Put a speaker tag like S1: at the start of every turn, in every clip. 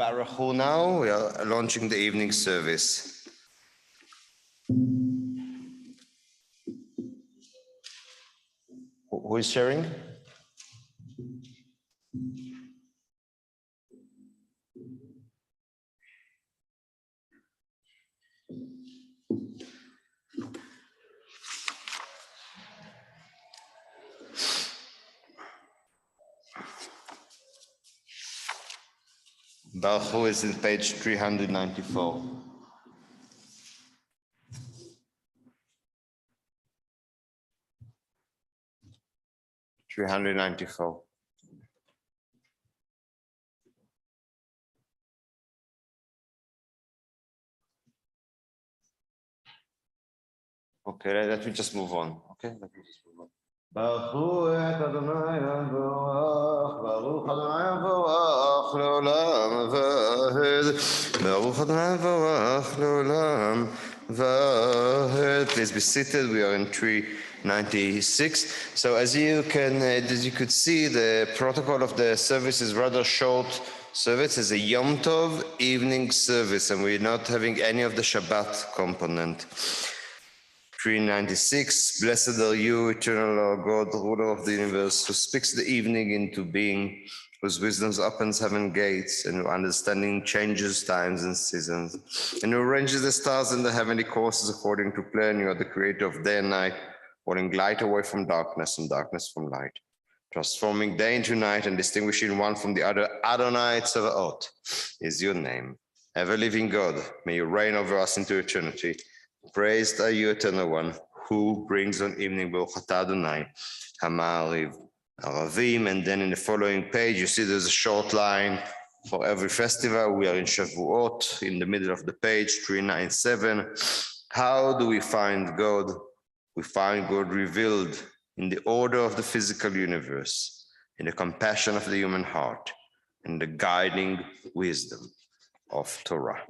S1: Baruch Hu now. We are launching the evening service. Who is sharing? Baruch Hu is in page 394. Okay, let me just move on. Okay, let me just move on. Baruch Hu et Adonai Yavroach, Baruch Adonai Yavroach leolam va'ed, Baruch Adonai Yavroach leolam va'ed. Please be seated. We are in 396. So as you could see, the protocol of the service is rather short. Service is a Yom Tov evening service, and we're not having any of the Shabbat component. 396, blessed are you, eternal Lord God, ruler of the universe, who speaks the evening into being, whose wisdom opens heaven gates, and whose understanding changes times and seasons, and who arranges the stars in the heavenly courses according to plan. You are the creator of day and night, calling light away from darkness and darkness from light, transforming day into night and distinguishing one from the other. Adonai Tzavaot is your name. Ever-living God, may you reign over us into eternity. Praised are you, Eternal One, who brings on evening Baruch Atah Adonai Hama'ariv Aravim. And then in the following page, you see there's a short line for every festival. We are in Shavuot, in the middle of the page, 397. How do we find God? We find God revealed in the order of the physical universe, in the compassion of the human heart, and the guiding wisdom of Torah.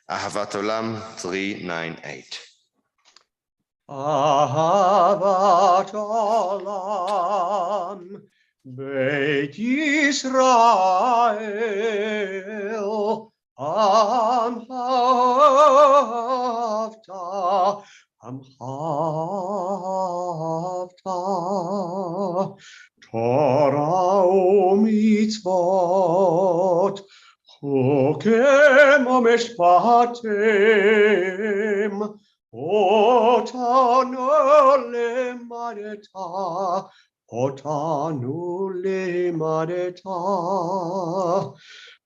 S1: Ahavat Olam 398.
S2: Ahavat Olam Beit Yisrael Am Havta Torah u'mitzvot Chokem u'mishpatim Otanu limadeta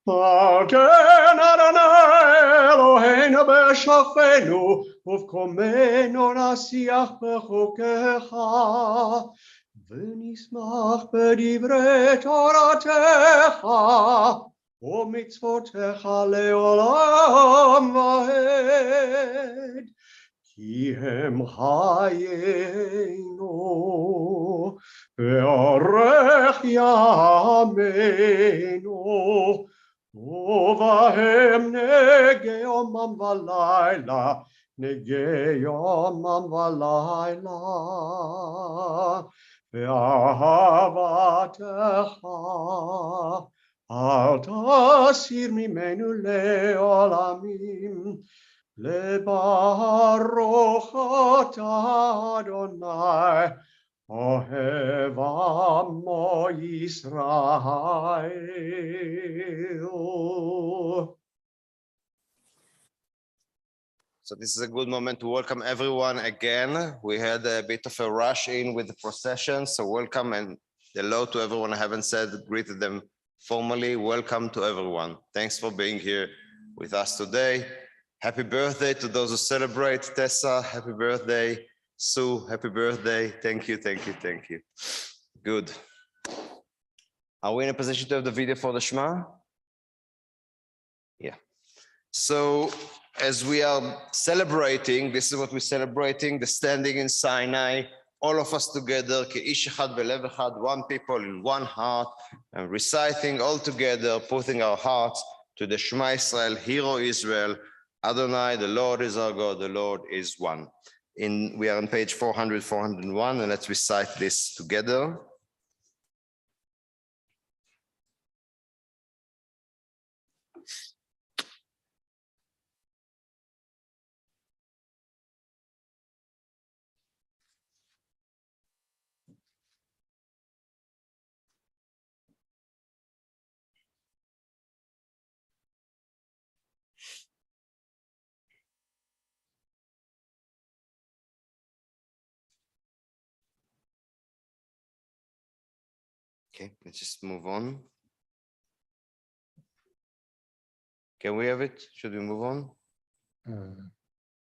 S2: Magen Adonai Eloheinu b'shofenu uvkomenu nasiach b'chokecha v'nismach b'divrei Toratecha u'mitzvotecha le'olam va'ed Ki hem hayenu ve'orech yameinu Uvahem nege yomam v'layla ve'ahavatecha al tasir mimenu le'olamim Lebaruch atah Adonai Ohev Amo Yisrael.
S1: So this is a good moment to welcome everyone again. We had a bit of a rush in with the procession, so welcome and hello to everyone I haven't greeted them formally. Welcome to everyone. Thanks for being here with us today. Happy birthday to those who celebrate. Tessa, happy birthday. Sue, happy birthday. Thank you, thank you, thank you. Good. Are we in a position to have the video for the Shema? Yeah. So as we are celebrating, this is what we're celebrating, the standing in Sinai, all of us together, Ke'ish Echad Belev Echad, one people in one heart, and reciting all together, putting our hearts to the Shema Israel, Hear O Israel, Adonai, the Lord is our God, the Lord is one. We are on page 400, 401, and let's recite this together. Okay, let's just move on. Can we have it? Should we move on?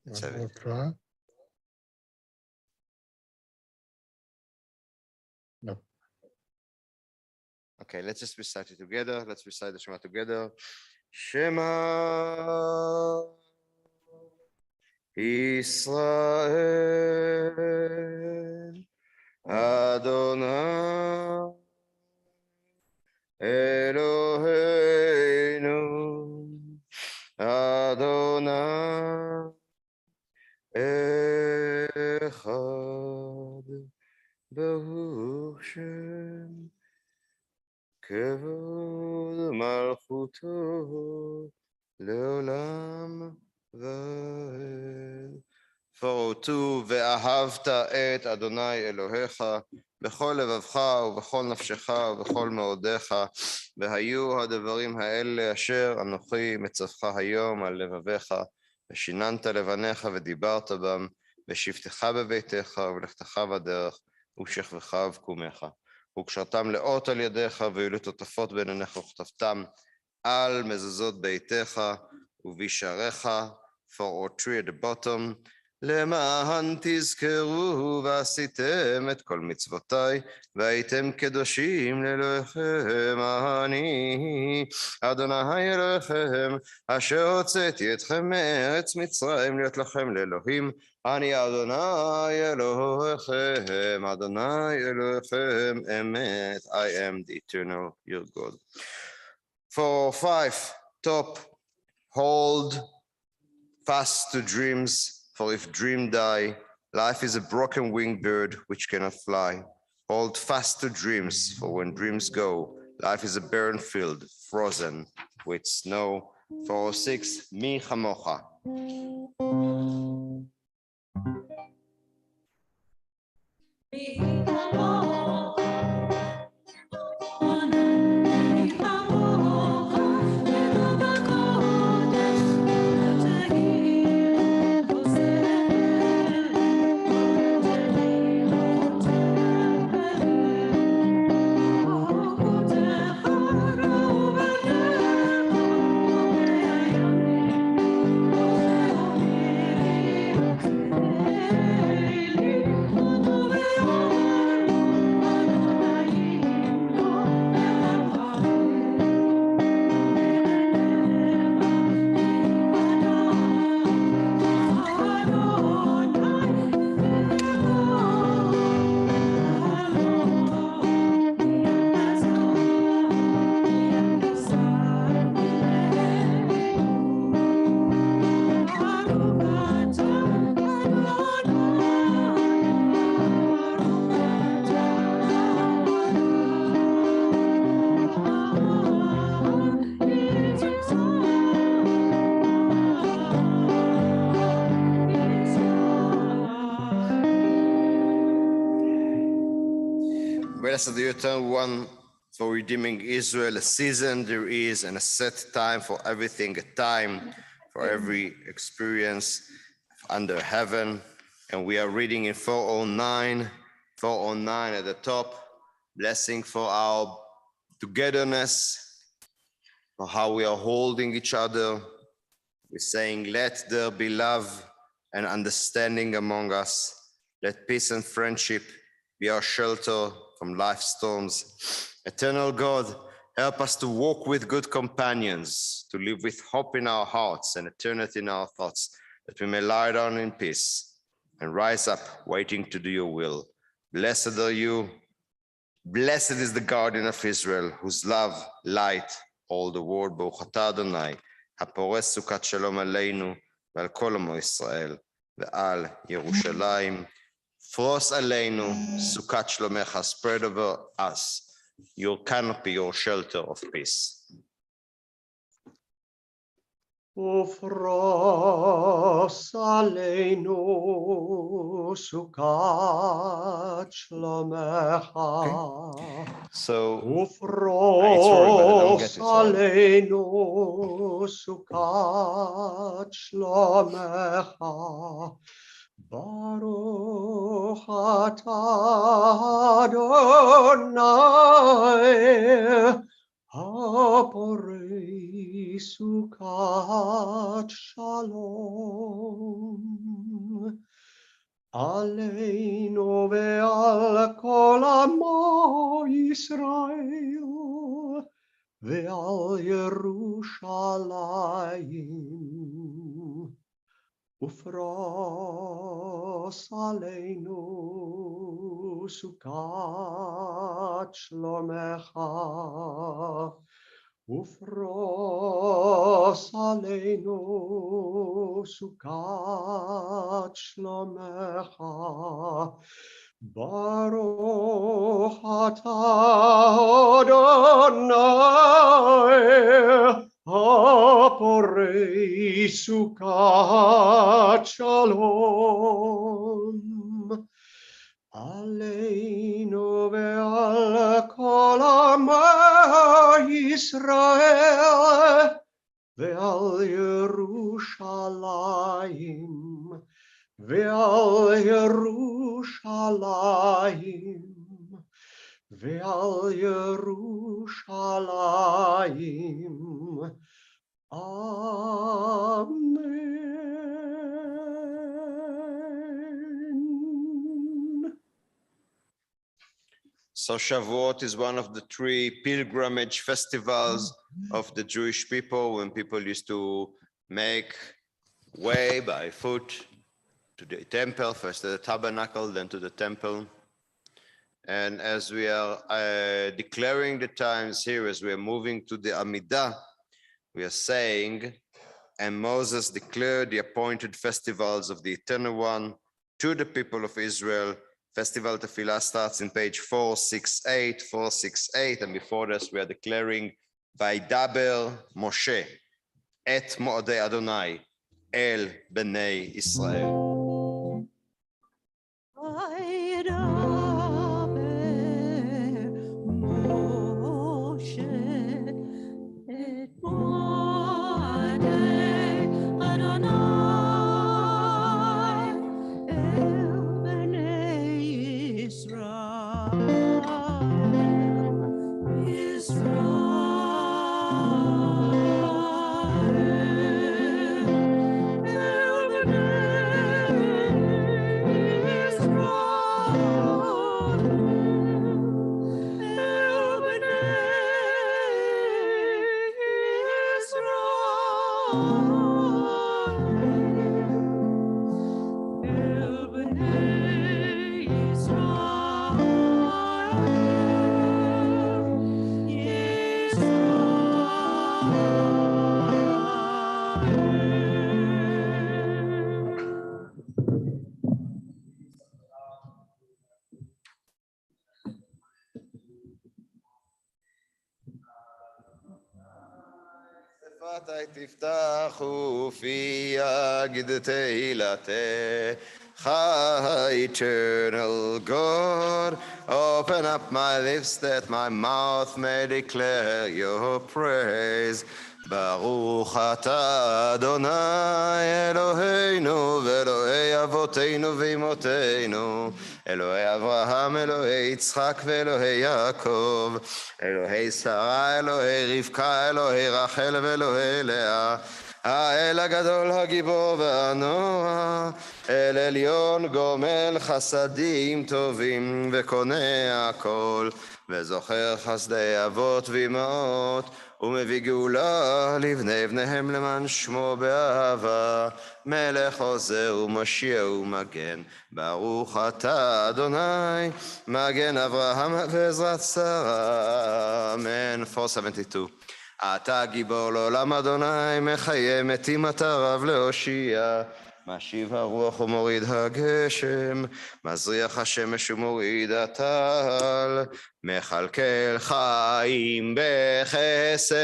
S1: Let's have it.
S3: Try. No.
S1: Okay, let's just recite it together. Let's recite the Shema together. Shema Israel Adonai Eloheinu Adonai Echad Baruch Shem Kevod Malchuto Leolam Vaed. 402 ואהבת את אדוני אלוהיך בכל לבבך ובכל נפשך ובכל מאודיך והיו הדברים האלה אשר אנוכי מצווך היום על לבביך ושיננת לבניך ודיברת בם ושבתך בביתך ולכתך בדרך ובשכבך ובקומך וקשרתם לאות על ידיך והיו לטוטפות בין עיניך וכתבתם על מזוזות ביתך ובשעריך 403 at the bottom למען תזכרו ועשיתם את כל מצוותיי והייתם קדושים לאלוהיכם אני אדוני אלוהיכם אשר הוצאתי אתכם מארץ מצרים להיות לכם לאלוהים אני אדוני אלוהיכם אדוני אלוהיכם אמת I am the eternal your God. 405 top hold fast to dreams for if dream die, life is a broken winged bird which cannot fly. Hold fast to dreams, for when dreams go, life is a barren field, frozen with snow. 406, Mi Chamocha. Blessed the Eternal One for redeeming Israel. A season there is and a set time for everything, a time for every experience under heaven. And we are reading in 409 at the top. Blessing for our togetherness, for how we are holding each other. We're saying, let there be love and understanding among us. Let peace and friendship be our shelter from life's storms. Eternal God, help us to walk with good companions, to live with hope in our hearts and eternity in our thoughts, that we may lie down in peace and rise up waiting to do your will. Blessed are you. Blessed is the guardian of Israel, whose love, light, all the world. ברוך אתה אדוני, הפורס סוכת שלום עלינו ועל כל עמו ישראל ועל ירושלים. Frost עלינו, סוכת שלומך, spread over us, your canopy, your shelter of peace.
S2: ופרוס עלינו סוכת שלומך.
S1: So,
S2: ופרוס עלינו סוכת שלומך. Baruch atah Adonai, haporei sukat shalom. Aleinu ve'al kol amo Yisrael, ve'al Yerushalayim. Ufros aleinu sukat shlomecha. Ufros aleinu sukat shlomecha. Baruch atah Adonai, haporei sukat shalom. Aleinu ve'al kol amah Yisrael, ve'al Yerushalayim, ve'al Yerushalayim, ve'al Yerushalayim. Amen.
S1: So Shavuot is one of the three pilgrimage festivals of the Jewish people, when people used to make way by foot to the temple, first to the tabernacle, then to the temple. And as we are declaring the times here, as we are moving to the Amidah, we are saying, and Moses declared the appointed festivals of the Eternal One to the people of Israel. Festival Tefillah starts in page 468, and before this we are declaring, Vaidaber Moshe et Mo'adei Adonai el Bnei Israel. שפתי תפתחו פי יגיד תהילתך, eternal God, open up my lips that my mouth may declare your praise. ברוך אתה אדוני אלוהינו ואלוהי אבותינו ואמותינו, אלוהי אברהם, אלוהי יצחק ואלוהי יעקב, אלוהי שרה, אלוהי רבקה, אלוהי רחל ואלוהי לאה, האל הגדול הגיבור והנורא, אל עליון גומל חסדים טובים וקונה הכל, וזוכר חסדי אבות ואמהות, ומביא גאולה לבני בניהם למען שמו באהבה, מלך עוזר ומושיע ומגן. ברוך אתה אדוני מגן אברהם ועזרת שרה. אמן. 472. אתה גיבור לעולם אדוני, מחיה מתים אתה רב להושיע, משיב הרוח ומוריד הגשם, מזריח השמש ומוריד הטל, מכלכל חיים בחסד,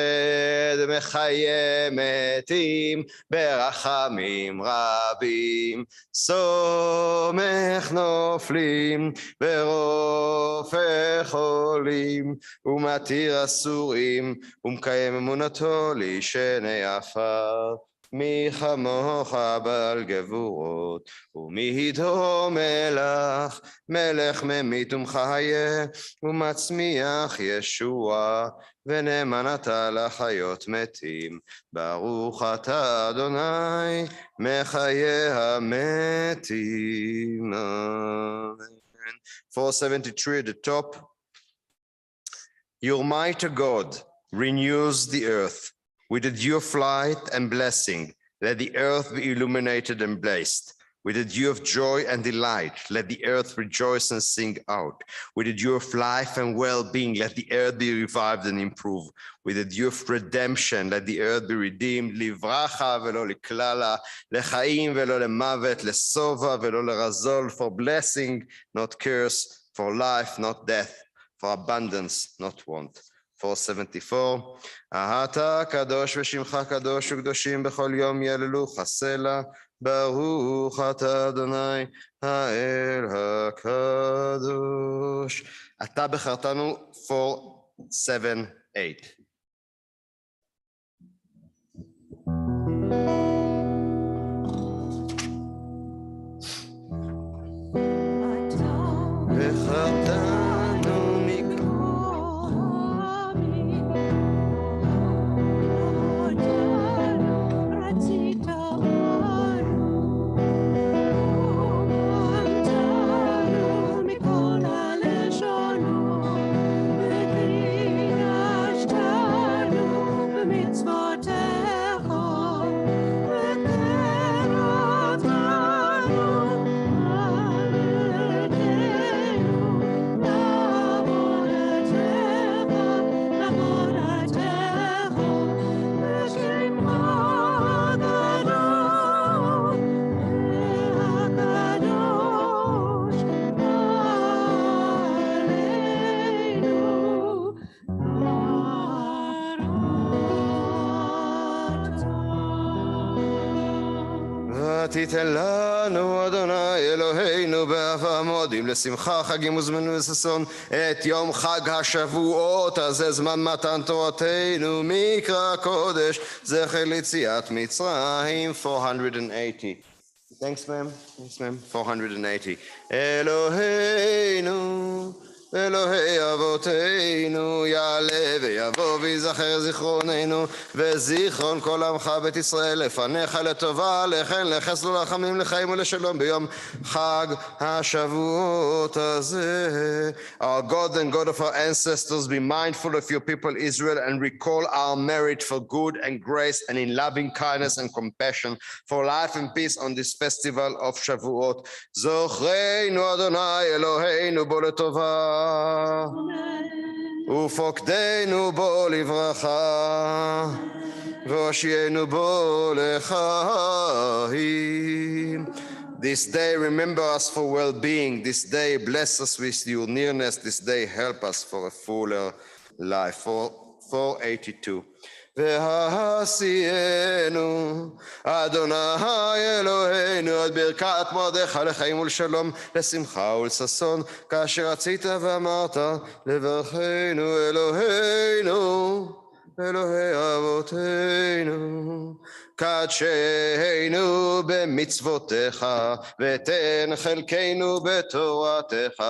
S1: מחיה מתים ברחמים רבים, סומך נופלים ורופא חולים, ומתיר אסורים, ומקיים אמונתו לישני עפר. מי כמוך בעל גבורות, ומי איתו מלך, מלך ממית ומחיה, ומצמיח ישועה, ונאמן אתה לחיות מתים. ברוך אתה אדוני, מחיי המתים. Amen. 473 at the top. Your mighty God renews the earth with the dew of light and blessing. Let the earth be illuminated and blessed. With the dew of joy and delight, let the earth rejoice and sing out. With the dew of life and well-being, let the earth be revived and improved. With the dew of redemption, let the earth be redeemed. לברכה ולא לקללה, לחיים ולא למוות, לשובע ולא לרזול, for blessing, not curse, for life, not death, for abundance, not want. 474, אתה קדוש ושמך קדוש וקדושים בכל יום יללוך הסלע, ברוך אתה אדוני האל הקדוש. אתה בחרתנו 478. בחרתנו תיתן לנו אדוני אלוהינו באהבה מועדים לשמחה חגים וזמנים וששון את יום חג השבועות הזה זמן מתן תורתנו מקרא קודש זכר ליציאת מצרים. 480. Thanks ma'am. 480. אלוהינו אלוהי אבותינו יעלה ויבוא ויזכר זיכרוננו וזיכרון כל עמך בית ישראל לפניך לטובה לכן לחסד ולרחמים לחיים ולשלום ביום חג השבועות הזה. Our God and God of our ancestors, be mindful of your people Israel and recall our merit for good and grace and in loving kindness and compassion for life and peace on this festival of Shavuot. זוכרנו אדוני אלוהינו בו לטובה ופוקדנו בו לברכה והושיענו בו לחיים. This day remember us for well-being. This day bless us with your nearness. This day help us for a fuller life. 482. והשיאנו אדוני אלוהינו עד ברכת מועדיך לחיים ולשלום לשמחה ולששון כאשר רצית ואמרת לברכנו אלוהינו אלוהי אבותינו קדשנו במצוותיך ותן חלקנו בתורתך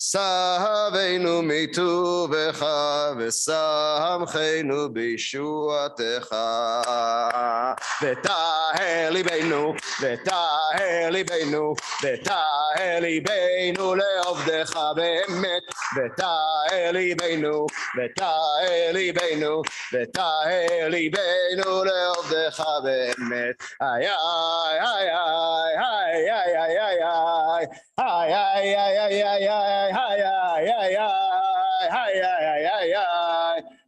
S1: סהבנו מטובך ושמחנו בישועתך וטהר ליבנו וטהר ליבנו וטהר ליבנו לעובדך באמת וטהר ליבנו וטהר ליבנו וטהר ליבנו לעובדך באמת. איי איי איי איי איי איי איי איי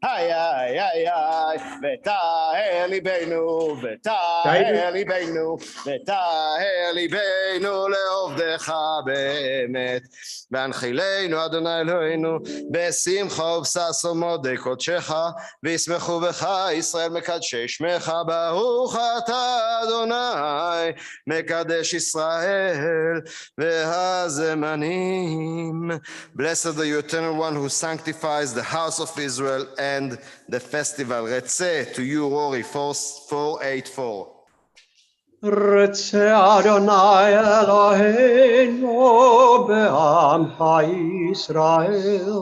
S1: איי איי איי וטהר ליבנו וטהר ליבנו וטהר ליבנו לעובדך באמת. והנחילנו אדוני אלוהינו בשמחה ובששון מועדי קודשך וישמחו בך ישראל מקדשי שמך ברוך אתה אדוני מקדש ישראל והזמנים. Blessed are you eternal one who sanctifies the house of Israel and the festival. רצה to you Rory 484.
S2: רצה אדוני אלוהינו בעמך ישראל,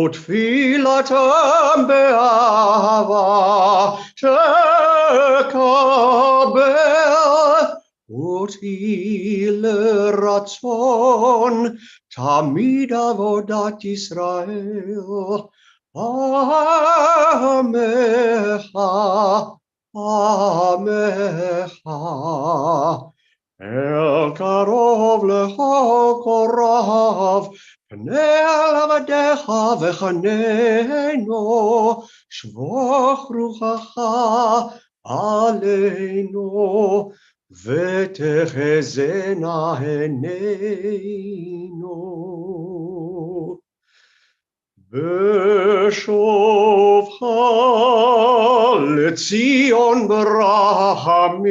S2: ותפילתם באהבה תקבל, ותהי לרצון תמיד עבודת ישראל. עמך, עמך, אל קרוב לכל קרב, פנה אל עבדיך וחננו, שפוך רוחך עלינו, ותחזינה עינינו. בשובך לציון ברחמים,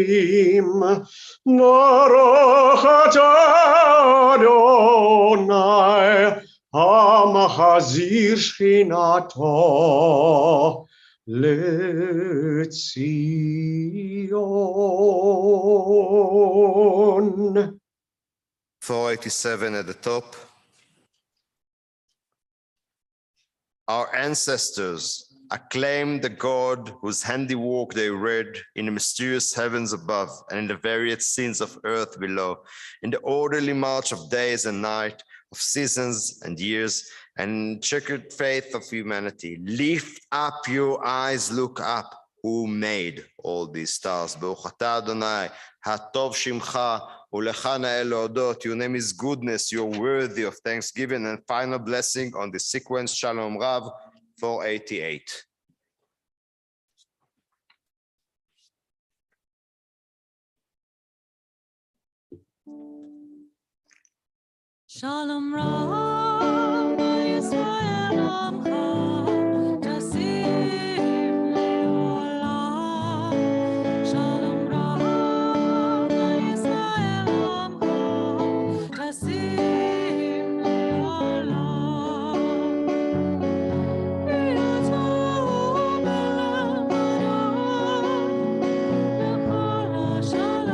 S2: נערוך אתה אדוני, המחזיר שכינתו לציון.
S1: 487 at the top. Our ancestors acclaimed the God whose handiwork they read in the mysterious heavens above and in the varied scenes of earth below, in the orderly march of days and night, of seasons and years, and checkered faith of humanity. Lift up your eyes, look up. Who made all these stars? Baruch atah Adonai, hatov shimcha, ulecha na'el leodot. Your name is goodness, you're worthy of thanksgiving. And final blessing on the sequence, Shalom Rav, 488.
S3: Shalom Rav, Yisrael Amcha, Tasim Leolam. Shalom Rav, Yisrael Amcha, Tasim Leolam. Yatov Melech Adon, Lechol Shalom.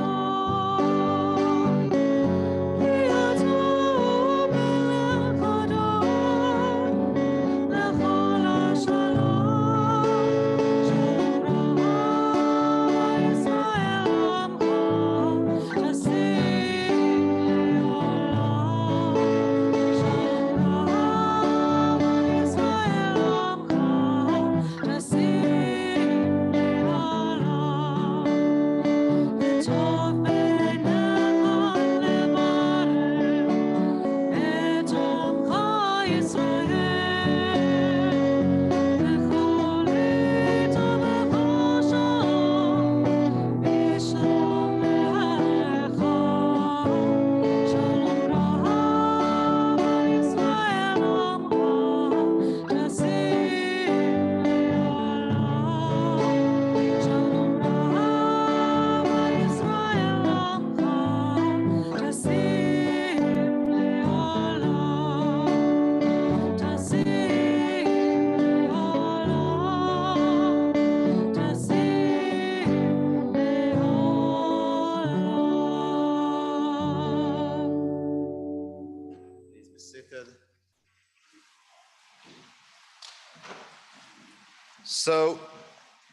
S1: So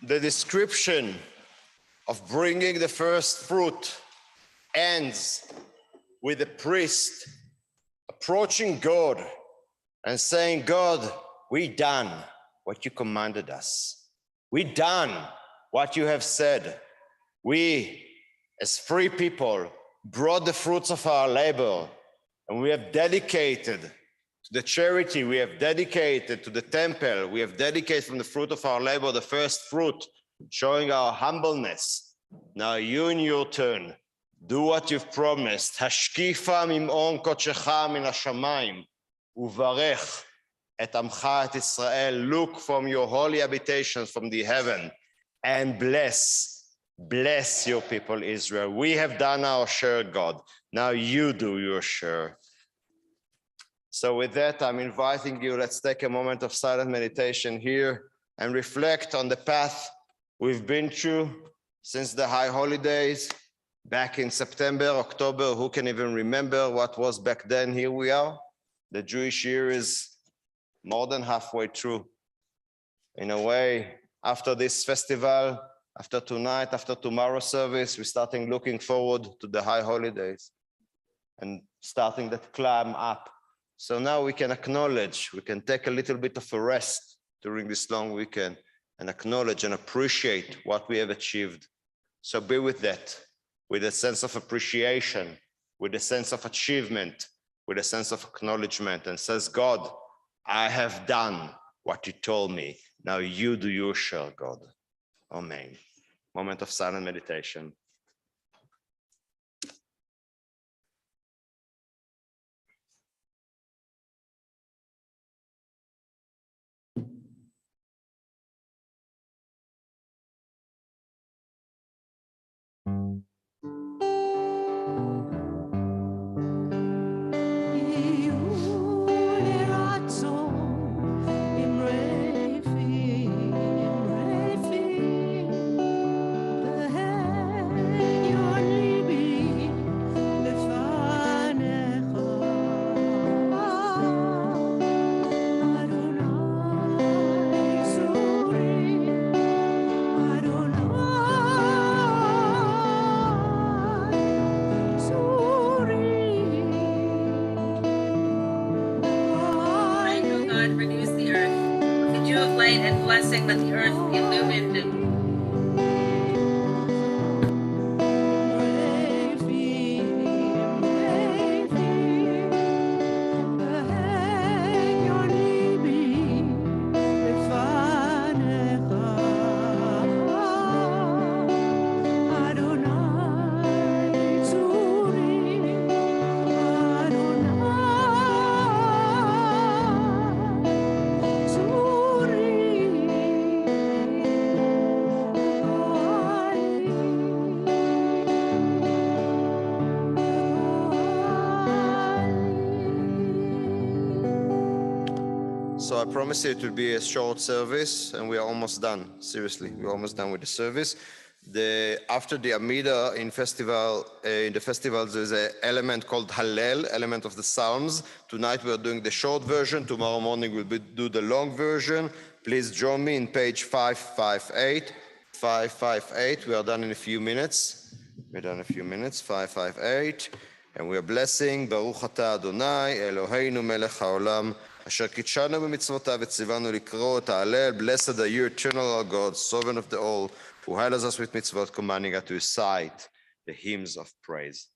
S1: the description of bringing the first fruit ends with the priest approaching God and saying, God, we done what you commanded us. We done what you have said. We, as free people, brought the fruits of our labor, and we have dedicated to the charity, we have dedicated to the temple, we have dedicated from the fruit of our labor the first fruit, showing our humbleness. Now you in your turn, do what you've promised. Hashkifa mim'on kodshecha min hashamayim, uvarech et amcha et Israel. Look from your holy habitations from the heaven and bless your people Israel. We have done our share, God. Now you do your share. So with that, I'm inviting you, let's take a moment of silent meditation here and reflect on the path we've been through since the high holidays, Back in September, October, who can even remember what was back then? Here we are. The Jewish year is more than halfway through. In a way, after this festival, after tonight, after tomorrow's service, we're starting looking forward to the high holidays and starting that climb up. So now we can acknowledge, we can take a little bit of a rest during this long weekend and acknowledge and appreciate what we have achieved. So be with that, with a sense of appreciation, with a sense of achievement, with a sense of acknowledgement, and says, God, I have done what you told me. Now you do your share, God. Amen. Moment of silent meditation.
S4: And blessing, let the earth be illumined.
S1: So I promise you it will be a short service, and we are almost done. Seriously, we're almost done with the service. After the Amida in the festivals, there's an element called Hallel, element of the Psalms. Tonight we are doing the short version. Tomorrow morning we'll do the long version. Please join me in page 558. 558. We are done in a few minutes. We're done in a few minutes. 558. And we are blessing, Baruch Ata Adonai, Eloheinu melech haolam, asher kitshanu b'mitzvotav v'tzivanu לקרוא את ההלל. Blessed are you, eternal our God, sovereign of the all, who heals us with mitzvot, commanding us to recite the hymns of praise.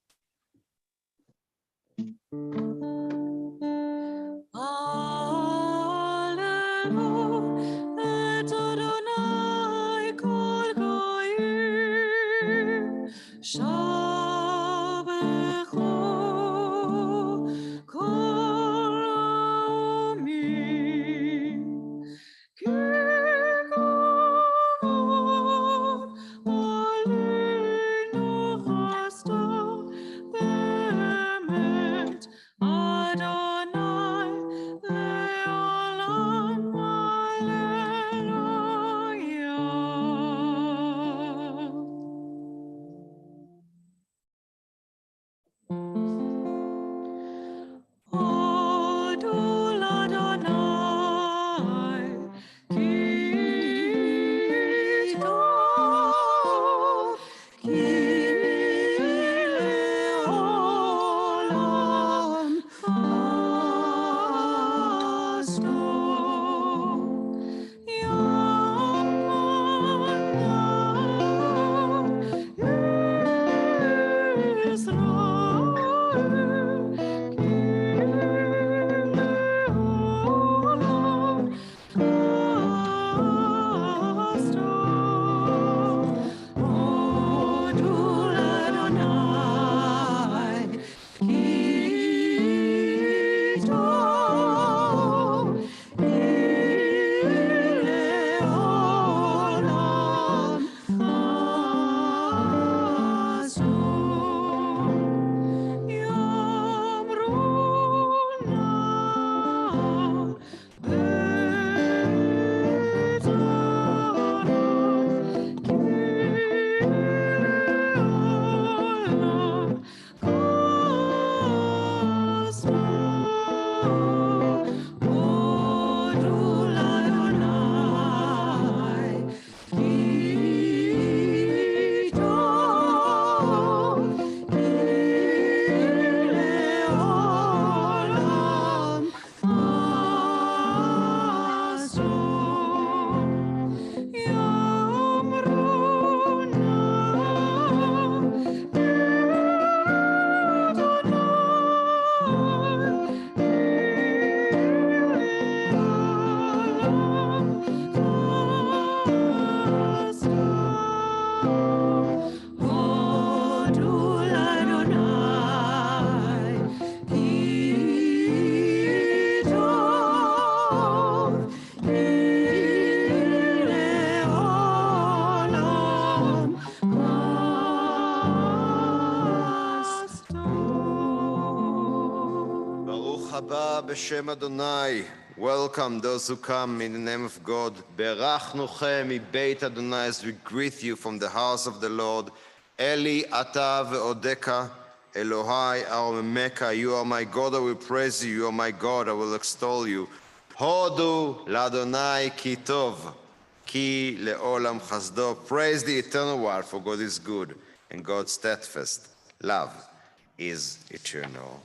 S1: haba b'shem Adonai. Welcome those who come in the name of God. Berachnuchem mi-beit Adonai, as we greet you from the house of the Lord. Eli ata ve'odeka Elohai our Mecca. You are my God, I will praise you. You are my God, I will extol you. Hodu l'Adonai ki tov, ki le'olam chasdo. Praise the eternal one, for God is good, and God's steadfast love is eternal.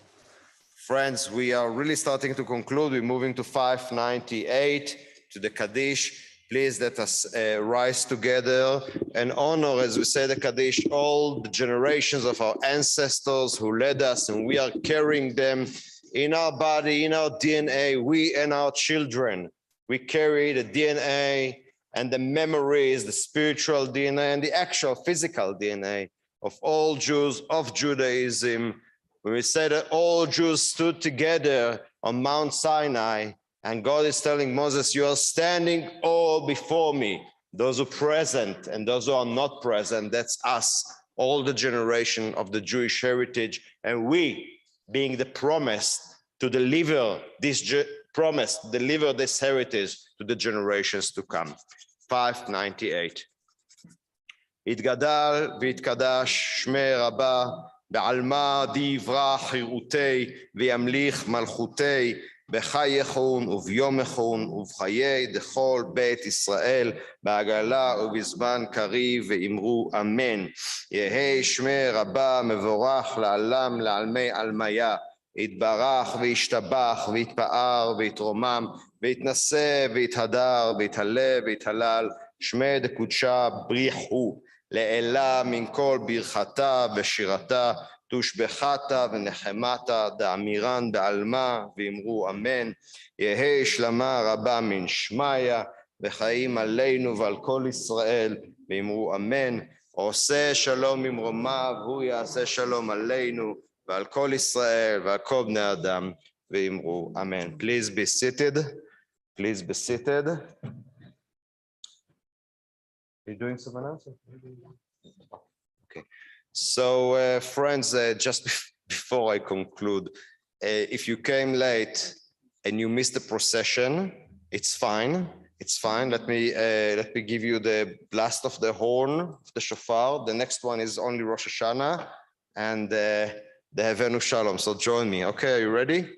S1: Friends, we are really starting to conclude. We're moving to 598, to the Kaddish. Please let us rise together and honor, as we say the Kaddish, all the generations of our ancestors who led us, and we are carrying them in our body, in our DNA, we and our children. We carry the DNA and the memories, the spiritual DNA and the actual physical DNA of all Jews, of Judaism. When we say that all Jews stood together on Mount Sinai, and God is telling Moses, you are standing all before me. Those who are present and those who are not present, that's us, all the generation of the Jewish heritage. And we, being the promise to deliver this deliver this heritage to the generations to come. 598. Itgadal v'itkadash shmei rabba בעלמא דיברה חירותי וימליך מלכותי בחי יחון וביום יחון ובחיי דכל בית ישראל בעגלה ובזמן קריב ואמרו אמן. יהי שמי רבה מבורך לעלם לעלמי עלמיה. יתברך וישתבח ויתפאר ויתרומם ויתנשא ויתהדר ויתהלה ויתהלל שמי דקודשה בריחו. לעילה מן כל ברכתה ושירתה תושבחתה ונחמתה דאמירן בעלמה ואמרו אמן. יהי שלמה רבה מן שמיה וחיים עלינו ועל כל ישראל ואמרו אמן. עושה שלום ממרומיו הוא יעשה שלום עלינו ועל כל ישראל ועל כל בני אדם ואמרו אמן. Please be seated. Please be seated. You're doing some announcement? Okay. So, friends, just before I conclude, if you came late and you missed the procession, it's fine. It's fine. Let me give you the blast of the horn of the shofar. The next one is only Rosh Hashanah and the Havenu Shalom. So join me. Okay, are you ready?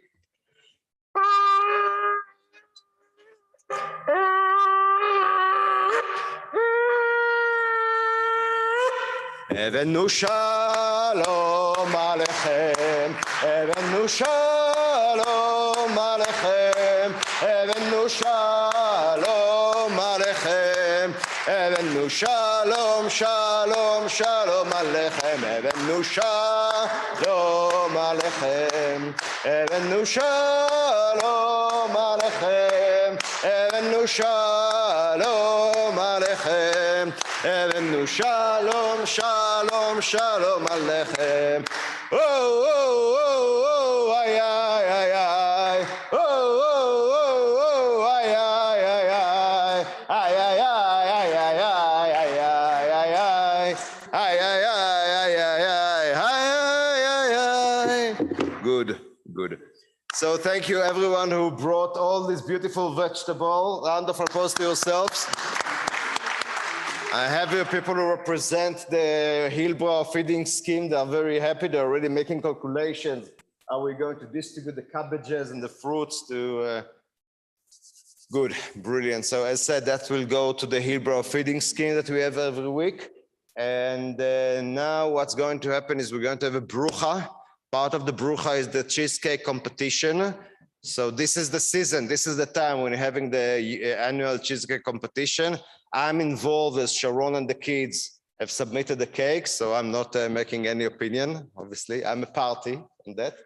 S1: Havenu Shalom Aleichem, Havenu Shalom Aleichem, Havenu Shalom Aleichem, Havenu Shalom, Shalom, Shalom Aleichem, Havenu Shalom Aleichem, Havenu Shalom Aleichem, Havenu Shalom Aleichem, Havenu Shalom, Shalom, Shalom Aleichem. Oh, oh, oh, oh, ay, ay, ay, ay. Oh, oh, oh, oh, ay, ay, ay, ay. Ay, ay, ay, ay, ay, ay, ay, ay, ay, ay. Ay, ay, ay, ay, ay, ay, ay, ay, ay. Good, good. So thank you everyone who brought all these beautiful vegetables. Round of applause to yourselves. I have here people who represent the Hillbrow feeding scheme. They are very happy. They're already making calculations. Are we going to distribute the cabbages and the fruits to... Good, brilliant. So as said, that will go to the Hillbrow feeding scheme that we have every week. And now what's going to happen is we're going to have a brucha. Part of the brucha is the Cheesecake Competition. So this is the season. This is the time when you're having the annual Cheesecake Competition. I'm involved as Sharon and the kids have submitted the cake, so I'm not making any opinion, obviously. I'm a party in that.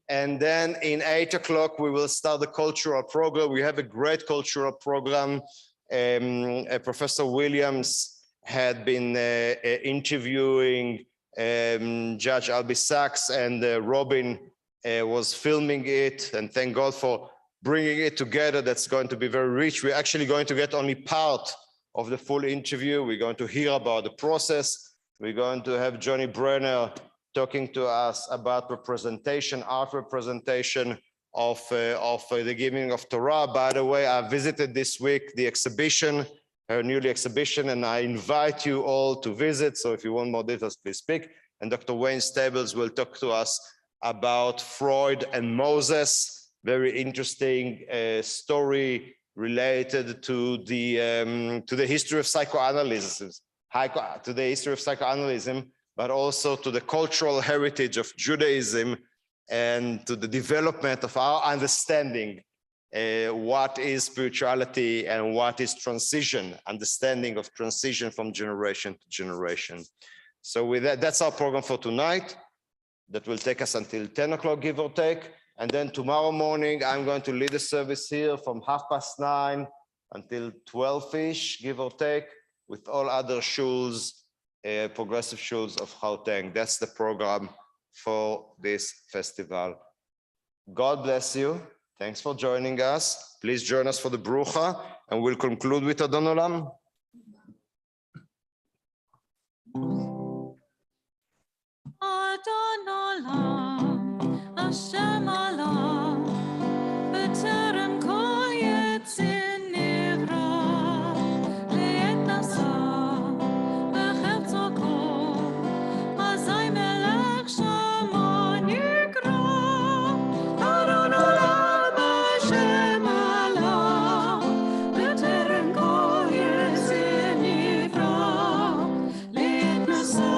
S1: And then in 8 o'clock, we will start the cultural program. We have a great cultural program. Professor Williams had been interviewing Judge Albie Sachs, and Robin was filming it, and thank God for bringing it together. That's going to be very rich. We're actually going to get only part of the full interview. We're going to hear about the process. We're going to have Johnny Brenner talking to us about representation, art representation. of the giving of Torah. By the way, I visited this week the exhibition, her newly exhibition, and I invite you all to visit. So if you want more details, please speak. And Dr. Wayne Stables will talk to us about Freud and Moses, very interesting story related to the history of psychoanalysis, to the history of psychoanalysis, but also to the cultural heritage of Judaism and to the development of our understanding what is spirituality and what is transition, understanding of transition from generation to generation. So with that, that's our program for tonight. That will take us until 10 o'clock, give or take. And then tomorrow morning, I'm going to lead a service here from 9:30 until 12-ish, give or take, with all other shuls, progressive shuls of Gauteng. That's the program for this festival. God bless you. Thanks for joining us. Please join us for the Brucha, and we'll conclude with Adon Olam.
S3: Adon Olam, Hashem Olam, B'terem kol yetzir nivra, le'et nasa, b'chefzo kol, azay melech shama nikra. Adon Olam, Hashem Olam, B'terem kol yetzir nivra, le'et nasa,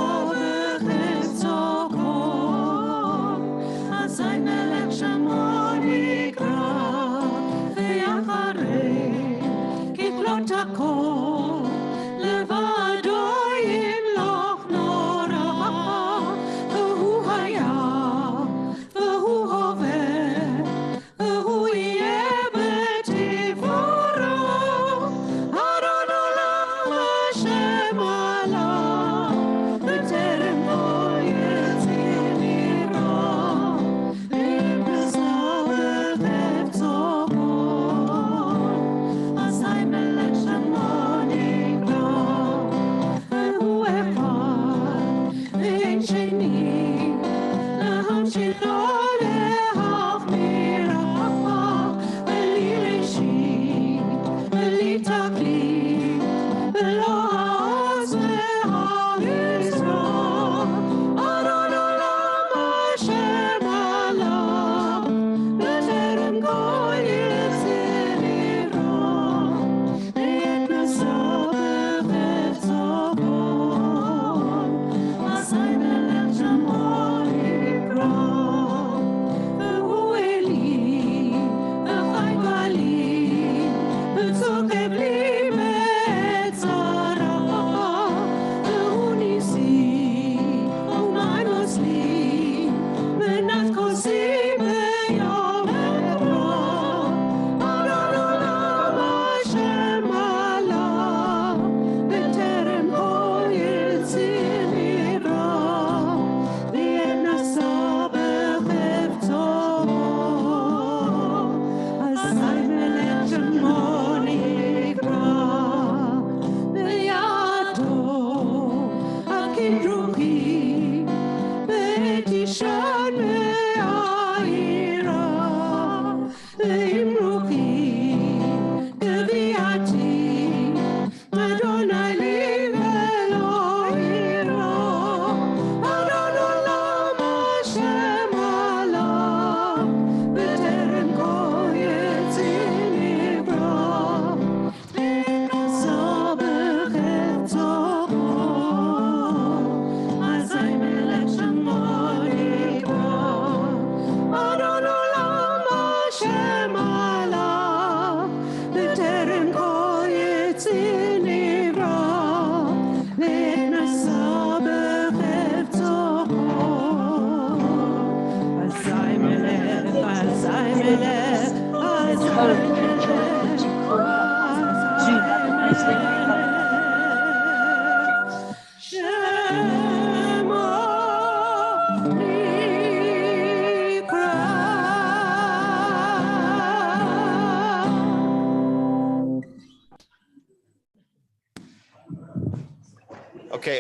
S1: Okay.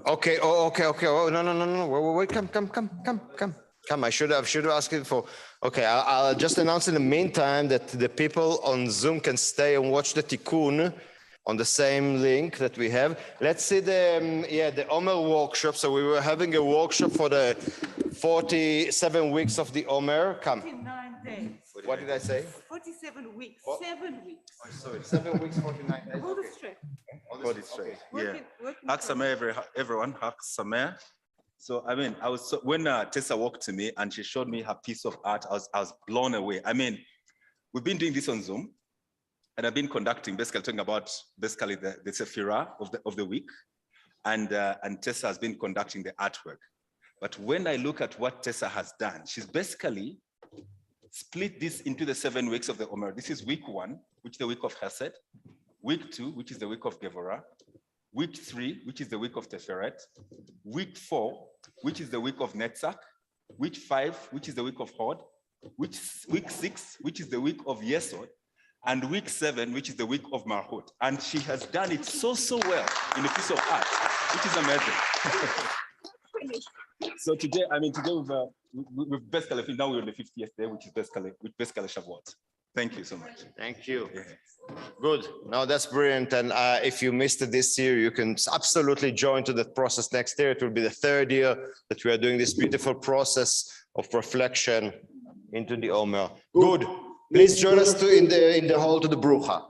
S1: Okay. Oh, no. Wait, come. Come, I should have asked you for. Okay, I'll just announce in the meantime that the people on Zoom can stay and watch the tikkun on the same link that we have. Let's see the Omel Workshop. So we were having a workshop for the 47 weeks of the Omer. Come.
S5: 49 days.
S1: What did I say?
S5: 47 weeks.
S1: What?
S5: 7 weeks.
S1: Oh, sorry, 7 weeks, 49 days.
S5: Hold it straight.
S1: Hold it straight.
S6: Yeah.
S5: Working
S6: Hak Sameer, everyone. Hak Sameer. So, I mean, when Tessa walked to me and she showed me her piece of art, I was blown away. I mean, we've been doing this on Zoom, and I've been conducting, basically talking about the Sephirah of the week, and Tessa has been conducting the artwork. But when I look at what Tessa has done, she's basically split this into the 7 weeks of the Omer. This is week 1, which is the week of Chesed, week 2, which is the week of Gevorah, week 3, which is the week of Teferet, week 4, which is the week of Netzach, week 5, which is the week of Hod, week 6, which is the week of Yesod, and week 7, which is the week of Malchut. And she has done it so well in a piece of art, which is amazing. So today, we've basically, now we're on the 50th day, which is basically Shavuot. Thank you so much.
S1: Thank you.
S6: Yeah.
S1: Good. No, that's brilliant. And if you missed it this year, you can absolutely join to that process next year. It will be the 3rd year that we are doing this beautiful process of reflection into the Omer. Good. Please join us in the hall to the Brucha.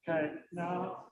S2: Okay, now.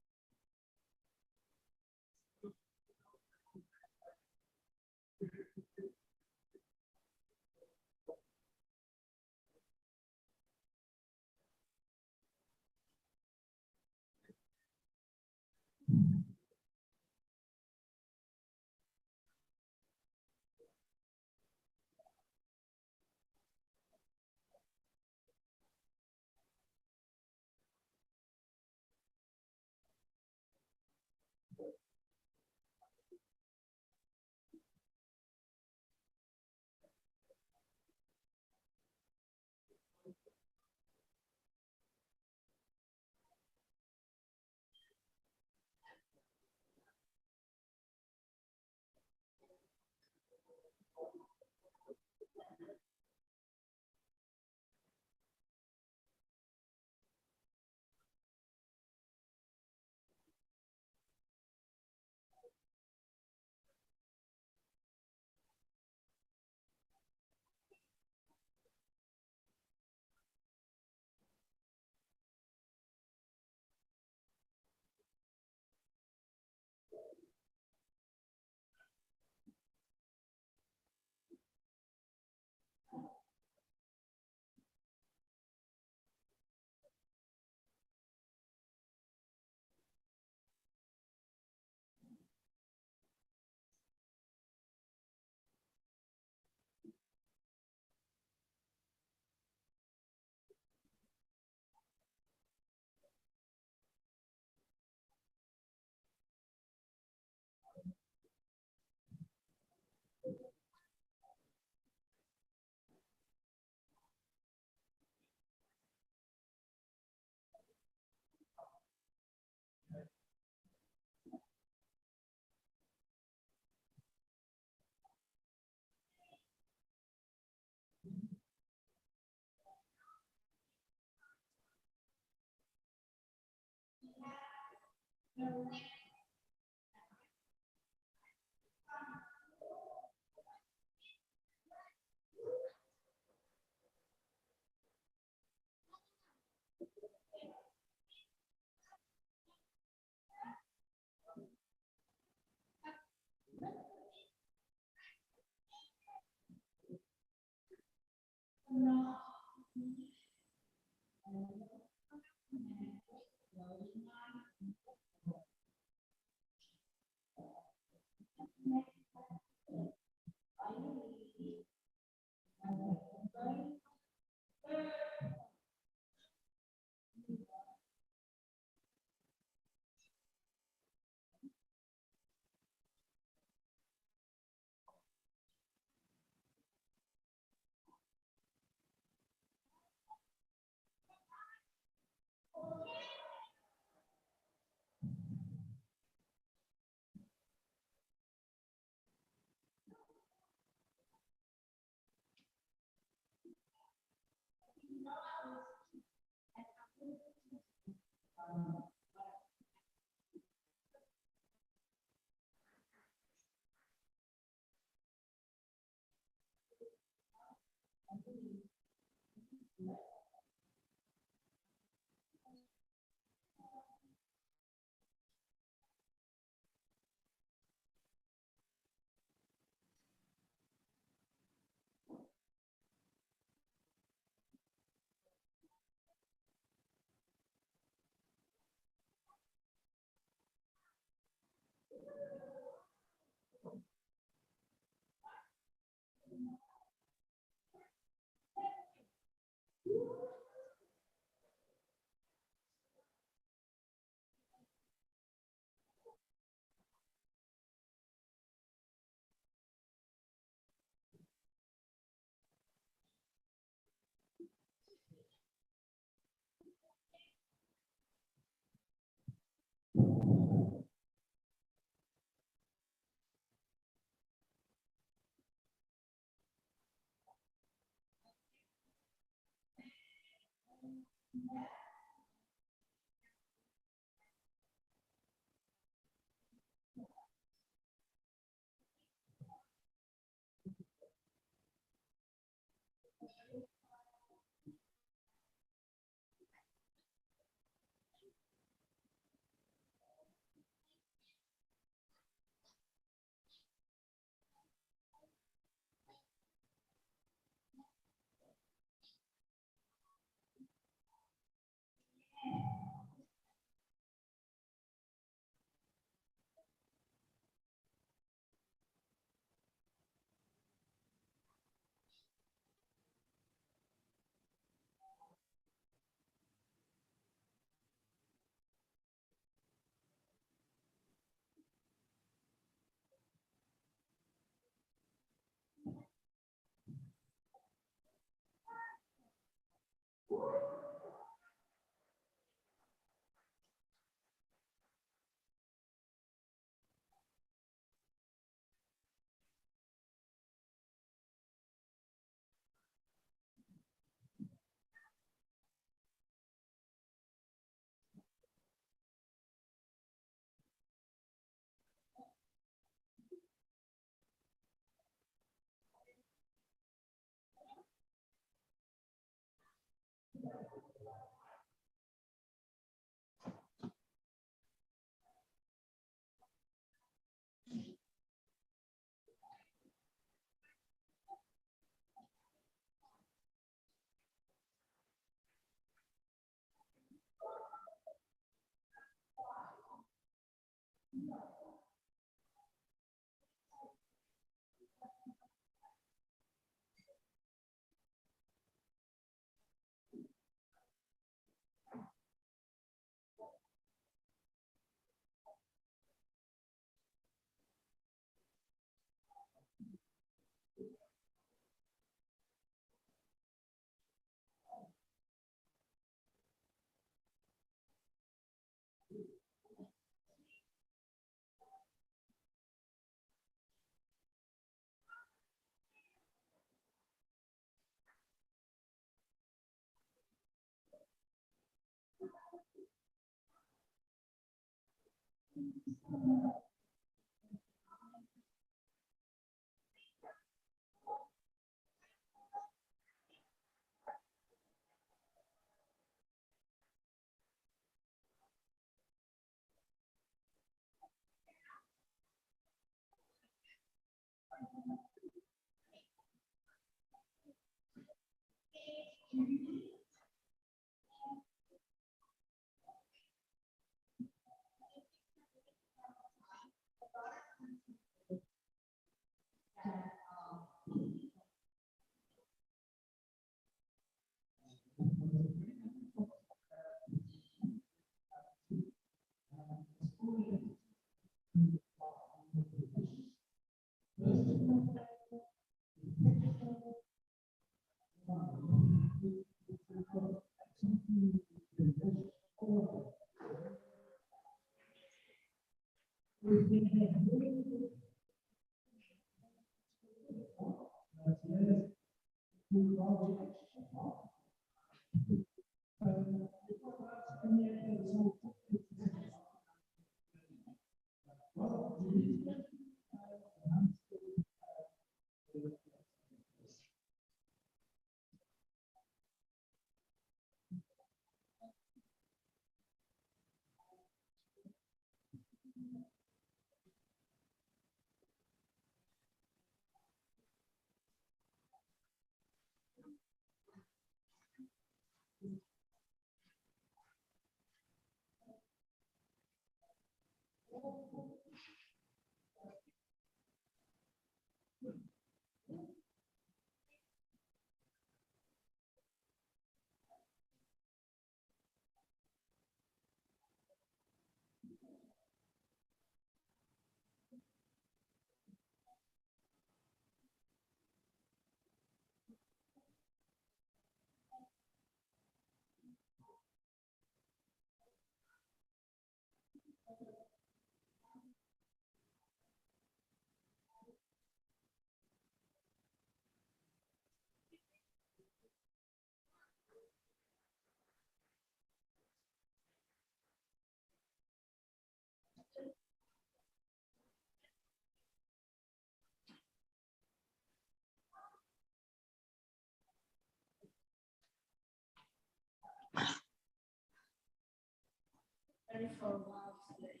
S7: Ready for a while today.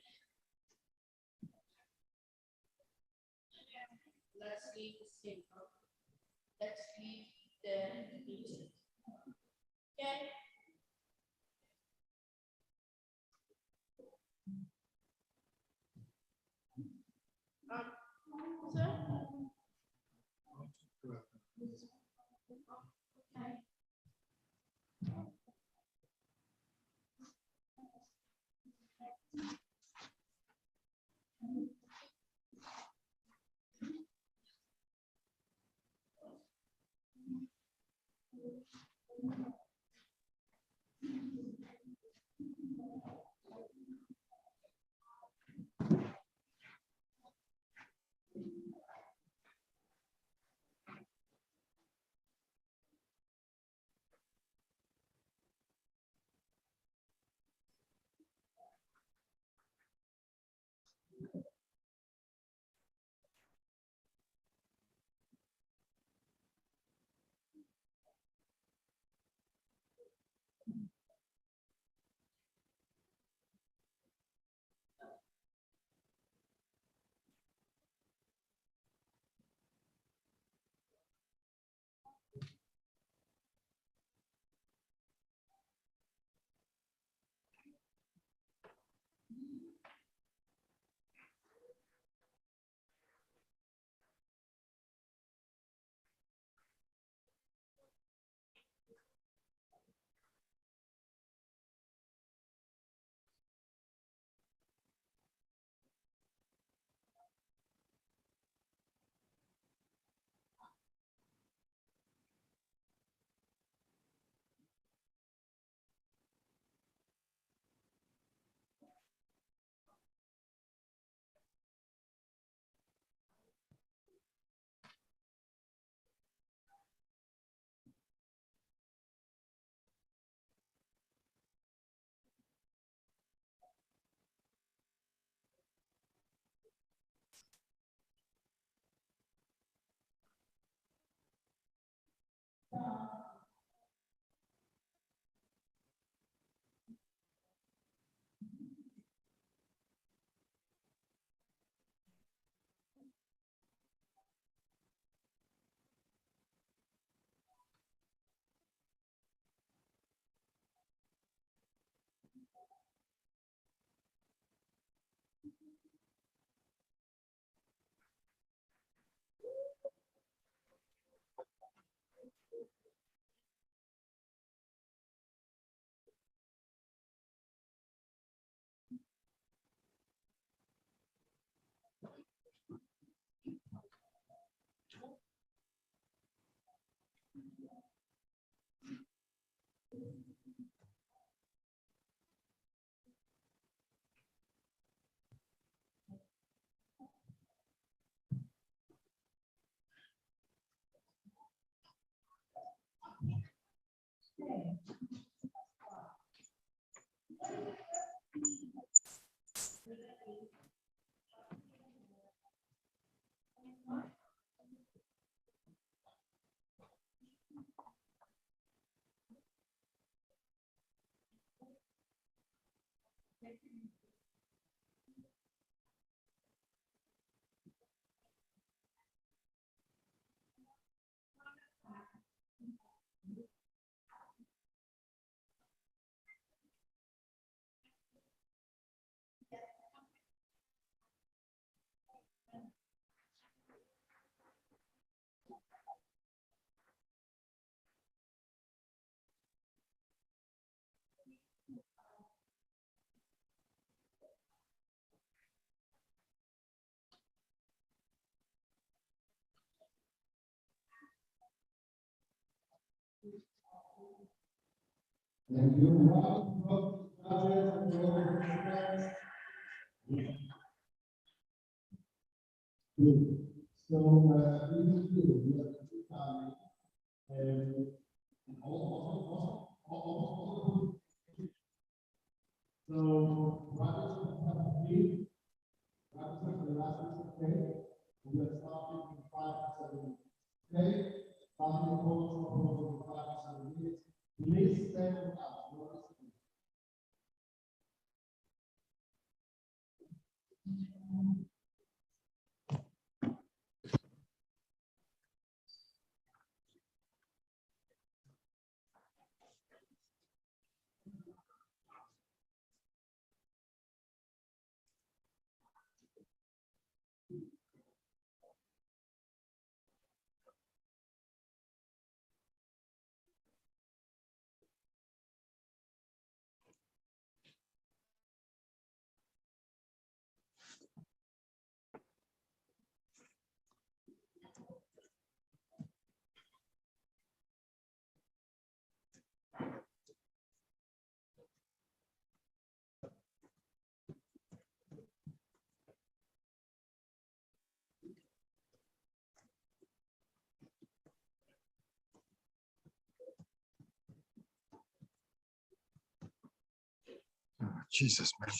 S7: Let's leave the simple. Let's leave the meeting. Okay. Sir? Okay.
S8: Jesus, man.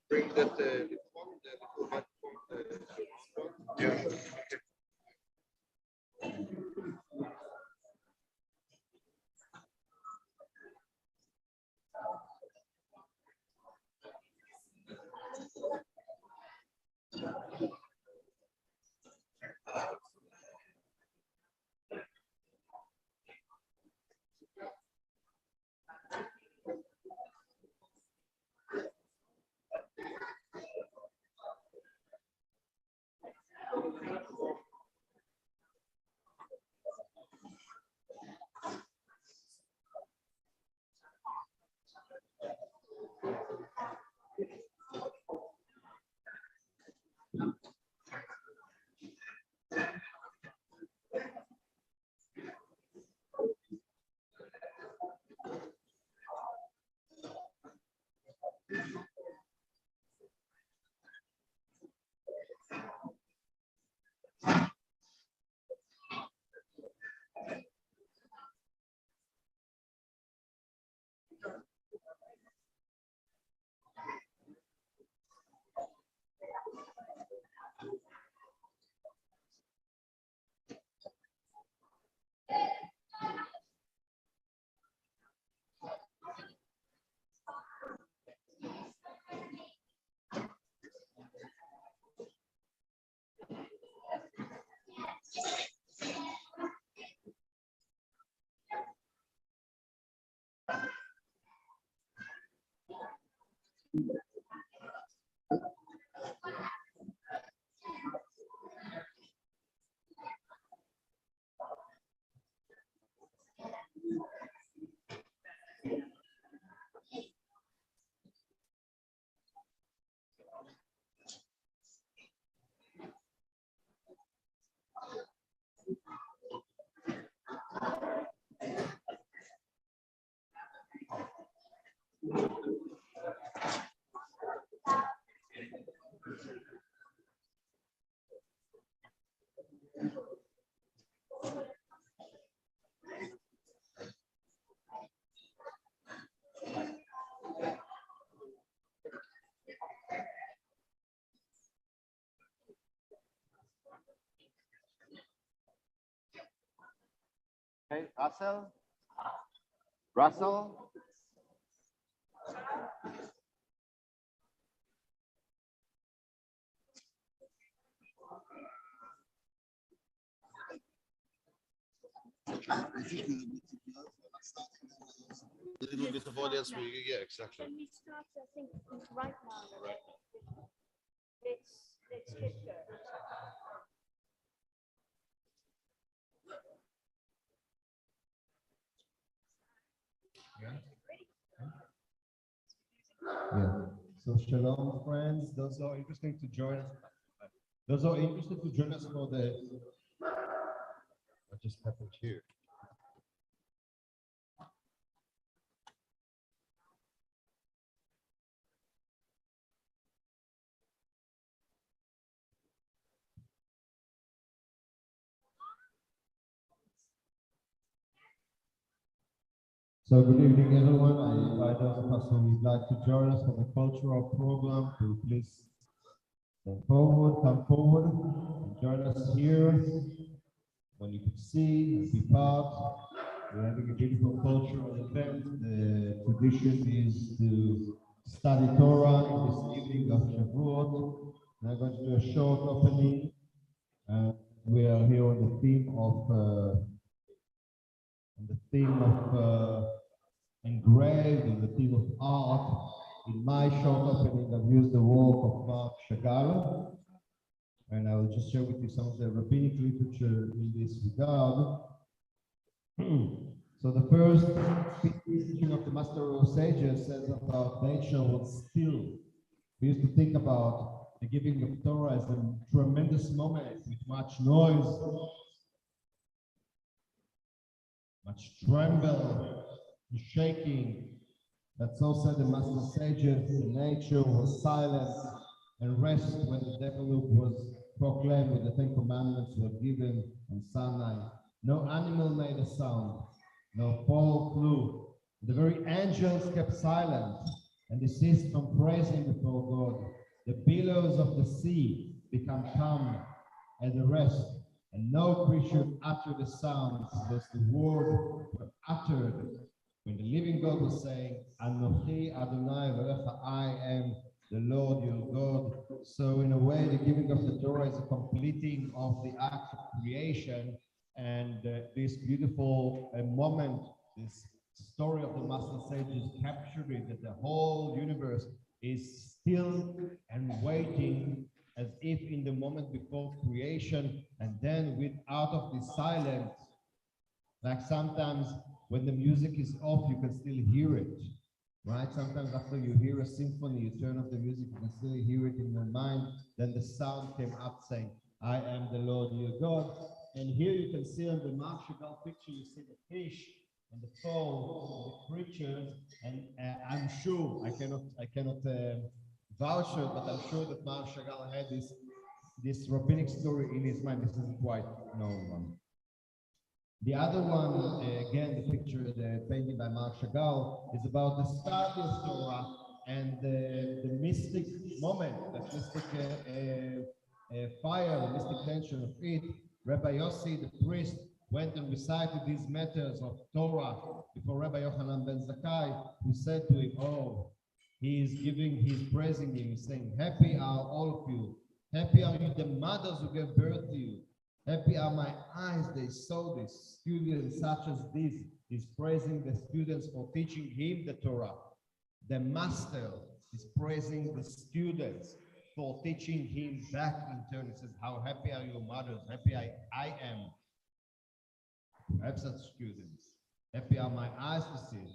S1: Bring that yeah.
S9: Russell? Russell?
S8: A little bit of audience, yeah, exactly.
S7: Can we start, I think, right now? Let's get going.
S10: Yeah. So shalom, friends. Those who are interested to join us. Those who are interested to join us for the. What just happened here? So good evening, everyone. I invite those of us who would like to join us for the cultural program to please come forward, and join us here. When you can see, be part. We're having a beautiful cultural event. The tradition is to study Torah in this evening of Shavuot. We're going to do a short opening. We are here on the theme of engraved, on the theme of art. In my short opening, I've used the work of Marc Chagall, and I will just share with you some of the rabbinic literature in this regard. So the first teaching of the Master of Sages says about nature was still. We used to think about the giving of Torah as a tremendous moment with much noise, much tremble, and shaking. But so said the Master Sages, the nature was silent and rest when the Decalogue was proclaimed, when the Ten Commandments were given on Sinai. No animal made a sound, no fowl flew. The very angels kept silent and desist from praising before God. The billows of the sea become calm at the rest, and no creature uttered a sound, lest the word were uttered when the living God was saying, Anochi Adonai Elohecha, I am the Lord your God. So in a way, the giving of the Torah is a completing of the act of creation, and this beautiful moment, this story of the Master Sages captured it, that the whole universe is still and waiting as if in the moment before creation, and then with out of the silence, like sometimes when the music is off, you can still hear it, right? Sometimes after you hear a symphony, you turn off the music, you can still hear it in your mind. Then the sound came up saying, I am the Lord your God. And here you can see on the Marc Chagall picture, you see the fish and the fowl, and the creatures, and I'm sure, I cannot vouch for it, but I'm sure that Marc Chagall had this rabbinic story in his mind. This is quite known one. The other one, again, the picture painted by Marc Chagall, is about the study of Torah and the mystic moment, that mystic fire, the mystic tension of it. Rabbi Yossi, the priest, went and recited these matters of Torah before Rabbi Yochanan ben Zakkai, who said to him, oh, he's praising him, he's saying, happy are all of you. Happy are you, the mothers who gave birth to you. Happy are my eyes, they saw this. Students such as this is praising the students for teaching him the Torah. The master is praising the students for teaching him back in turn. He says, how happy are your mothers? Happy I am. Perhaps such students. Happy are my eyes to see.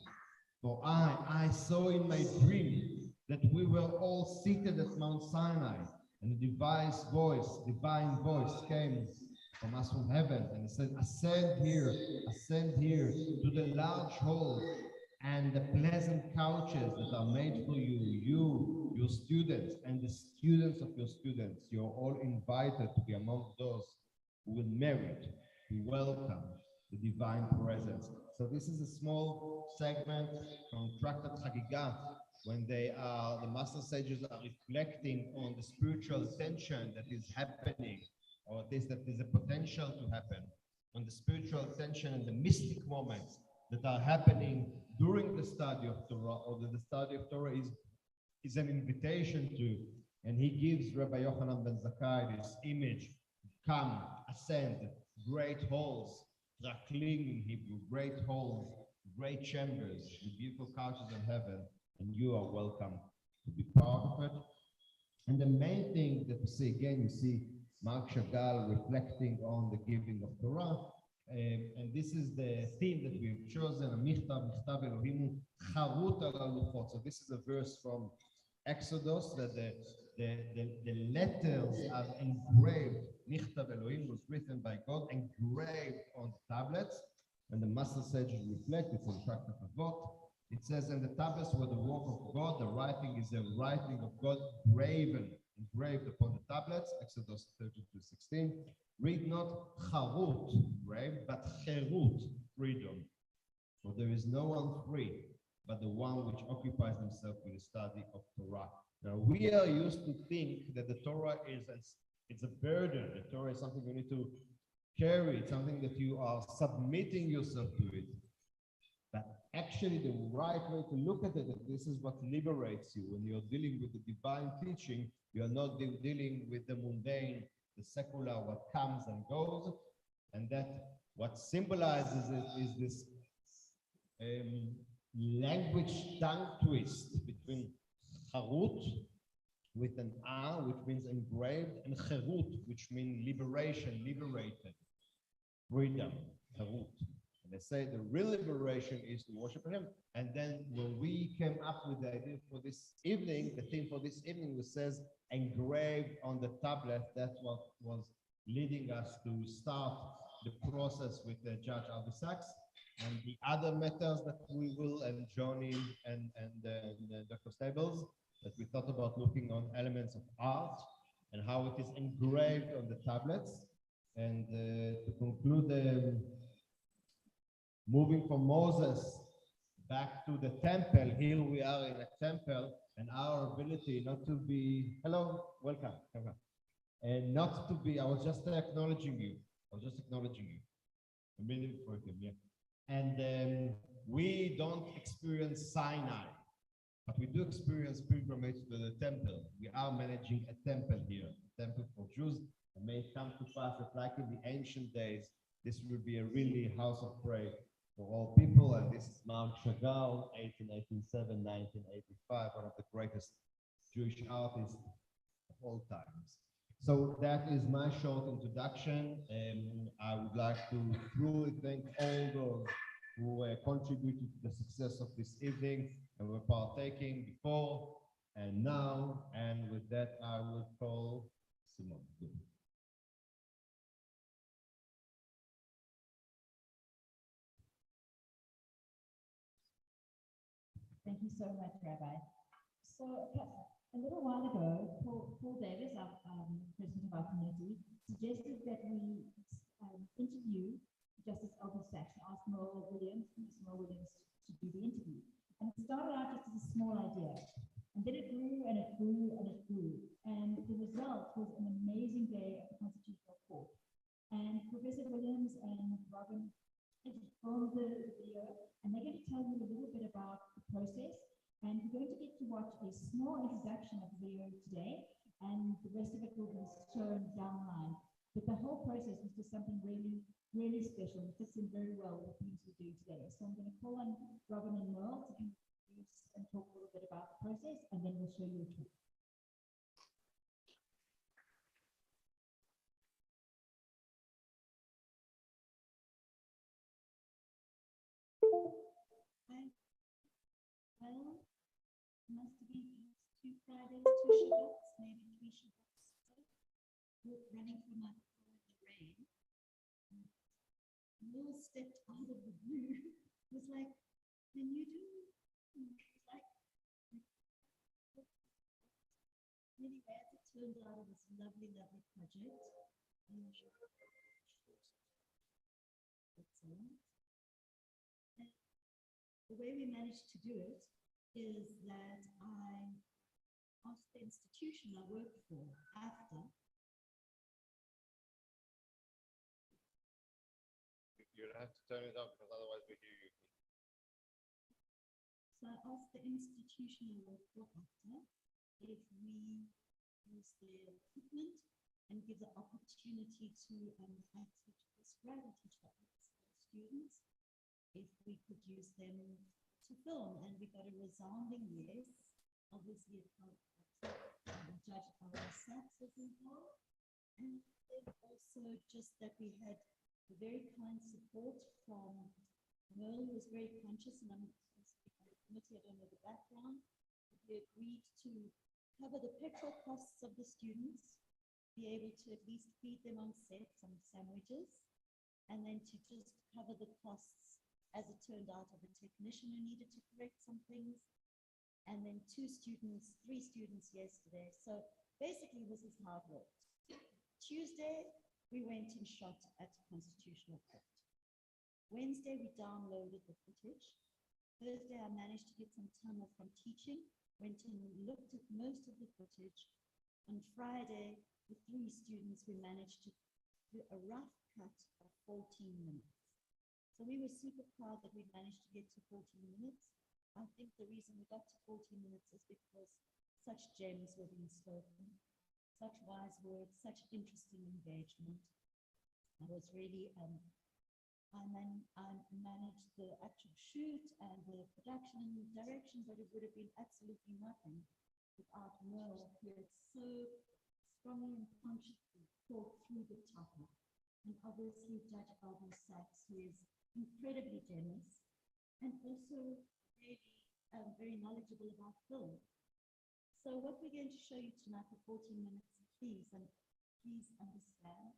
S10: For I saw in my dream that we were all seated at Mount Sinai, and a divine voice came from us from heaven, and it said, ascend here to the large hall and the pleasant couches that are made for you, your students, and the students of your students. You're all invited to be among those who will merit to welcome the divine presence. So this is a small segment from Tractate Chagiga, when the Master Sages are reflecting on the spiritual tension that is happening, or at least that is a potential to happen on the spiritual tension and the mystic moments that are happening during the study of Torah, or that the study of Torah is an invitation to, and he gives Rabbi Yochanan ben Zakkai this image: come, ascend, great halls, trakling in Hebrew, great halls, great chambers, with beautiful couches in heaven, and you are welcome to be part of it. And the main thing that we see again, you see Marc Chagall reflecting on the giving of Torah, and this is the theme that we've chosen, Michtav Elohimu Charut al Luchot. So this is a verse from Exodus, that the letters are engraved. Michtav Elohim was written by God, engraved on the tablets, and the master sages reflect. It's in Tractate Avot. It says, and the tablets were the work of God. The writing is the writing of God, engraved upon the tablets. Exodus 32:16. Read not charut, brave, but cherut, freedom. For there is no one free, but the one which occupies himself with the study of Torah. Now, we are used to think that the Torah it's a burden. The Torah is something you need to carry. It's something that you are submitting yourself to it. But actually, the right way to look at it, that this is what liberates you. When you're dealing with the divine teaching, you're not dealing with the mundane, the secular, what comes and goes. And that what symbolizes it is this language tongue twist between charut, with an A, which means engraved, and cherut, which means liberation, liberated, freedom, charut. And they say the real liberation is to worship Him. And then when we came up with the idea for this evening, the theme for this evening was says engraved on the tablet. That's what was leading us to start the process with Judge Alvin Sachs. And the other matters that we will, and Johnny and Dr. Stables, that we thought about looking on elements of art and how it is engraved on the tablets. And to conclude, moving from Moses back to the temple, here we are in a temple, and our ability not to be, hello, welcome, and not to be, I was just acknowledging you. I'm really for him, yeah. And we don't experience Sinai, but we do experience pilgrimage to the temple. We are managing a temple here, a temple for Jews. And may it come to pass that, like in the ancient days, this will be a really house of prayer for all people. And this is Marc Chagall, 1887, 1985, one of the greatest Jewish artists of all times. So that is my short introduction. I would like to truly thank all those who contributed to the success of this evening and were partaking before and now. And with that, I will call Simone.
S9: Thank you so much, Rabbi. So a little while ago, Paul Davis, our president of our community, suggested that we interview Justice Alvin Sachs and ask Omel Williams to do the interview. And it started out just as a small idea. And then it grew and it grew and it grew. And the result was an amazing day at the Constitutional Court. And Professor Williams and Robin filmed the video, and they're going to tell you a little bit about the process. And you're going to get to watch a small introduction of the video today, and the rest of it will be shown down the line. But the whole process was just something really, really special. It fits in very well with the things we're doing today. So I'm going to call on Robin and Merle to introduce and talk a little bit about the process, and then we'll show you a tour. Hi. Well, must have been 2 Fridays, 2 Shabbats, maybe 3 Shabbats. Running from my car in the rain. Will stepped out of the blue. It was like, can you do? It's like, anyway, as it turned out, it was a lovely, lovely project. Excellent. The way we managed to do it is that I asked the institution I worked for after
S8: turn it up because otherwise we hear you.
S9: So I asked the institutional report after if we use their equipment and give the opportunity to I teach this grade, I teach the students, if we could use them to film, and we got a resounding yes. Obviously, Judge Albert Sachs was involved, and then also just that we had a very kind support from Merle, who was very conscious, and I'm committee, I don't know the background. We agreed to cover the petrol costs of the students, be able to at least feed them on set some sandwiches, and then to just cover the costs, as it turned out, of a technician who needed to correct some things, and then three students yesterday. So basically this is how it worked. Tuesday, we went and shot at Constitutional Court. Wednesday, we downloaded the footage. Thursday, I managed to get some time off from teaching, went and looked at most of the footage. On Friday, with 3 students, we managed to do a rough cut of 14 minutes. So we were super proud that we managed to get to 14 minutes. I think the reason we got to 14 minutes is because such gems were being spoken, such wise words, such interesting engagement. I was really, I managed the actual shoot and the production and direction, but it would have been absolutely nothing without Merle, who had so strongly and consciously thought through the topic. And obviously Judge Albert Sachs, who is incredibly generous and also really very knowledgeable about film. So what we're going to show you tonight for 14 minutes, please understand,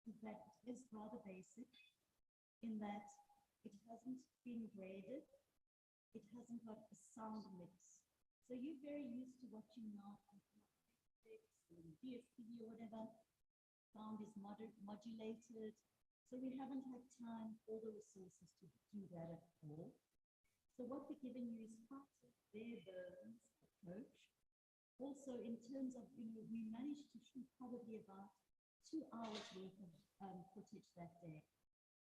S9: is that it is rather basic, in that it hasn't been graded, it hasn't got a sound mix. So you're very used to watching now DSTV or whatever, sound is modulated. So we haven't had time or the resources to do that at all. So what we're giving you is part of their burns approach. Also in terms of, we managed to shoot probably about 2 hours worth of footage that day.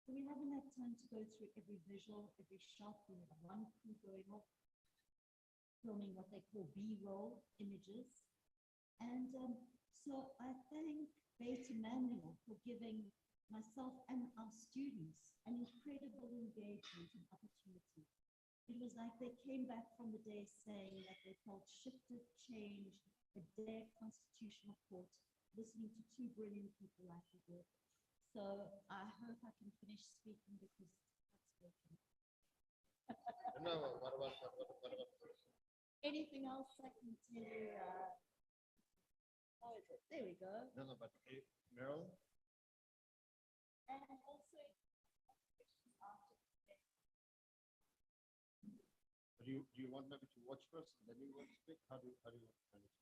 S9: So we haven't had time to go through every visual, every shot. We have one crew going off, filming what they call B-roll images. And so I thank Beta Manuel for giving myself and our students an incredible engagement and opportunity. It was like they came back from the day saying that they felt shifted, changed, a day of Constitutional Court, listening to 2 brilliant people like we did. So I hope I can finish speaking because I've spoken.
S8: No, what about
S9: Anything else I can tell you? There we go.
S8: no, but Meryl?
S9: And also,
S8: Do you want maybe to watch first and then you want to speak? How do you want to manage?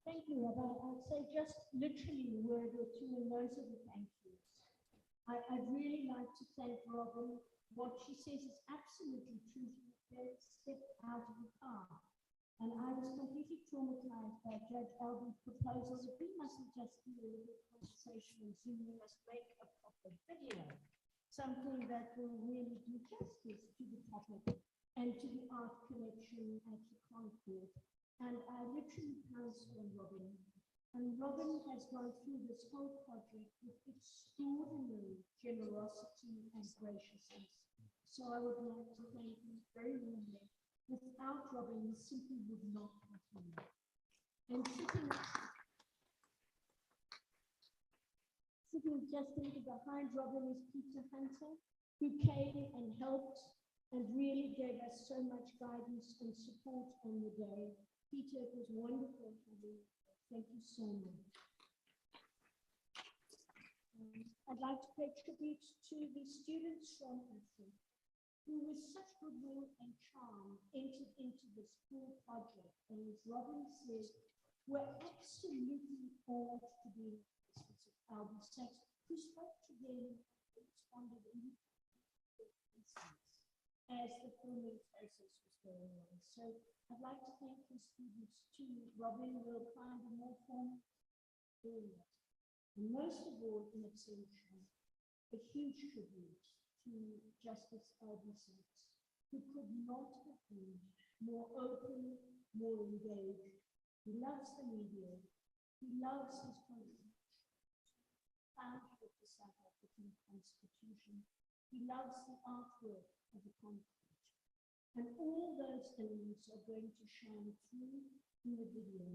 S9: Thank you, Rabbi. I'd say just literally a word or two, and those are the thank yous. I'd really like to thank Robin. What she says is absolutely true. She stepped out of the car. And I was completely traumatized by Judge Albert's proposal that we mustn't just do a little conversation on Zoom, we must make a proper video. Something that will really do justice to the topic and to the art collection at the Concord. And I literally pounced on Robin. And Robin has gone through this whole project with extraordinary generosity and graciousness. So I would like to thank you very warmly. Without Robin, we simply would not continue. And sitting just a little behind Robin is Peter Hunter, who came and helped and really gave us so much guidance and support on the day. Peter, it was wonderful for you. Thank you so much. I'd like to pay tribute to the students from Eastern, who with such goodwill and charm entered into this full project. And as Robin said, we're absolutely awed to be in the presence of Albert Sachs, who spoke to them and responded in as the filming process was going on. So I'd like to thank the students too. Robin will find a more form doing it. And most of all, in absentia, a huge tribute to Justice Albert, who could not have been more open, more engaged. He loves the media. He loves his country. Founder of the South African Constitution. He loves the artwork of the conflict. And all those elements are going to shine through in the video.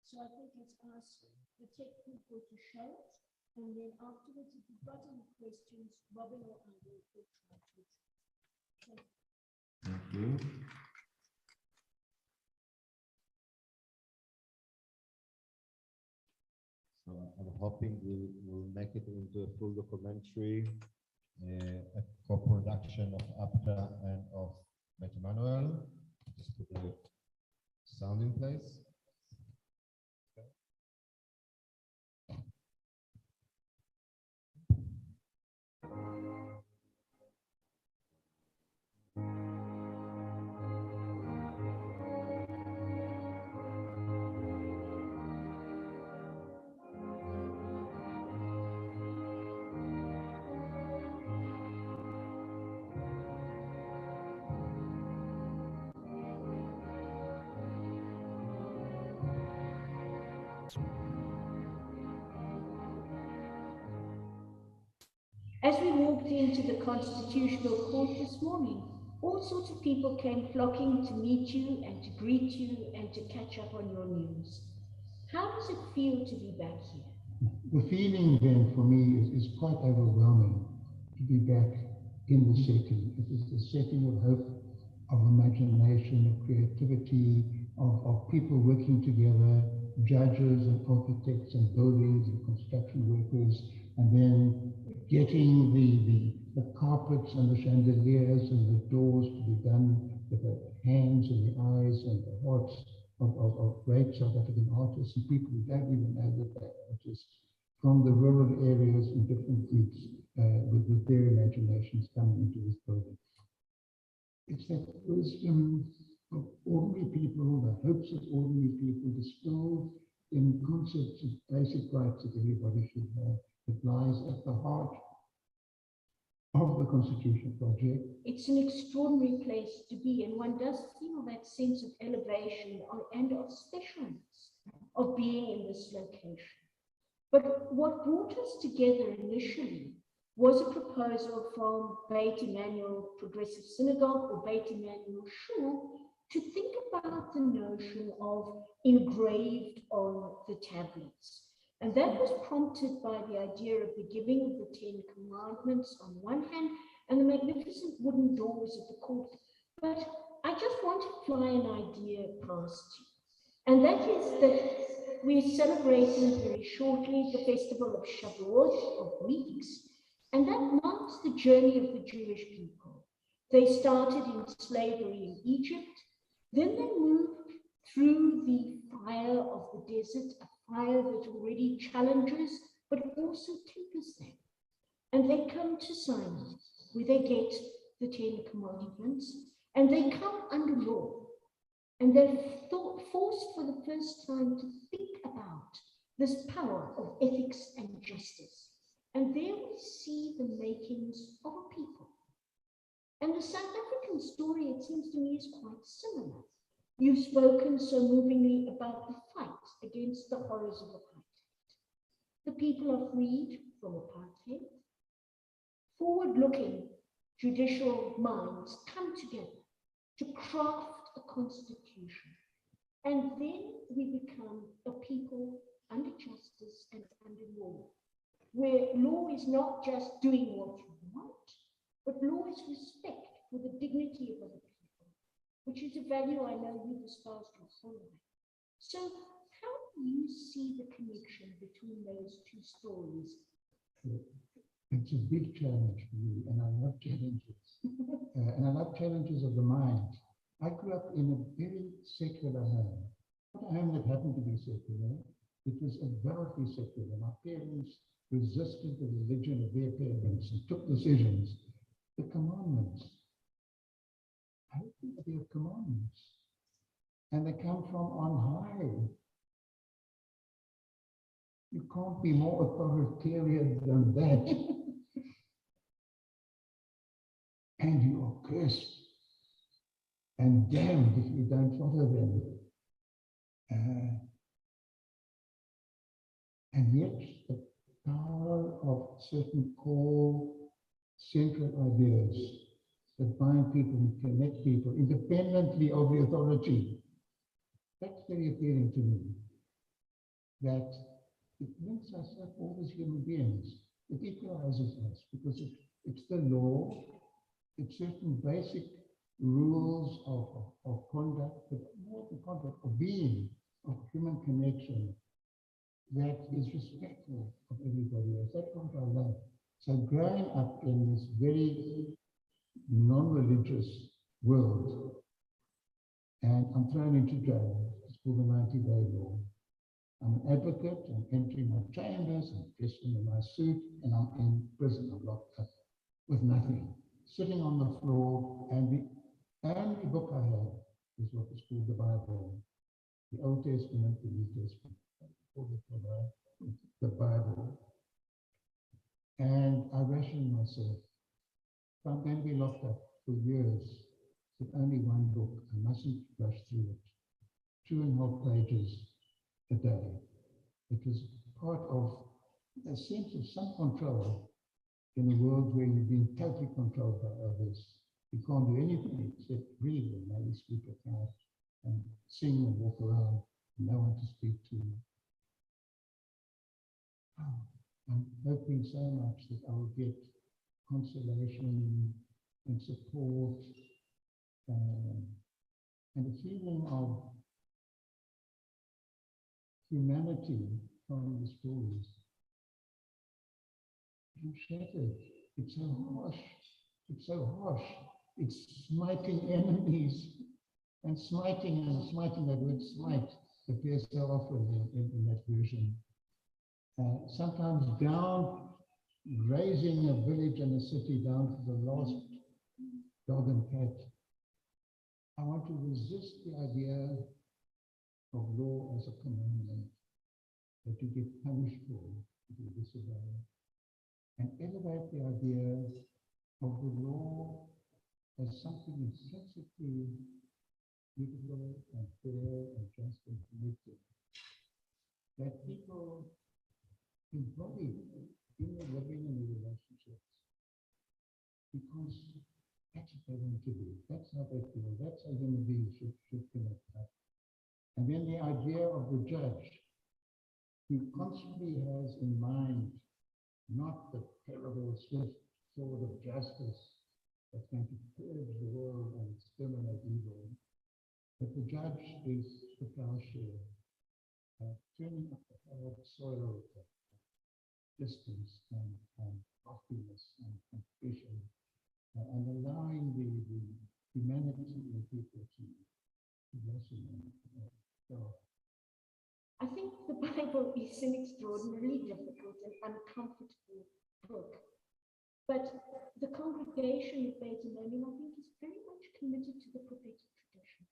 S9: So I think let's ask the tech people to show it. And then afterwards, if you've got any questions, Robin or I will try to address.
S10: Thank you. So I'm hoping we'll make it into a full documentary, a co-production of APTA and of Meta Manuel. Just put the sound in place.
S9: As we walked into the Constitutional Court this morning, all sorts of people came flocking to meet you and to greet you and to catch up on your news. How does it feel to be back here?
S11: The feeling then for me is quite overwhelming to be back in the setting. It is a setting of hope, of imagination, of creativity, of people working together, judges and architects and buildings and construction workers, and then getting the carpets and the chandeliers and the doors to be done with the hands and the eyes and the hearts of great South African artists and people who don't even know that they're artists from the rural areas in different groups with their imaginations coming into this building. It's that wisdom of ordinary people, the hopes of ordinary people distilled in concepts of basic rights that everybody should have. It lies at the heart of the Constitution Project.
S9: It's an extraordinary place to be, and one does feel that sense of elevation and of specialness of being in this location. But what brought us together initially was a proposal from Beit Emmanuel Progressive Synagogue or Beit Emmanuel Shul to think about the notion of engraved on the tablets. And that was prompted by the idea of the giving of the 10 Commandments on one hand and the magnificent wooden doors of the court. But I just want to fly an idea past you. And that is that we're celebrating very shortly the festival of Shavuot, of weeks, and that marks the journey of the Jewish people. They started in slavery in Egypt, then they moved through the fire of the desert, a fire that already challenges, but also tempers them. And they come to Sinai, where they get the 10 Commandments, and they come under law. And they're forced for the first time to think about this power of ethics and justice. And there we see the makings of a people. And the South African story, it seems to me, is quite similar. You've spoken so movingly about the fight against the horrors of apartheid. The people are freed from apartheid. Forward-looking judicial minds come together to craft a constitution. And then we become a people under justice and under law, where law is not just doing what you want, but law is respect for the dignity of other people, which is a value I know you've espoused your whole life. So how do you see the connection between those two stories?
S11: It's a big challenge for me, and I love challenges. And I love challenges of the mind. I grew up in a very secular home. Not a home that happened to be secular. It was a wealthy secular. My parents resisted the religion of their parents and took decisions. The commandments. I don't think they are commandments. And they come from on high. You can't be more authoritarian than that. and you are cursed and damned if you don't follow them. And yet, the power of certain core central ideas that bind people and connect people independently of the authority, that's very appealing to me. That it links us up all as human beings. It equalizes us because it's the law, it's certain basic rules of conduct, but more than conduct, of being, of human connection that is respectful of everybody else. That's what I love. So growing up in this very non-religious world, and I'm thrown into jail. It's called the 90-day law. I'm an advocate, I'm entering my chambers, I'm dressed in my suit, and I'm in prison. I'm locked up with nothing, sitting on the floor, and the only book I have is what is called the Bible, the Old Testament, the New Testament, the Bible. And I ration myself. If I'm going to be locked up for years with only one book, I mustn't rush through it. 2.5 pages a day. It was part of a sense of some control in a world where you've been totally controlled by others. You can't do anything except breathe and maybe sleep at night and sing and walk around, and no one to speak to. I'm hoping so much that I will get consolation and support and a feeling of humanity from the stories. I'm shattered. It's so harsh. It's so harsh. It's smiting enemies and smiting, that word smite appears so often in that version. Sometimes down, raising a village and a city down to the last dog and cat. I want to resist the idea of law as a commandment that you get punished for if you disobey, and elevate the idea of the law as something intrinsically beautiful and fair and just and connected, that people embody in their living and their relationships, because that's what they want to do. That's how they feel. That's how human beings should connect up. And then the idea of the judge, who constantly has in mind not the terrible swift sword of justice that's going to purge the world and exterminate evil, but the judge is the plowshare, turning up the hard soil of distance and loftiness and compassion, and allowing the humanity in people to blossom and grow.
S7: I think the Bible is an extraordinarily difficult and uncomfortable book. But the congregation of Beit Elohim, I think, is very much committed to the prophetic tradition,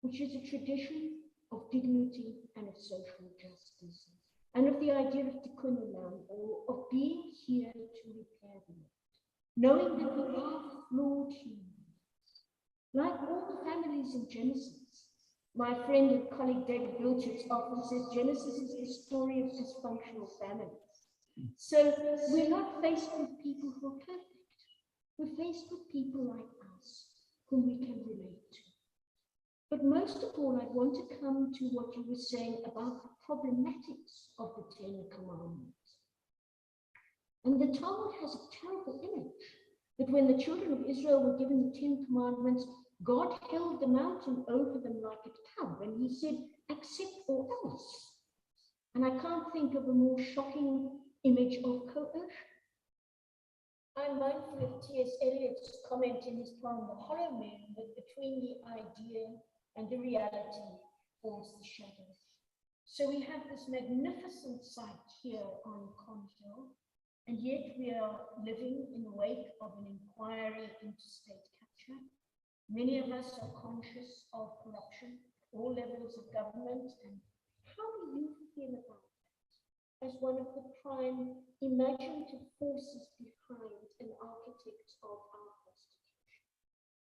S7: which is a tradition of dignity and of social justice, and of the idea of tikkun olam, or of being here to repair the world, knowing that we are flawed humans. Like all the families in Genesis, my friend and colleague David Wilczek often says Genesis is the story of dysfunctional families. So we're not faced with people who are perfect. We're faced with people like us whom we can relate to. But most of all, I want to come to what you were saying about the problematics of the Ten Commandments. And the Talmud has a terrible image that when the children of Israel were given the Ten Commandments, God held the mountain over them like a tub, and he said, accept or else. And I can't think of a more shocking image of coercion. I'm mindful of T.S. Eliot's comment in his poem, The Hollow Man, that between the idea and the reality falls the shadow. So we have this magnificent site here on Con Hill, and yet we are living in the wake of an inquiry into state capture. Many of us are conscious of corruption, all levels of government, and how do you feel about that as one of the prime imaginative forces behind an architect of our Constitution?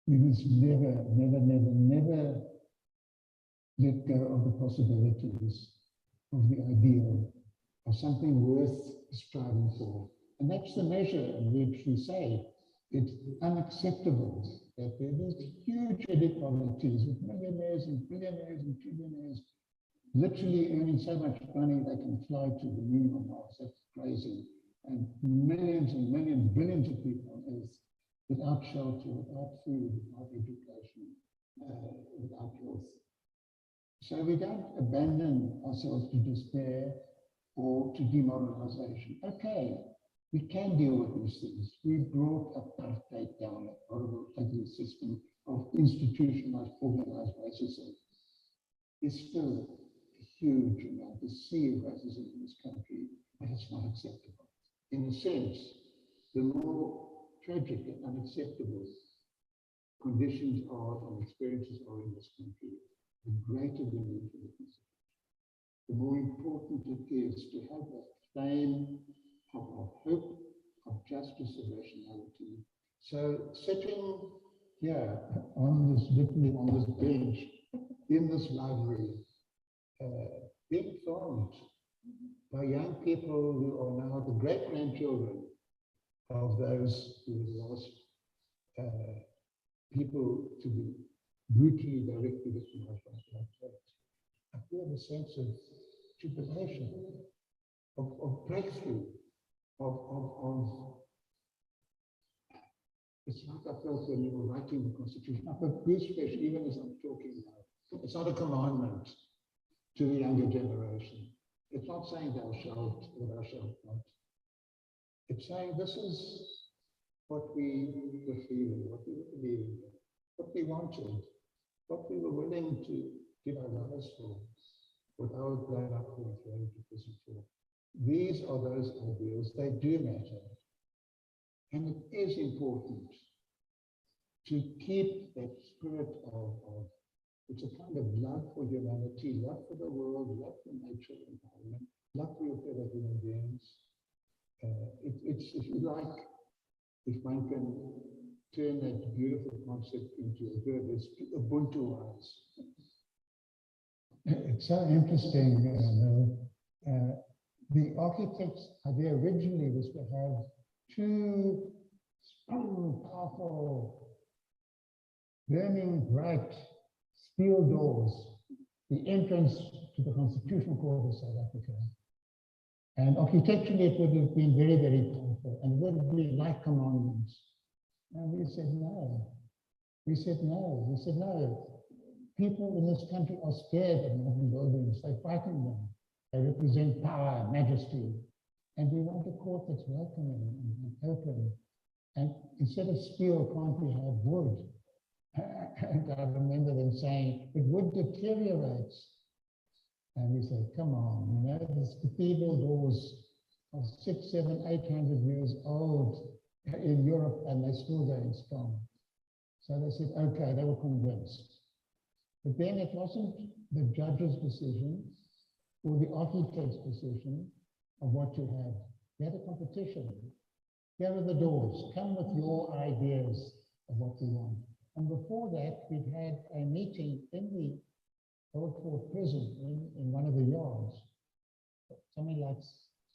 S11: we must never, never, never, never let go of the possibilities of the ideal, of something worth striving for. And that's the measure in which we say it's unacceptable that there is huge inequalities with millionaires and billionaires and trillionaires literally earning so much money they can fly to the moon or Mars. That's crazy. And millions, billions of people on Earth without shelter, without food, without education, without health. So we don't abandon ourselves to despair or to demoralization. Okay, we can deal with these things. We brought apartheid down, a horrible, ugly system of institutionalized, organized racism. It's still a huge amount, the sea of racism in this country, but it's not acceptable. In a sense, the more tragic and unacceptable conditions are and experiences are in this country, the greater the need for witness. The more important it is to have that flame of hope, of justice, of rationality. So sitting here on this, literally on this bench, in this library, being filmed by young people who are now the great-grandchildren of those who were lost, people to be brutally directly victimized by that. I feel a sense of jubilation, of breakthrough, of it's like I felt when you were writing the Constitution. I felt goosebumps even as I'm talking now. It's not a commandment to the younger generation. It's not saying thou shalt or thou shalt not. It's saying this is what we were feeling, what we were believing, what we wanted, what we were willing to give our lives for, what our blood up for, thrown to prison for. These are those ideals, they do matter. And it is important to keep that spirit of it's a kind of love for humanity, love for the world, love for nature, environment, love for your fellow human beings. It's, if you like, if one can turn that beautiful concept into a verb, it's Ubuntu-wise. It's so interesting. The architect's idea originally was to have two strong, powerful, burning bright steel doors, the entrance to the Constitutional Court of South Africa. And architecturally, it would have been very, very powerful and would have been like commandments. And we said no. We said no. We said no. People in this country are scared of modern buildings. They frighten them. They represent power, majesty. And we want a court that's welcoming and open. And instead of steel, can't we have wood? And I remember them saying, it would deteriorate. And we said, come on, you know, these cathedral doors are 600, 700, 800 years old in Europe, and they're still going strong. So they said, okay, they were convinced. But then it wasn't the judge's decision or the architect's decision of what to have. We had a competition. Here are the doors. Come with your ideas of what we want. And before that, we'd had a meeting in the Old Fort prison in one of the yards. Something like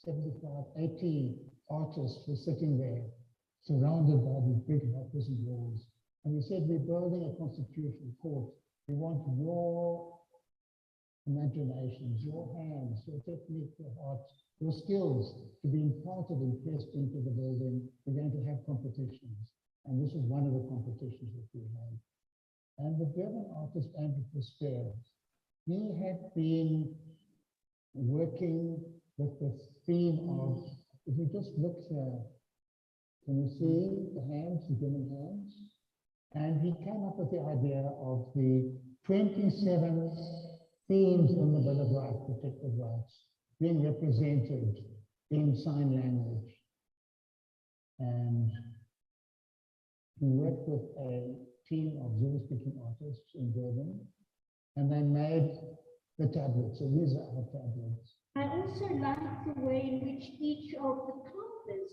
S11: 75, 80 artists were sitting there, surrounded by these big prison walls. And we said, we're building a constitutional court. We want your imaginations, your hands, your technique, your art, your skills to be imparted and pressed into the building. We're going to have competitions. And this is one of the competitions that we had. And the German artist, Andrew Prosper, he had been working with the theme of, if you just look here, can you see the hands, the human hands? And he came up with the idea of the 27 themes in the Bill of Rights, protected rights, being represented in sign language. And he worked with a team of Zulu-speaking artists in Durban, and they made the tablets. So these are our tablets.
S7: I also like the way in which each of the carvers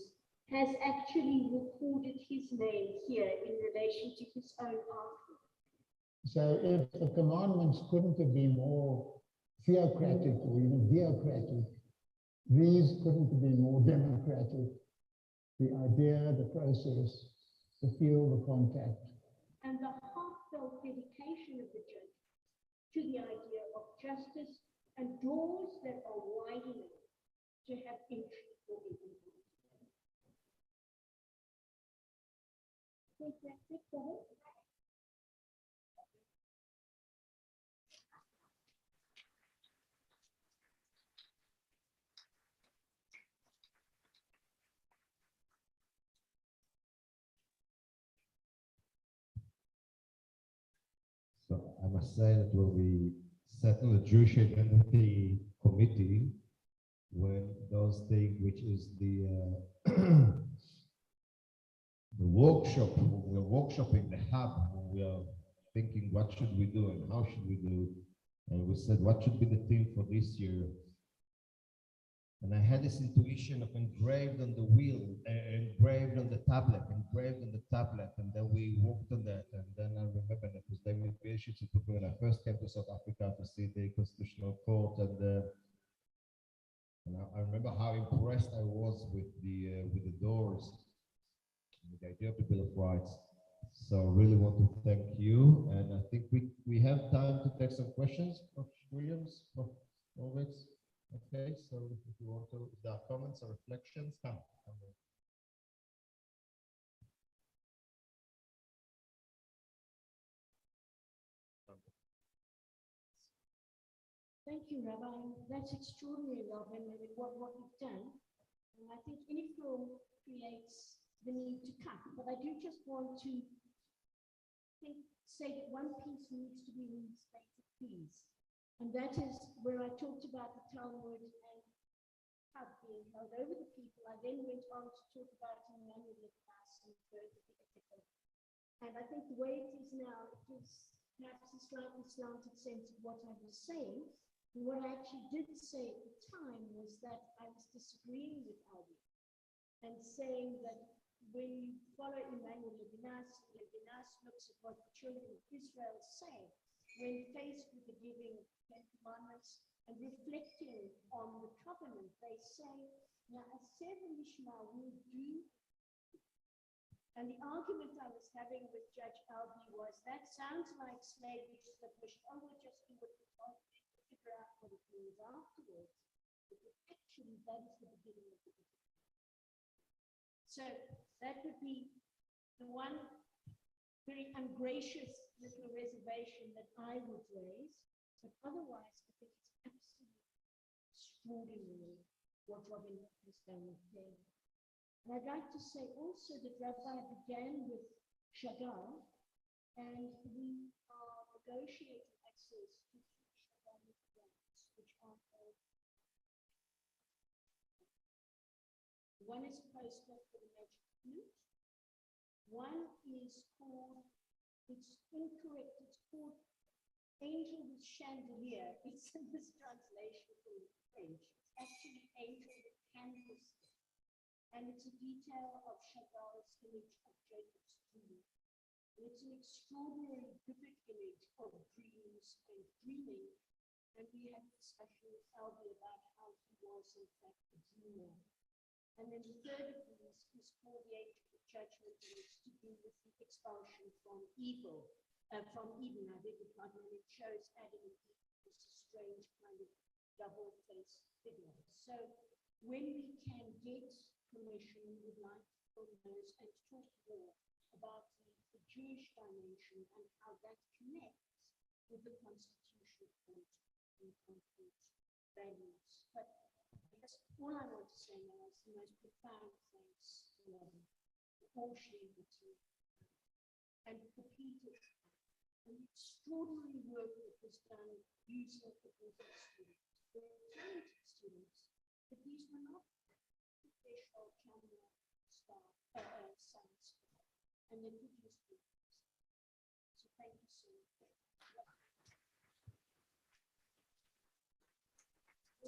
S7: has actually recorded his name here in relation to his own artwork.
S11: So if the commandments couldn't have been more theocratic or even theocratic, these couldn't have been more democratic. The idea, the process, the feel, the contact.
S7: And the heartfelt dedication of the judge to the idea of justice and doors that are wide enough to have entry for everyone. Think that's it for her?
S10: So I must say that when we set on the Jewish Identity Committee, when those things, which is the the workshop, we're workshopping the hub, we are thinking what should we do and how should we do, and we said what should be the theme for this year. And I had this intuition of engraved on the wheel, engraved on the tablet, and then we worked on that. And then I remember that it was David Beashitz who took me when I first came to South Africa to see the Constitutional Court, and I remember how impressed I was with the doors, with the idea of the Bill of Rights. So I really want to thank you, and I think we have time to take some questions. Prof. Williams, Prof. Horwitz. Okay, so if you want to, if there are comments or reflections, come.
S7: Thank you, Rabbi. That's extraordinary, Robin, what you've done. And I think any film creates the need to cut. But I do just want to say that one piece needs to be restated, please. And that is where I talked about the Talmud and hub being held over the people. I then went on to talk about Emmanuel Levinas and the ethical. And I think the way it is now, it gives perhaps a slightly slanted sense of what I was saying. And what I actually did say at the time was that I was disagreeing with Albi and saying that when you follow Emmanuel Levinas, Levinas looks at what the children of Israel say when faced with the giving of the Ten Commandments and reflecting on the covenant. They say, now, Aser Nishma will do. And the argument I was having with Judge Albi was, that sounds like slavery established. Oh, we'll just do what we want to figure out what it means afterwards. But actually, that is the beginning of the beginning. So that would be the one very ungracious little reservation that I would raise. But otherwise, I think it's absolutely extraordinary what Robin has done there. And I'd like to say also that Rabbi began with Chagall, and we are negotiating access to two Chagall grants, which are called. One is a postcard for the Magic Flute. One is called, it's incorrect, it's called Angel with Chandelier. It's a mistranslation from French. It's actually Angel with Candlestick. And it's a detail of Chagall's image of Jacob's dream. And it's an extraordinary, vivid image of dreams and dreaming. And we had a discussion with Albi about how he was, in fact, a dreamer. And then the third of these is called the Age of Judgment, and it's to do with the expulsion from evil, from Eden, I beg your pardon, and it shows Adam and Eve as a strange kind of double-faced figure. So when we can get permission, we would like to film those and talk more about the Jewish dimension and how that connects with the constitutional court and concrete values. But all I want to say now is the most profound thanks to Robin for all she did and for Peter and the extraordinary work that was done using the students, the talented students, but these were not professional camera staff, science, and they produced videos. So thank you so much.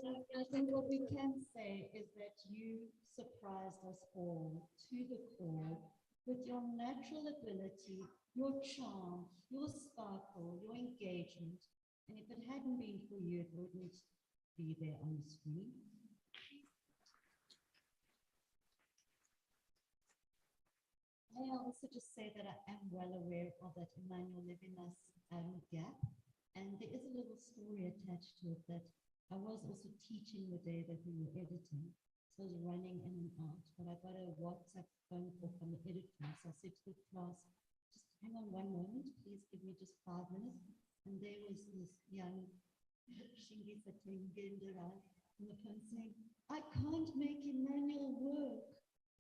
S9: I think what we can say is that you surprised us all to the core with your natural ability, your charm, your sparkle, your engagement. And if it hadn't been for you, it wouldn't be there on the screen. May I also just say that I am well aware of that Emmanuel Levinas gap, and there is a little story attached to it that I was also teaching the day that we were editing, so I was running in and out, but I got a WhatsApp phone call from the editor, so I said to the class, just hang on one moment, please give me just 5 minutes, and there was this young Shingisa Tengendera on the phone saying, I can't make Emmanuel work.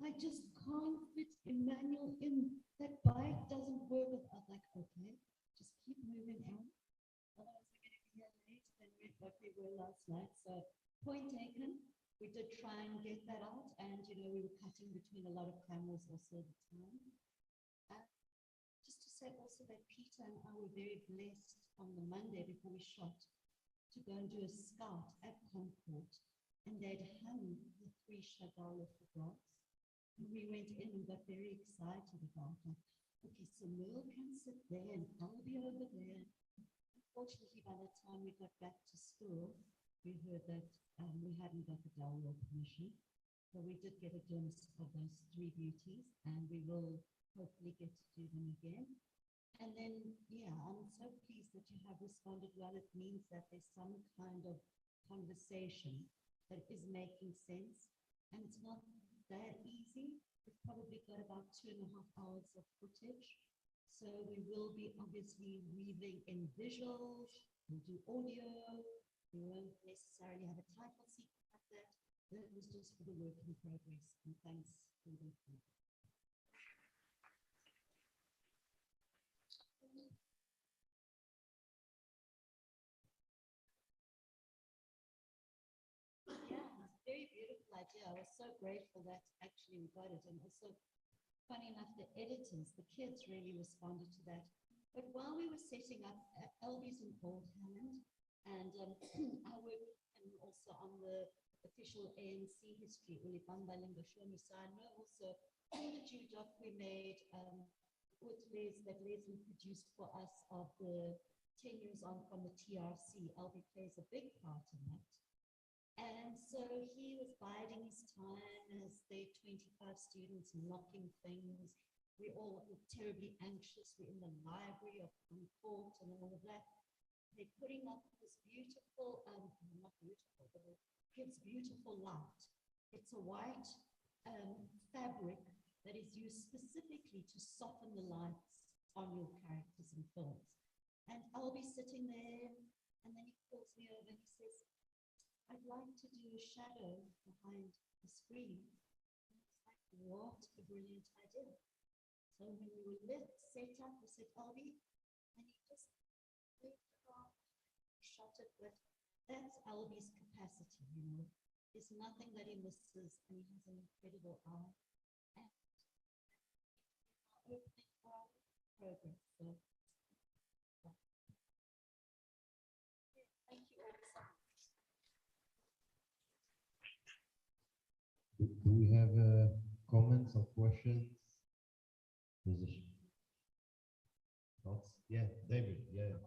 S9: I just can't fit Emmanuel in. That bike doesn't work. I was like, okay, just keep moving on. Otherwise, we're going to be here later than what we were last night. So, point taken. We did try and get that out, and we were cutting between a lot of cameras also at the time. Just to say also that Peter and I were very blessed on the Monday before we shot to go and do a scout at Concord, and they'd hung the 3 Chandelier photographs. We went in and got very excited about it. Okay, so Merle can sit there and I'll be over there. Unfortunately, by the time we got back to school, we heard that we hadn't got the Dalrymple permission. So we did get a glimpse of those 3 beauties, and we will hopefully get to do them again. And then, yeah, I'm so pleased that you have responded well. It means that there's some kind of conversation that is making sense, and it's not that easy. We've probably got about 2.5 hours of footage. So we will be obviously weaving in visuals, we'll do audio, we won't necessarily have a title sequence like that. That was just for the work in progress, and thanks for the very beautiful idea. I was so grateful that actually we got it. And also, funny enough, the editors, the kids really responded to that. But while we were setting up, Albie's in Oldham, and I work also on the official ANC history, Ulibamba Lingashoni. So I know also all the doc we made with Les, that Leslie produced for us of the 10 years on from the TRC. Albie plays a big part in that. And so he was biding his time as they 25 students knocking things. We all were terribly anxious. We're in the library of Concord and all of that. They're putting up this beautiful, not beautiful, but it gives beautiful light. It's a white fabric that is used specifically to soften the lights on your characters and films. And I'll be sitting there, and then he calls me over and he says, I'd like to do a shadow behind the screen. And it's like, what a brilliant idea. So when we were set up, we said, Albie, and he just shot it, but that's Albie's capacity, There's nothing that he misses, and he has an incredible eye. And our opening program. So, thank you all so much.
S10: Do we have comments or questions? Thoughts? Yeah, David, yeah.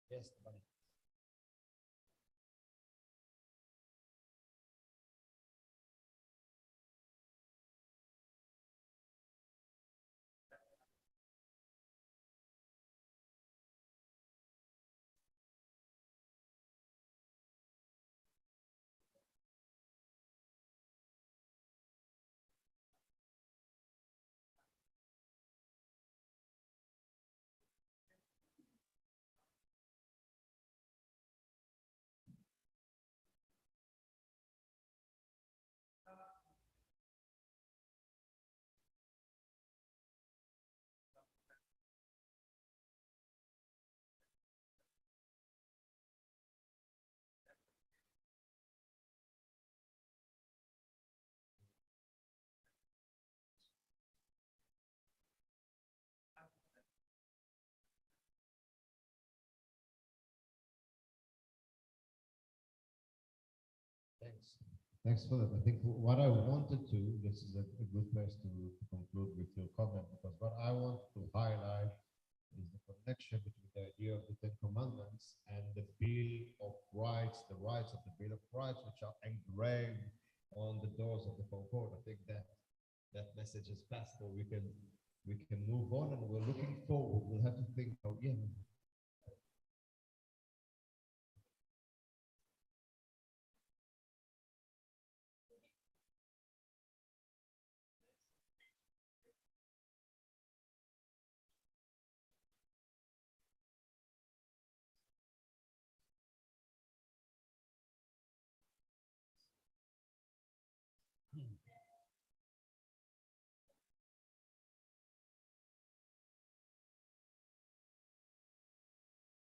S10: Yes, buddy. Thanks. Thanks for that. I think what I wanted to, this is a good place to conclude with your comment, because what I want to highlight is the connection between the idea of the Ten Commandments and the Bill of Rights, the rights of the Bill of Rights, which are engraved on the doors of the Concord. I think that that message is passed, so we can move on, and we're looking forward. We'll have to think, oh yeah.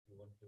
S10: You want to?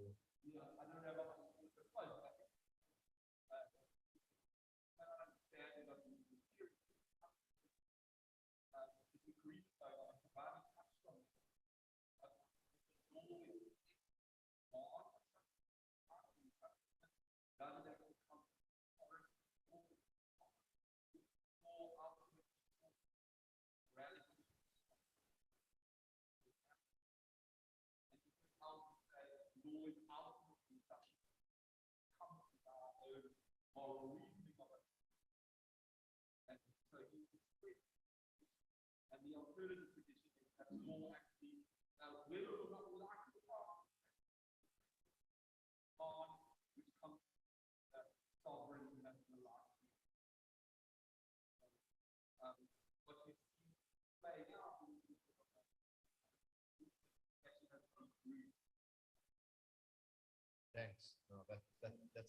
S10: Thanks. No, that's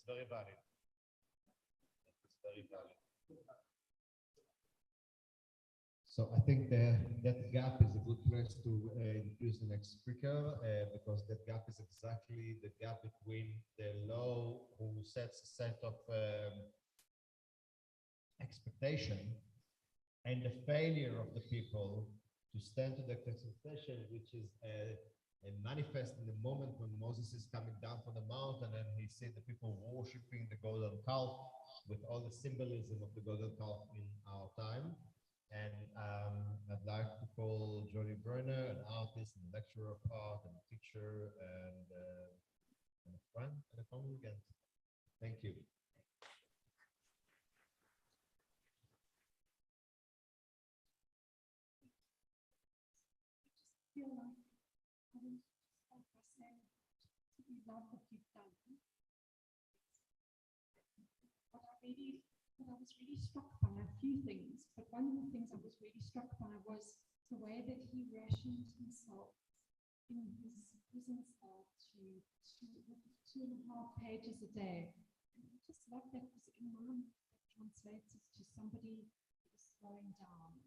S10: very valid. That's very valid. So I think that gap is a good place to introduce the next speaker, because that gap is exactly the gap between the law, who sets a set of expectation, and the failure of the people to stand to the expectation, which is a manifest in the moment when Moses is coming down from the mountain and he sees the people worshiping the golden calf with all the symbolism of the golden calf in our time. And I'd like to call Johnny Brenner, an artist and lecturer of art and teacher and a friend and a congregant. Thank you.
S7: Feel like I want to start by saying we love what you've done. What I was really struck by a few things, but one of the things I was really struck by was the way that he rationed himself in his prison cell to 2.5 pages a day. And I just love that, because in mine that translates to somebody who is slowing down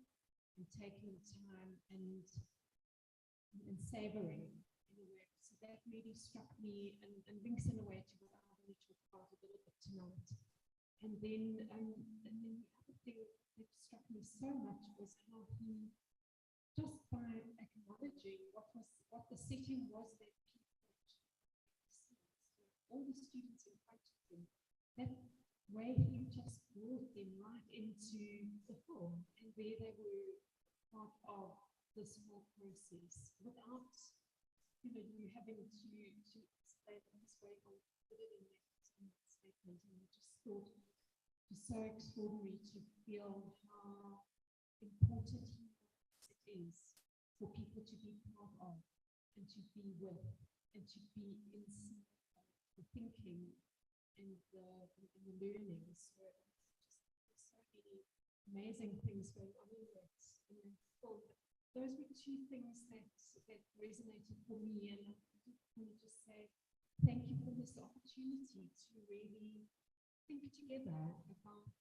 S7: and taking time and savoring in a way. So that really struck me and links in a way to what I want to talk about a little bit tonight. And then the other thing that struck me so much was how he, just by acknowledging what the setting was that people see, all the students in front of them, that way he just brought them right into the film and where they were part of this whole process without, you having to explain
S9: I was very confident in that statement, and I just thought it was so extraordinary to feel how important it is for people to be part of, and to be with, and to be inside the thinking and the learning. So there's so many amazing things going on in that. And I thought those were two things that resonated for me. And I want to just say thank you for this opportunity to really think together about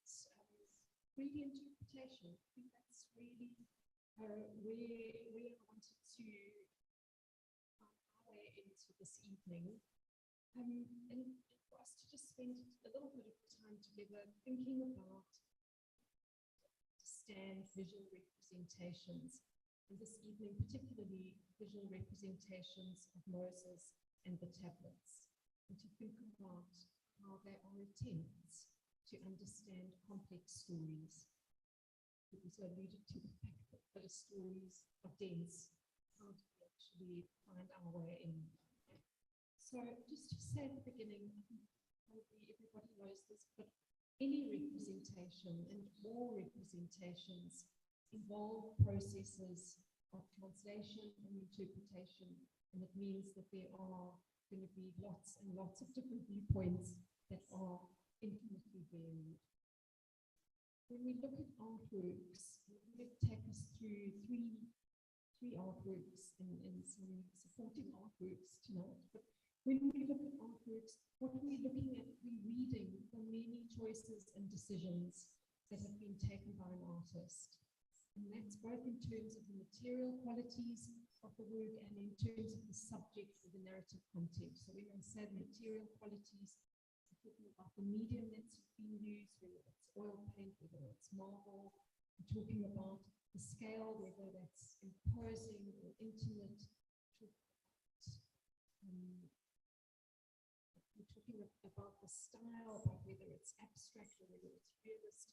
S9: reading interpretation. I think that's really where I wanted to find our way into this evening. And for us to just spend a little bit of time together thinking about visual representations, and this evening particularly visual representations of Moses and the tablets, and to think about how they are attempts to understand complex stories. It was alluded to the fact that those stories are dense. How do we actually find our way in? So just to say at the beginning, I think probably everybody knows this, but any representation and all representations involve processes of translation and interpretation, and it means that there are going to be lots and lots of different viewpoints that are infinitely varied. When we look at artworks, I'm going to take us through three artworks and some supporting artworks tonight. But when we look at artworks, what we're looking at, we're reading the many choices and decisions that have been taken by an artist. And that's both in terms of the material qualities of the work and in terms of the subject or the narrative content. So when I say the material qualities, we're talking about the medium that's been used, whether it's oil paint, whether it's marble. We're talking about the scale, whether that's imposing or intimate. We're talking about the style, about whether it's abstract or whether it's realist.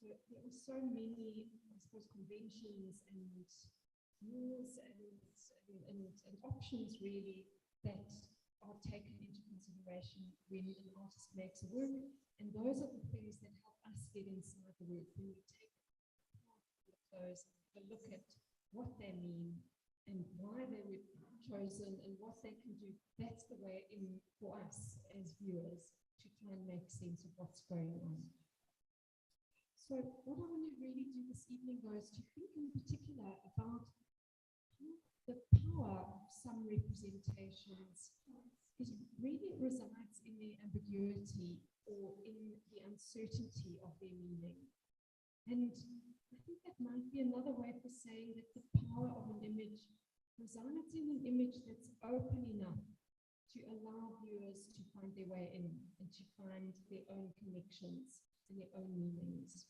S9: So there are so many, I suppose, conventions and rules and options really that are taken into consideration when an artist makes a work. And those are the things that help us get inside the work. When we take part of those and look at what they mean and why they were chosen and what they can do, that's the way in for us as viewers to try and make sense of what's going on. So what I want to really do this evening though is to think in particular about the power of some representations. It really resides in their ambiguity or in the uncertainty of their meaning. And I think that might be another way for saying that the power of an image resides in an image that's open enough to allow viewers to find their way in and to find their own connections and their own meanings.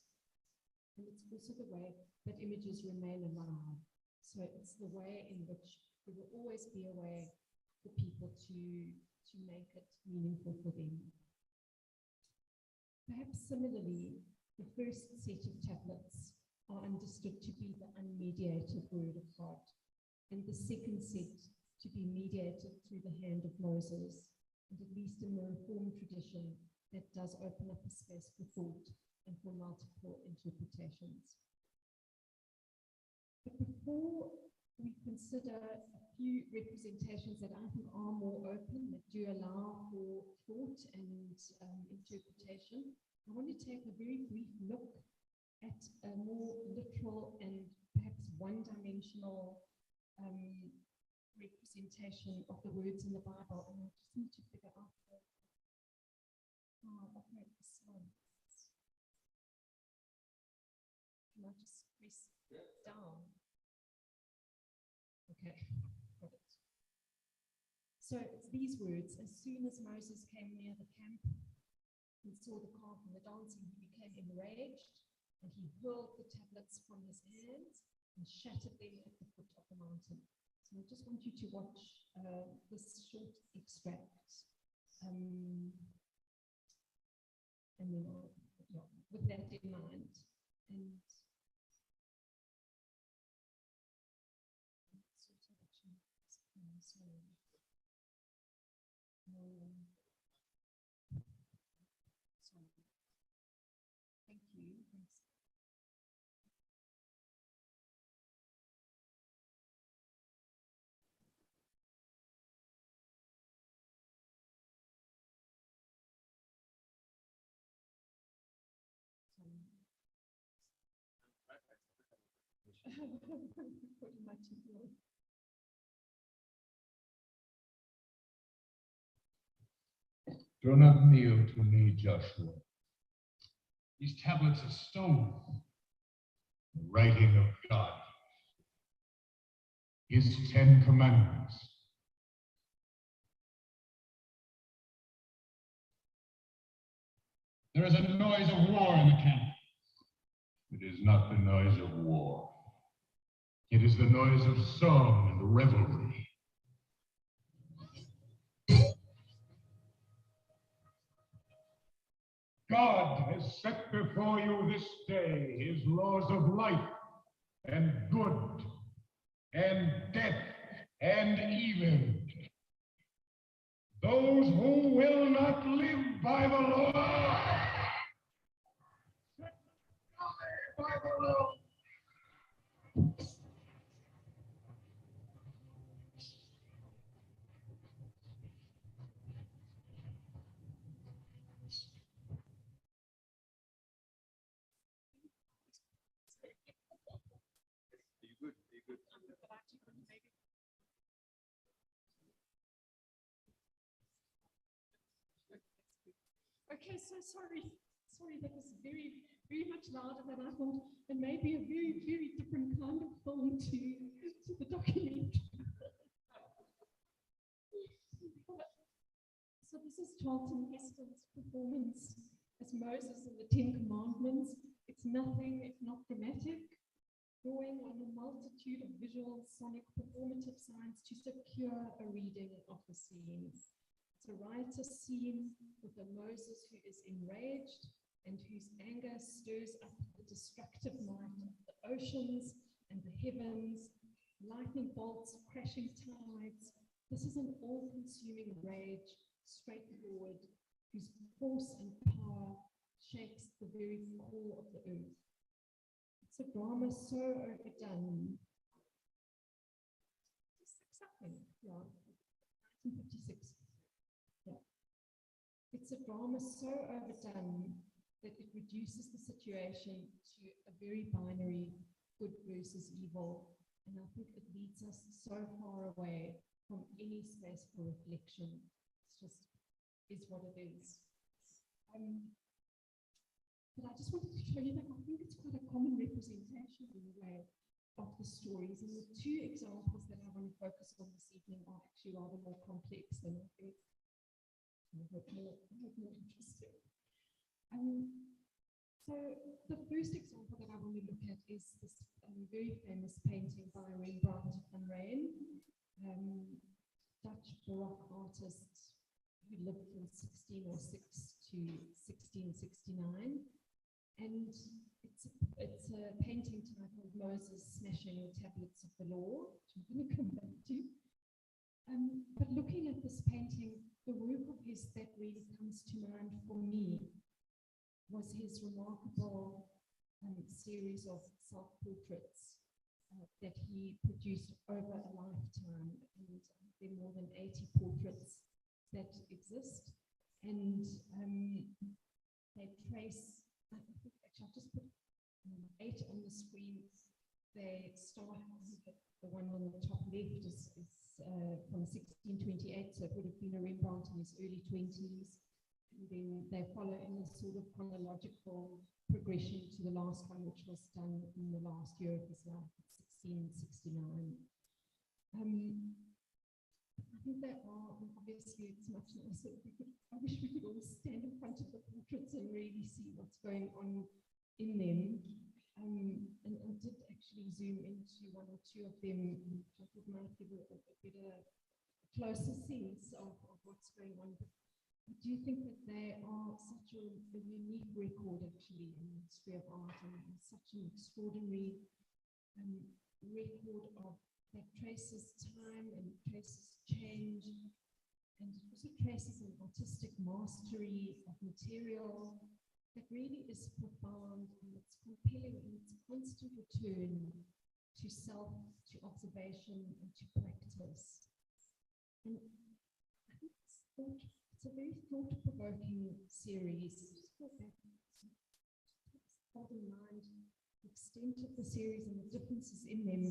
S9: And it's also the way that images remain alive. So it's the way in which there will always be a way for people to make it meaningful for them. Perhaps similarly, the first set of tablets are understood to be the unmediated word of God, and the second set to be mediated through the hand of Moses, and at least in the Reformed tradition, that does open up a space for thought and for multiple interpretations. But before we consider a few representations that I think are more open, that do allow for thought and interpretation, I want to take a very brief look at a more literal and perhaps one-dimensional representation of the words in the Bible. And I just need to figure out how I operate the slides. Can I just press down? Okay, got it. So it's these words: as soon as Moses came near the camp and saw the calf and the dancing, he became enraged, and he hurled the tablets from his hands and shattered them at the foot of the mountain. So I just want you to watch this short extract. And then with that in mind, and Sorry. Thank you. Thanks. Pretty much it will.
S8: Do not kneel to me, Joshua. These tablets are stone, the writing of God. His 10 Commandments. There is a noise of war in the camp. It is not the noise of war. It is the noise of song and revelry. God has set before you this day his laws of life and good and death and evil. Those who will not live by the law shall die by the law.
S9: Okay, so sorry, that was very, very much louder than I thought, and maybe a very, very different kind of film to the documentary. So this is Charlton Heston's performance as Moses in the 10 Commandments. It's nothing if not dramatic, drawing on a multitude of visual, sonic, performative signs to secure a reading of the scenes. It's a writer's scene with a Moses who is enraged and whose anger stirs up the destructive might of the oceans and the heavens, lightning bolts, crashing tides. This is an all-consuming rage, straightforward, whose force and power shakes the very core of the earth. It's a drama so overdone. 1956. Yeah. It's a drama so overdone that it reduces the situation to a very binary good versus evil. And I think it leads us so far away from any space for reflection. It's just is what it is. But I just wanted to show you that I think it's quite a common representation in a way of the stories. And the two examples that I want to focus on this evening are actually rather more complex than I think. I hope more interesting. So the first example that I want to look at is this very famous painting by Rembrandt van Rijn, Dutch Baroque artist who lived from 1606 to 1669. And it's a painting titled Moses Smashing the Tablets of the Law, which I'm going to come back to. But looking at this painting, the work of his that really comes to mind for me was his remarkable series of self-portraits that he produced over a lifetime. And there are more than 80 portraits that exist. And they trace, I think actually I've just put 8 on the screen. They start, the one on the top left is from 1628, so it would have been a Rembrandt in his early 20s. And then they follow in a sort of chronological progression to the last one, which was done in the last year of his life, 1669. I think they are, obviously it's much nicer. I wish we could all stand in front of the portraits and really see what's going on in them. And I did actually zoom into one or two of them, which I thought might give a better, closer sense of what's going on. But I do think that they are such a unique record actually in the history of art, and such an extraordinary record of that traces time and traces change and it also traces an artistic mastery of material that really is profound, and it's compelling in its constant return to self, to observation, and to practice. And I think it's a very thought-provoking series. Just hold in mind the extent of the series and the differences in them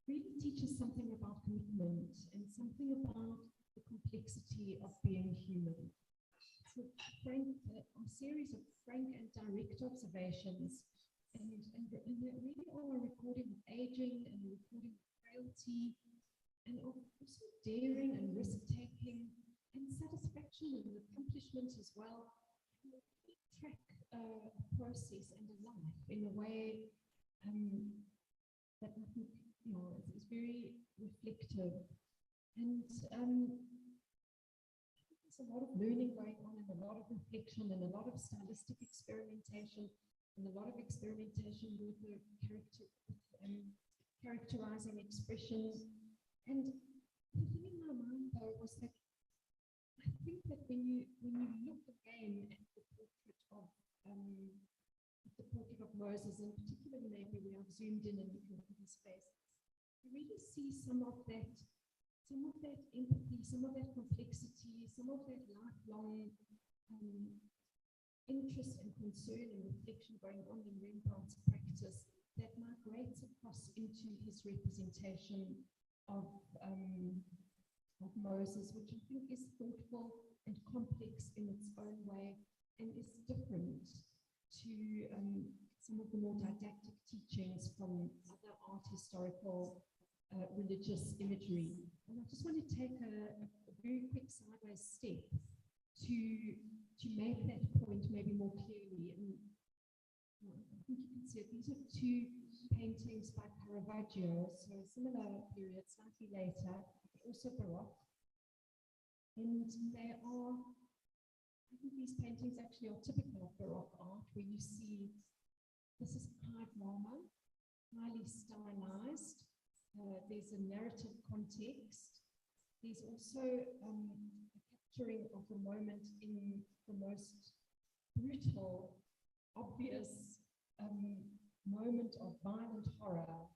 S9: really teaches something about commitment and something about the complexity of being human. So a series of frank and direct observations, and they really are a recording of aging and a recording of frailty, and also daring and risk-taking and satisfaction and accomplishment as well. And they really track a process and a life in a way that I think is very reflective. And there's a lot of learning going on, and a lot of reflection, and a lot of stylistic experimentation, and a lot of experimentation with the characterizing expression. And the thing in my mind, though, was that I think that when you look again at the portrait of Moses, and particularly maybe we have zoomed in and you can look at his face, you really see some of that empathy, some of that complexity, some of that lifelong interest and concern and reflection going on in Rembrandt's practice that migrates across into his representation of Moses, which I think is thoughtful and complex in its own way, and is different to some of the more didactic teachings from other art historical religious imagery. And I just want to take a very quick sideways step to make that point maybe more clearly. And I think you can see it. These are two paintings by Caravaggio, so a similar period, slightly later, but also Baroque. And they are, I think these paintings actually are typical of Baroque art, where you see, this is high drama, highly stylized. There's a narrative context. There's also a capturing of the moment in the most brutal, obvious moment of violent horror.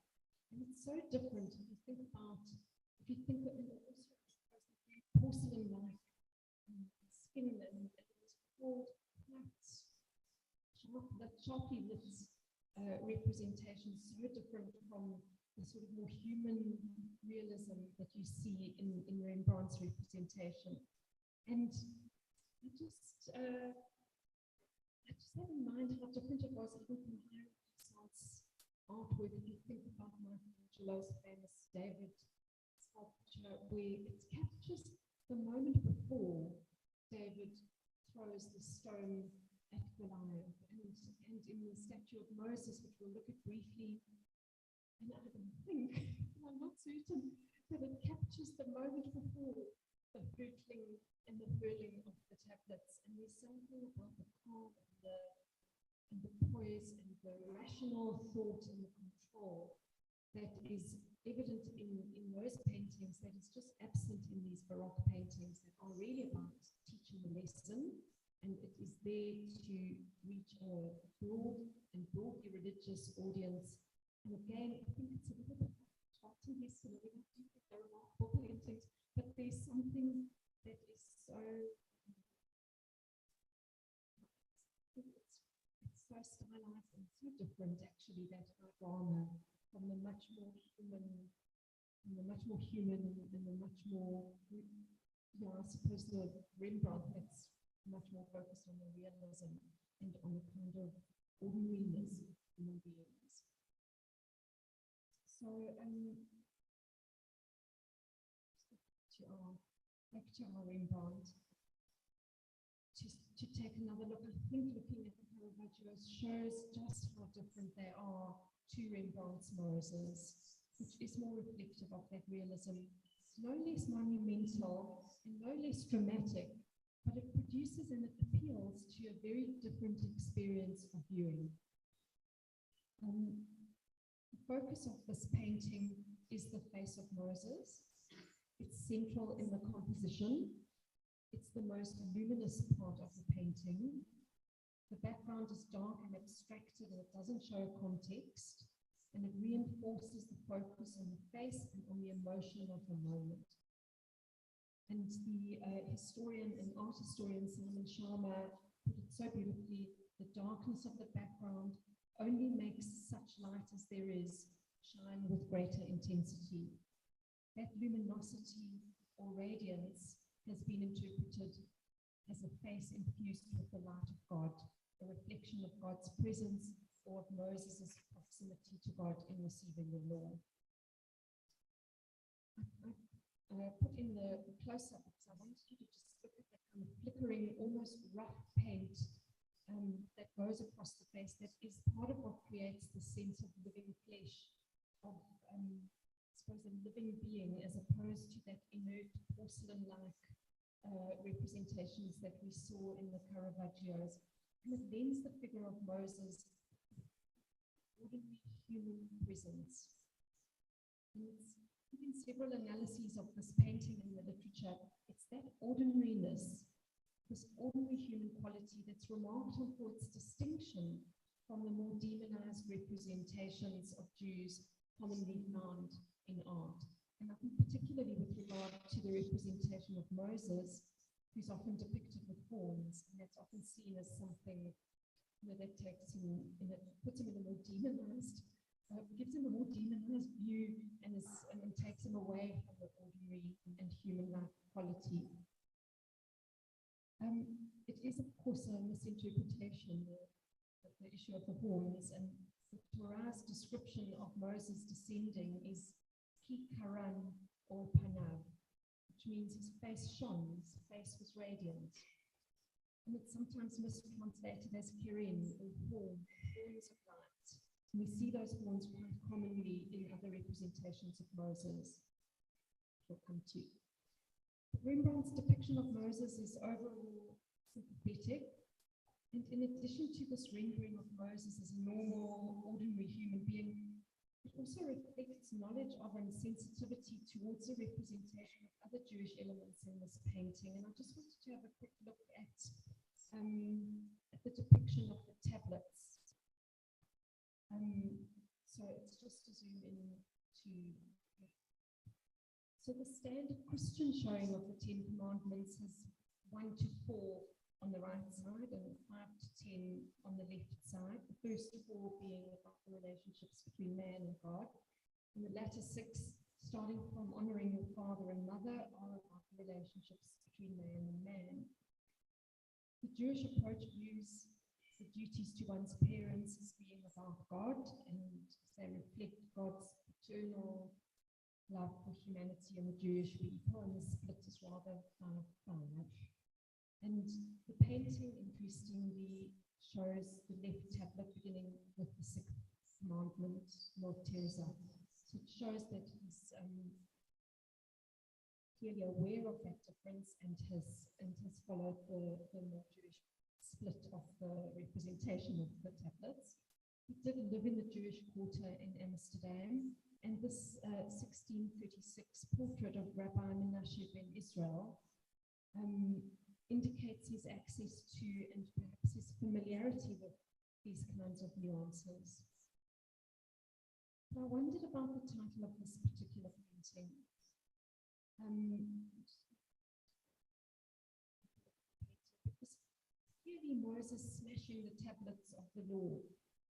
S9: And it's so different if you think of it, also porcelain-like skin, and it's called sharply lit representation, so different from the sort of more human realism that you see in Rembrandt's representation. And I just have in mind how different it was even from Renaissance artwork. If you think about Michelangelo's famous David sculpture, where it captures the moment before David throws the stone at Goliath, and in the statue of Moses, which we'll look at briefly. And I think, I'm not certain, that it captures the moment before the hurtling and the hurling of the tablets. And there's something about the calm and the poise and the rational thought and the control that is evident in those paintings that is just absent in these Baroque paintings that are really about teaching a lesson. And it is there to reach a broadly religious audience. And again, I think it's a little bit Charlton Heston. I don't think they're remarkable paintings, but there's something that is so, it's so stylized and so different, actually, that drama from the much more human, and the much more, I suppose the Rembrandt that's much more focused on the realism and on a kind of ordinariness of human beings. So, back to our Rembrandt, to take another look. I think looking at the Caravaggio shows just how different they are to Rembrandt's Moses, which is more reflective of that realism, no less monumental and no less dramatic, but it produces and it appeals to a very different experience of viewing. The focus of this painting is the face of Moses. It's central in the composition, It's the most luminous part of the painting. The background is dark and abstracted, and it doesn't show context, and it reinforces the focus on the face and on the emotion of the moment. And the historian and art historian Simon Sharma put it so beautifully: the darkness of the background only makes such light as there is shine with greater intensity. That luminosity or radiance has been interpreted as a face infused with the light of God, a reflection of God's presence or of Moses' proximity to God in receiving the law. I put in the close-up because I wanted you to just look at that kind of flickering, almost rough paint that goes across the face. That is part of what creates the sense of living flesh, of I suppose a living being, as opposed to that inert porcelain-like representations that we saw in the Caravaggios. And it lends the figure of Moses ordinary human presence. And it's in several analyses of this painting in the literature, it's that ordinariness, this ordinary human quality that's remarkable for its distinction from the more demonized representations of Jews commonly found in art. And I think particularly with regard to the representation of Moses, who's often depicted with horns, and that's often seen as something that takes him, puts him in a more demonized, gives him a more demonized view and takes him away from the ordinary and human-like quality. It is, of course, a misinterpretation, the issue of the horns, and the Torah's description of Moses descending is ki karan or panav, which means his face shone, his face was radiant. And it's sometimes mistranslated as kirin or horns of light. And we see those horns quite commonly in other representations of Moses. We'll come to. Rembrandt's depiction of Moses is overall sympathetic. And in addition to this rendering of Moses as a normal, ordinary human being, it also reflects knowledge of and sensitivity towards the representation of other Jewish elements in this painting. And I just wanted to have a quick look at the depiction of the tablets. So it's just to zoom in to. So the standard Christian showing of the 10 Commandments has 1 to 4 on the right side and 5 to 10 on the left side. The first 4 being about the relationships between man and God. And the latter 6, starting from honoring your father and mother, are about the relationships between man and man. The Jewish approach views the duties to one's parents as being about God, and they reflect God's eternal love for humanity and the Jewish people, and the split is rather 5-5. And the painting, interestingly, shows the left tablet beginning with the 6th commandment, Lord Teresa. So it shows that he's clearly aware of that difference and has followed the more Jewish split of the representation of the tablets. He did live in the Jewish quarter in Amsterdam, and this 1636 portrait of Rabbi Menashe ben Israel indicates his access to and perhaps his familiarity with these kinds of nuances. But I wondered about the title of this particular painting. Because clearly Moses smashing the tablets of the law,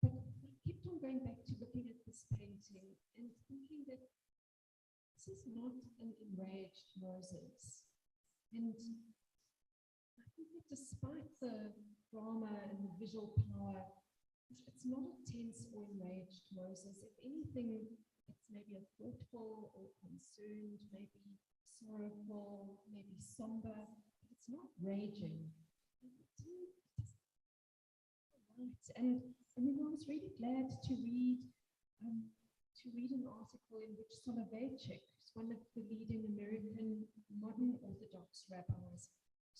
S9: but I kept on going back to looking at this painting and thinking that this is not an enraged Moses. And I think that despite the drama and the visual power, it's not a tense or enraged Moses. If anything, it's maybe a thoughtful or concerned, maybe sorrowful, maybe somber, but it's not raging. And I mean, I was really glad to read an article in which Soloveitchik, who's one of the leading American modern Orthodox rabbis,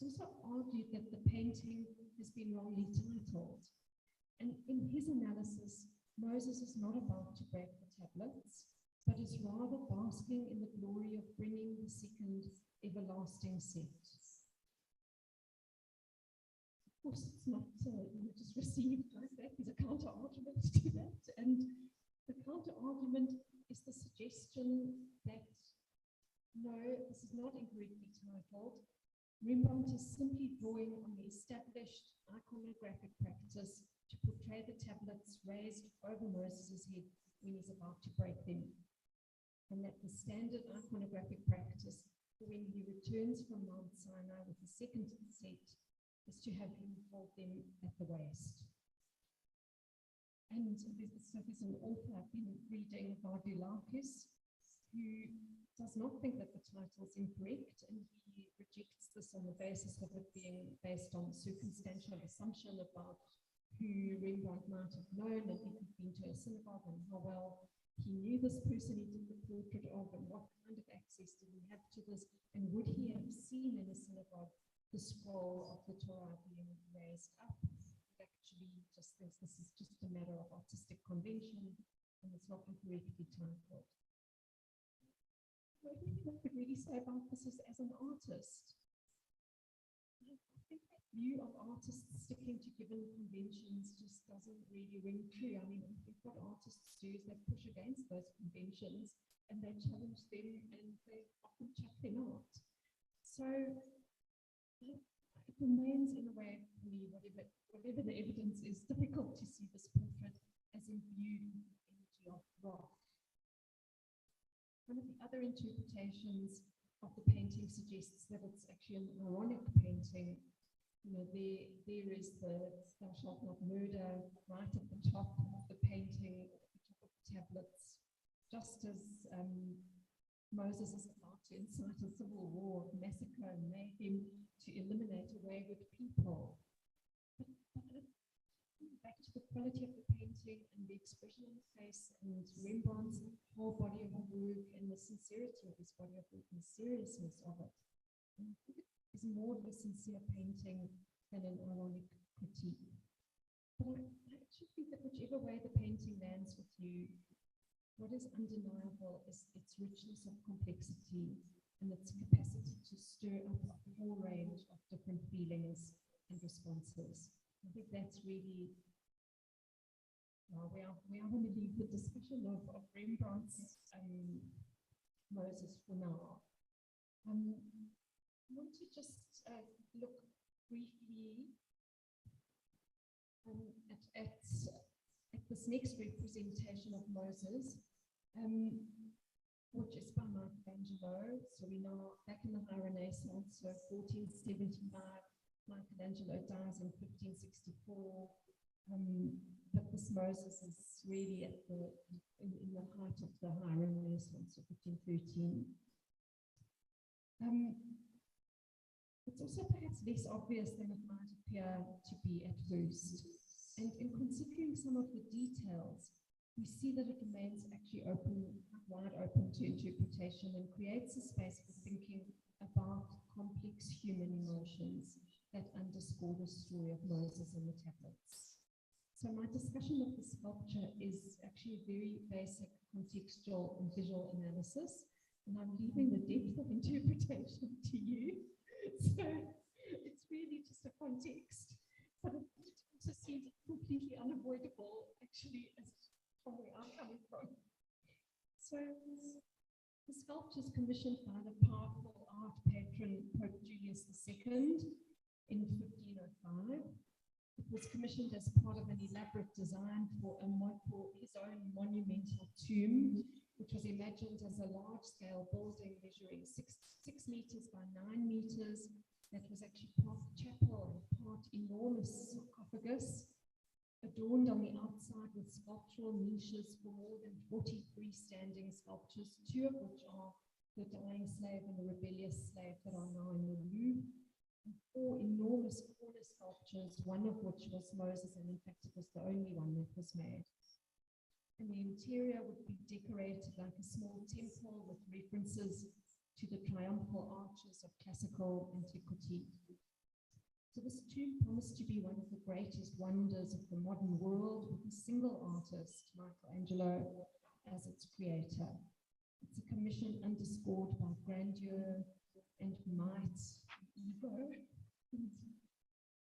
S9: also argued that the painting has been wrongly titled. And in his analysis, Moses is not about to break the tablets, but is rather basking in the glory of bringing the second everlasting set. course, it's not just received like that. There's a counter argument to that. And the counter argument is the suggestion that no, this is not incorrectly titled. Rembrandt is simply drawing on the established iconographic practice to portray the tablets raised over Moses' head when he's about to break them. And that the standard iconographic practice for when he returns from Mount Sinai with the second set is to have him hold them at the waist. And there's an author I've been reading, Vardulakis, who does not think that the title is incorrect, and he rejects this on the basis of it being based on circumstantial assumption about who Rembrandt might have known, and if he'd been to a synagogue, and how well he knew this person he did the portrait of, and what kind of access did he have to this, and would he have seen in a synagogue the scroll of the Torah being raised up? He actually just thinks this is just a matter of artistic convention, and it's not incorrectly titled. What I could really say about this is, as an artist, I think that view of artists sticking to given conventions just doesn't really ring true. I mean, I think what artists do is they push against those conventions and they challenge them and they often chuck them out. So it remains, in a way, for me, whatever the evidence is, difficult to see this portrait as imbued with the energy of wrath. One of the other interpretations of the painting suggests that it's actually an ironic painting. You know, there is the "thou shalt not murder" right at the top of the painting, at the top of the tablets, just as Moses is about to incite a civil war, massacre and mayhem to eliminate a wayward people. But back to the quality of the painting and the expression on the face and Rembrandt's whole body of work and the sincerity of his body of work and the seriousness of it. And I think it is more of a sincere painting than an ironic critique. But I actually think that whichever way the painting lands with you, what is undeniable is its richness of complexity and its capacity to stir up a whole range of different feelings and responses. I think that's really where I want to leave the discussion of Rembrandt's Moses for now. I want to just look briefly at this next representation of Moses, which is by Michelangelo. So we know back in the High Renaissance, so 1475, Michelangelo dies in 1564. But this Moses is really at in the height of the High Renaissance of 1513. It's also perhaps less obvious than it might appear to be at first. And in considering some of the details, we see that it remains actually wide open to interpretation and creates a space for thinking about complex human emotions that underscore the story of Moses and the tablets. So my discussion of the sculpture is actually a very basic contextual and visual analysis, and I'm leaving the depth of interpretation to you. So it's really just a context, but it also seems completely unavoidable, actually, as from where I'm coming from. So the sculpture is commissioned by the powerful art patron Pope Julius II in 1505. It was commissioned as part of an elaborate design for his own monumental tomb, which was imagined as a large-scale building measuring 6 meters by 9 meters. That was actually part chapel and part enormous sarcophagus, adorned on the outside with sculptural niches for more than 40 freestanding sculptures, 2 of which are the dying slave and the rebellious slave that are now in the Louvre. 4 enormous corner sculptures, one of which was Moses, and in fact it was the only one that was made. And the interior would be decorated like a small temple with references to the triumphal arches of classical antiquity. So this tomb promised to be one of the greatest wonders of the modern world, with a single artist, Michelangelo, as its creator. It's a commission underscored by grandeur and might, ego.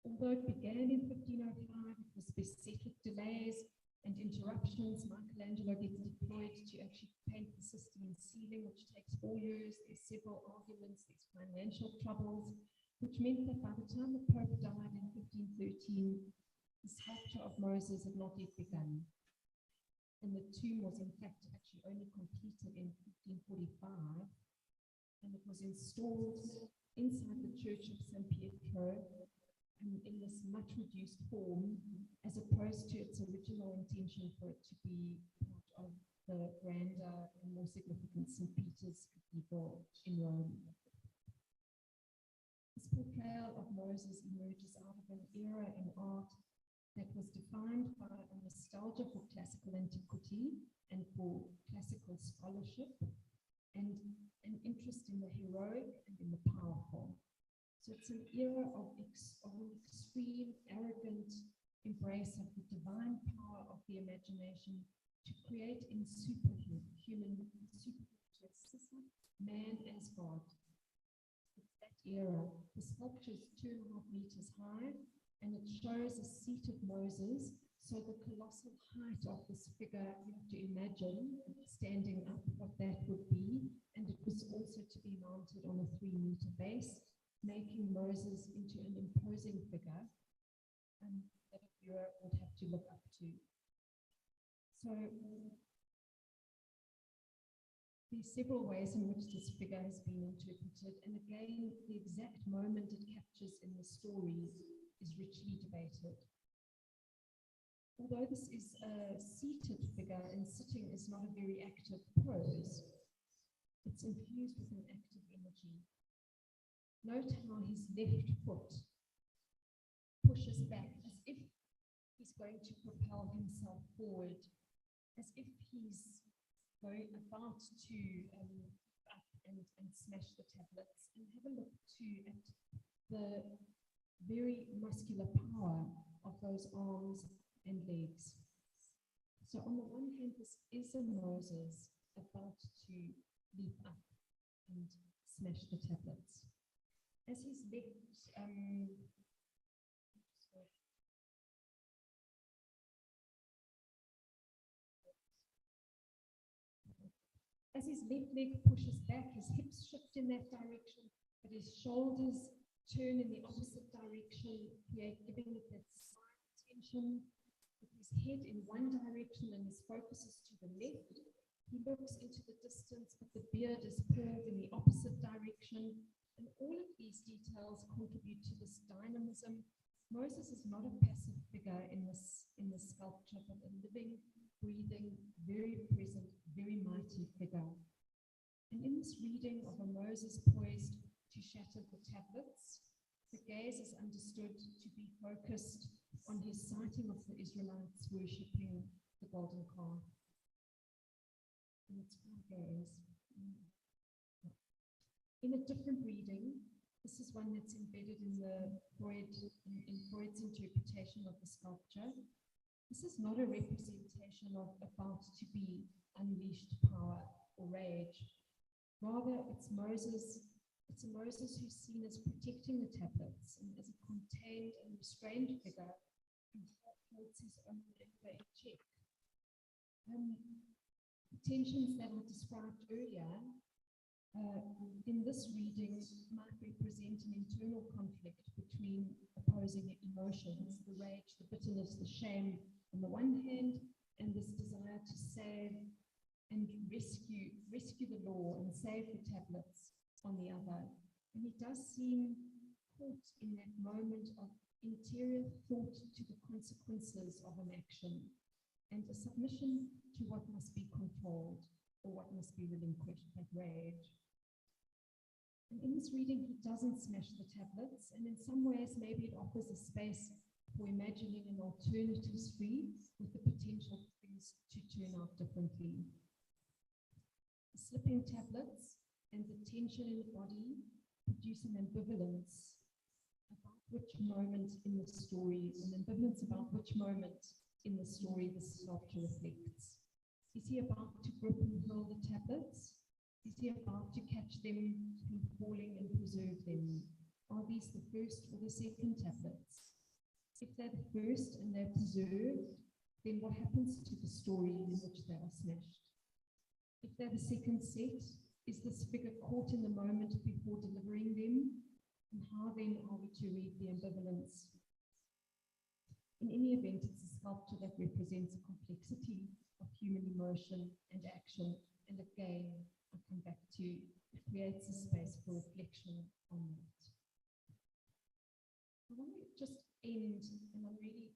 S9: Although it began in 1505, it was beset with delays and interruptions. Michelangelo gets deployed to actually paint the Sistine ceiling, which takes 4 years. There's several arguments, there's financial troubles, which meant that by the time the Pope died in 1513, the sculpture of Moses had not yet begun. And the tomb was in fact actually only completed in 1545, and it was installed inside the church of St. Pietro in this much reduced form, as opposed to its original intention for it to be part of the grander and more significant St. Peter's Cathedral in Rome. This portrayal of Moses emerges out of an era in art that was defined by a nostalgia for classical antiquity and for classical scholarship, and an interest in the heroic and in the powerful. So it's an era of an extreme, arrogant embrace of the divine power of the imagination to create in superhuman man as God. It's that era. The sculpture is 2.5 meters high, and it shows a seat of Moses. So the colossal height of this figure, you have to imagine standing up what that would be. And it was also to be mounted on a 3-meter base, making Moses into an imposing figure that a viewer would have to look up to. So there's several ways in which this figure has been interpreted, and again, the exact moment it captures in the stories is richly debated. Although this is a seated figure, and sitting is not a very active pose, it's infused with an active energy. Note how his left foot pushes back as if he's going to propel himself forward, as if he's going about to up and smash the tablets. And have a look too at the very muscular power of those arms and legs. So on the one hand, this is a Moses about to leap up and smash the tablets. As his left leg pushes back, his hips shift in that direction, but his shoulders turn in the opposite direction, giving it that side tension. With his head in one direction and his focus is to the left, he looks into the distance, but the beard is pulled in the opposite direction. And all of these details contribute to this dynamism. Moses is not a passive figure in this sculpture, but a living, breathing, very present, very mighty figure. And in this reading of a Moses poised to shatter the tablets, the gaze is understood to be focused on his sighting of the Israelites worshipping the golden calf. And it's our gaze. In a different reading, this is one that's embedded in Freud's interpretation of the sculpture. This is not a representation of about to be unleashed power or rage. Rather, it's a Moses who's seen as protecting the tablets and as a contained and restrained figure who holds his own anger in check. The tensions that I described earlier in this reading might represent an internal conflict between opposing emotions, the rage, the bitterness, the shame on the one hand, and this desire to save and rescue the law and save the tablets on the other. And he does seem caught in that moment of interior thought to the consequences of an action and a submission to what must be controlled or what must be relinquished, that rage. And in this reading, he doesn't smash the tablets, and in some ways, maybe it offers a space for imagining an alternative street with the potential for things to turn out differently. The slipping tablets and the tension in the body produce an ambivalence about which moment in the story, this sculpture reflects. Is he about to grip and hurl the tablets? Is he about to catch them from falling and preserve them? Are these the first or the second tablets? If they're the first and they're preserved, then what happens to the stories in which they are smashed? If they're the second set, is this figure caught in the moment before delivering them? And how then are we to read the ambivalence? In any event, it's a sculpture that represents a complexity of human emotion and action. And again, I'll come back to, it creates a space for reflection on that. I want to just end, and I'm really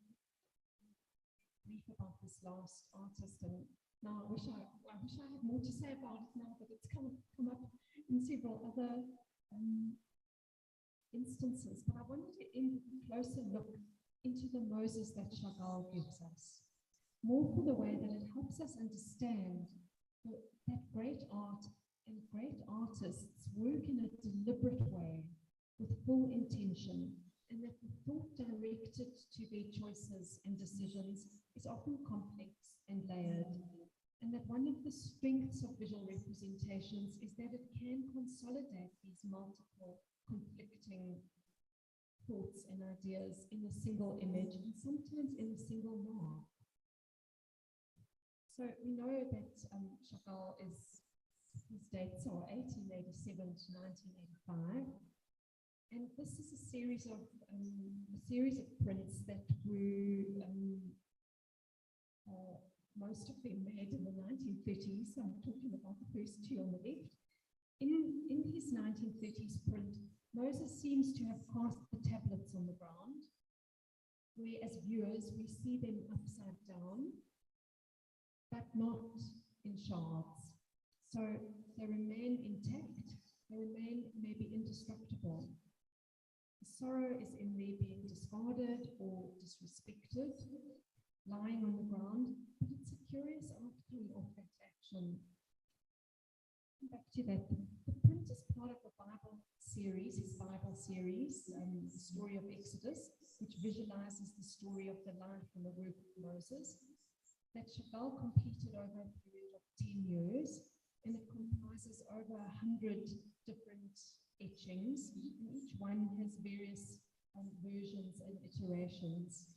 S9: brief about this last artist, and now I wish I had more to say about it now, but it's come up in several other instances. But I wanted to end with a closer look into the Moses that Chagall gives us, more for the way that it helps us understand that great art and great artists work in a deliberate way with full intention, and that the thought directed to their choices and decisions is often complex and layered, and that one of the strengths of visual representations is that it can consolidate these multiple conflicting thoughts and ideas in a single image, and sometimes in a single mark. So we know that Chagall his dates are 1887 to 1985. And this is a series of prints that were most of them made in the 1930s. So I'm talking about the first two on the left. In his 1930s print, Moses seems to have cast the tablets on the ground, where as viewers we see them upside down, but not in shards. So they remain intact, they remain maybe indestructible. The sorrow is in there being discarded or disrespected, lying on the ground, but it's a curious outcome of that action. Back to that, the print is part of the Bible series, his Bible series, the story of Exodus, which visualizes the story of the life and the work of Moses, that Chagall completed over a period of 10 years, and it comprises over 100 different etchings, and each one has various versions and iterations.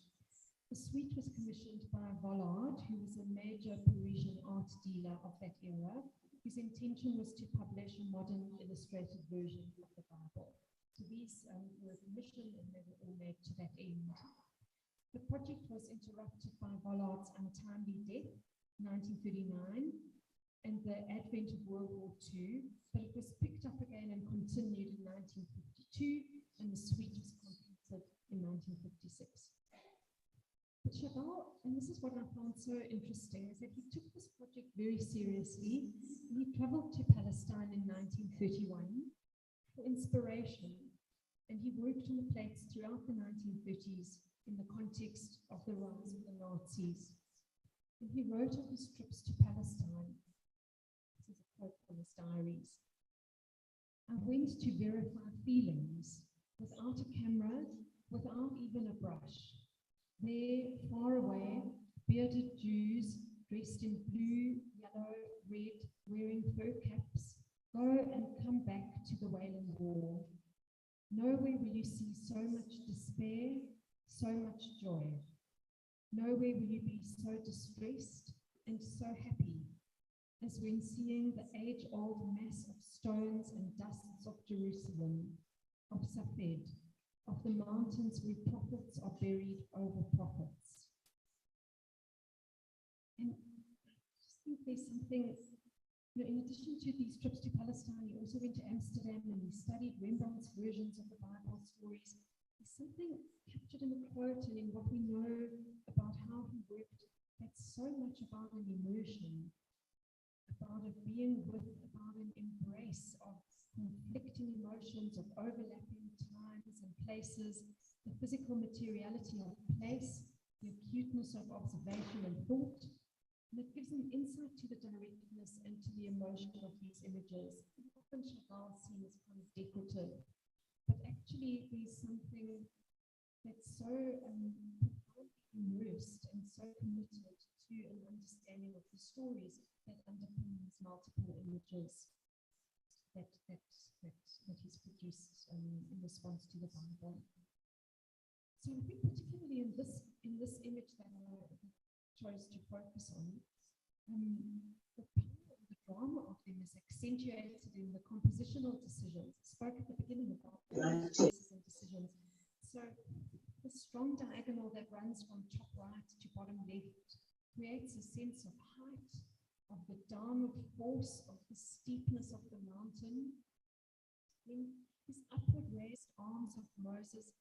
S9: The suite was commissioned by Vollard, who was a major Parisian art dealer of that era, whose intention was to publish a modern illustrated version of the Bible. So these were commissioned and they were all made to that end. The project was interrupted by Vollard's untimely death in 1939 and the advent of World War II, but it was picked up again and continued in 1952, and the suite was completed in 1956. But Chagall, and this is what I found so interesting, is that he took this project very seriously. He traveled to Palestine in 1931 for inspiration, and he worked on the plates throughout the 1930s in the context of the rise of the Nazis. And he wrote of his trips to Palestine. This is a quote from his diaries. I went to verify feelings without a camera, without even a brush. There, far away, bearded Jews dressed in blue, yellow, red, wearing fur caps, go and come back to the Wailing Wall. Nowhere will you see so much despair, so much joy. Nowhere will you be so distressed and so happy as when seeing the age-old mass of stones and dusts of Jerusalem, of Safed, of the mountains where prophets are buried over prophets. And I just think there's something, in addition to these trips to Palestine, he also went to Amsterdam and he studied Rembrandt's versions of the Bible stories. There's something captured in the quote and in what we know about how he worked that's so much about an immersion, about a being with, about an embrace of conflicting emotions, of overlapping times and places, the physical materiality of place, the acuteness of observation and thought. And it gives an insight to the directness and to the emotion of these images. Often Chagall is seen as kind of decorative, but actually there's something that's so profoundly immersed and so committed to an understanding of the stories that underpin these multiple images that he's produced in response to the Bible. So I think particularly in this image that I chose to focus on, the power of the drama of them is accentuated in the compositional decisions. I spoke at the beginning about choices and decisions. So the strong diagonal that runs from top right to bottom left creates a sense of height, of the downward force, of the steepness of the mountain. Then these upward raised arms of Moses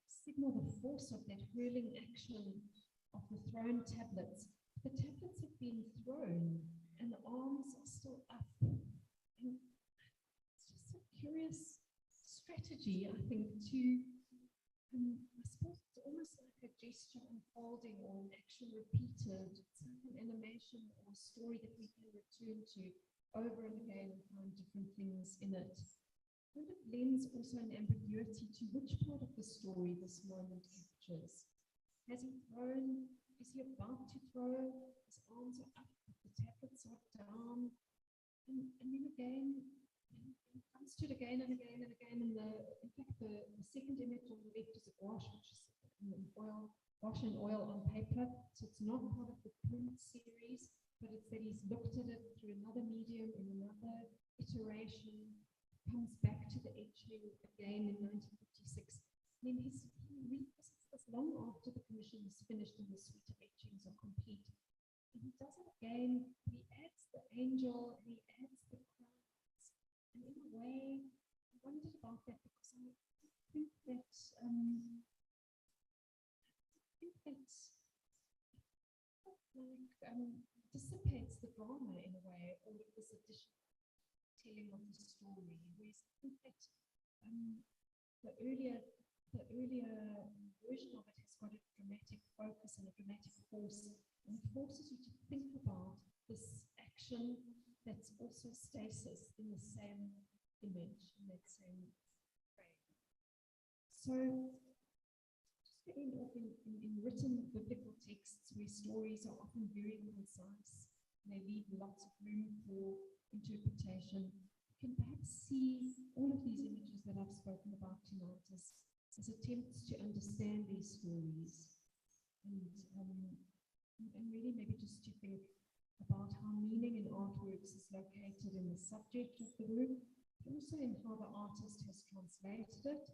S9: signal the force of that hurling action of the thrown tablets. The tablets have been thrown and the arms are still up. And it's just a curious strategy, I think, to, I suppose it's almost like a gesture unfolding or an action repeated. It's like an animation or a story that we can return to over and again and find different things in it. And it lends also an ambiguity to which part of the story this moment captures. Has he thrown? Is he about to throw? His arms are up, the tablets are down. And then again, it comes to it again and again and again. And in fact, the second image on the left is a gouache, which is wash and oil on paper. So it's not part of the print series, but it's that he's looked at it through another medium in another iteration, comes back to the etching again in 1956. Then he revisits this long after the commission is finished and the suite of etchings are complete. And he does it again, he adds the angel, and he adds the crowds. And in a way, I wondered about that because I think that dissipates the drama in a way, all of this additional telling of the story. Whereas I think that the earlier version of it has got a dramatic focus and a dramatic force, and it forces you to think about this action that's also stasis in the same image, in that same frame. So, just to end off in written biblical texts where stories are often very concise, and they leave lots of room for interpretation, you can perhaps see all of these images that I've spoken about tonight as attempts to understand these stories, and really maybe just to think about how meaning in artworks is located in the subject of the work, but also in how the artist has translated it,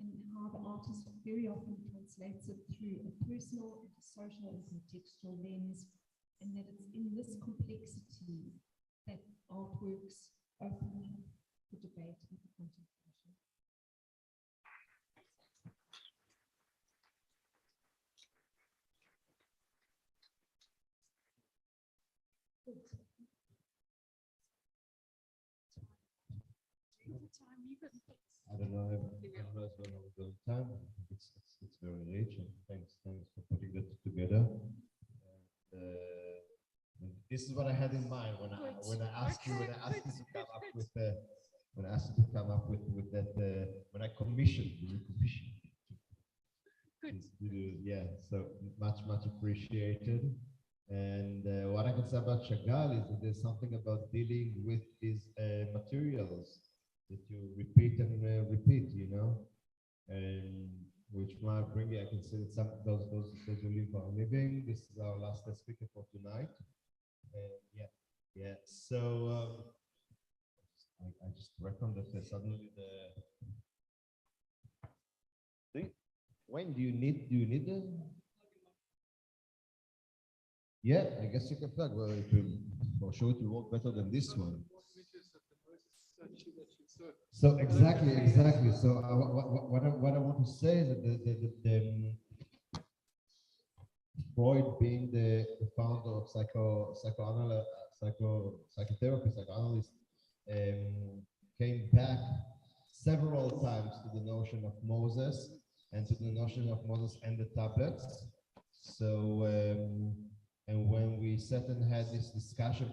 S9: and how the artist very often translates it through a personal, and a social, and contextual lens, and that it's in this complexity that artworks open up the debate and the contemplation. Good.
S10: I don't know if we're going time. I think it's very rich, and thanks for putting that together. And this is what I had in mind when I asked you to come up with that when I commissioned you.
S9: Good.
S10: Yeah, so much appreciated. And what I can say about Chagall is that there's something about dealing with these materials that you repeat and repeat, you know, and which might bring you. I can say that some of those who live are living. This is our last speaker for tonight. Yeah. So I just reckon that suddenly when do you need them? Yeah, I guess you can plug. Well, for sure it will work better than this one. So exactly. So what I want to say is that the Freud, being the founder of psychotherapy, psychoanalyst, came back several times to the notion of Moses and to the notion of Moses and the tablets. So and when we sat and had this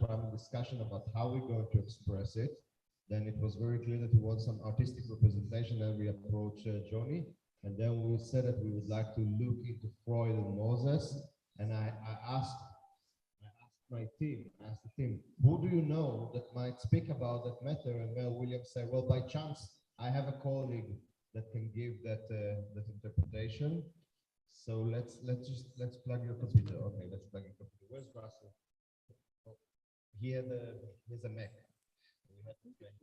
S10: primary discussion about how we're going to express it, then it was very clear that we want some artistic representation, and we approached Johnny, and then we said that we would like to look into Freud and Moses, and I asked the team, who do you know that might speak about that matter? And Mel Williams said, well, by chance, I have a colleague that can give that interpretation. So let's plug your computer. Okay, let's plug your computer. Where's Russell? Oh, here's a Mac. We have to play.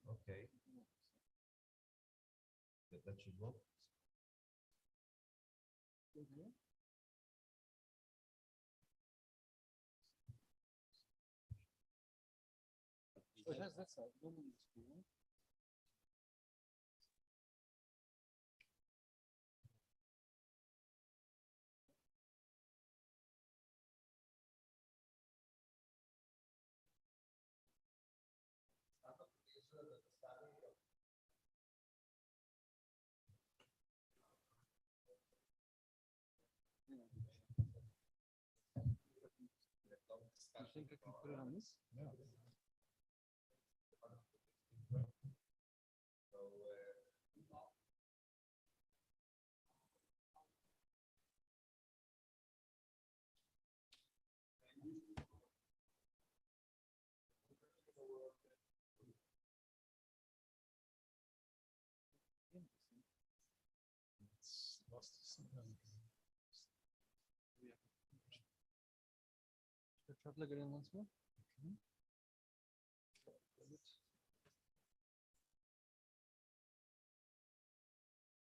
S10: Okay. That should work.
S12: Oh, it has that side. No, no, it's cool. You think I can put it on this?
S10: Yeah.
S12: It's lost somehow. Should I try to plug it in once more? Okay. Plug it.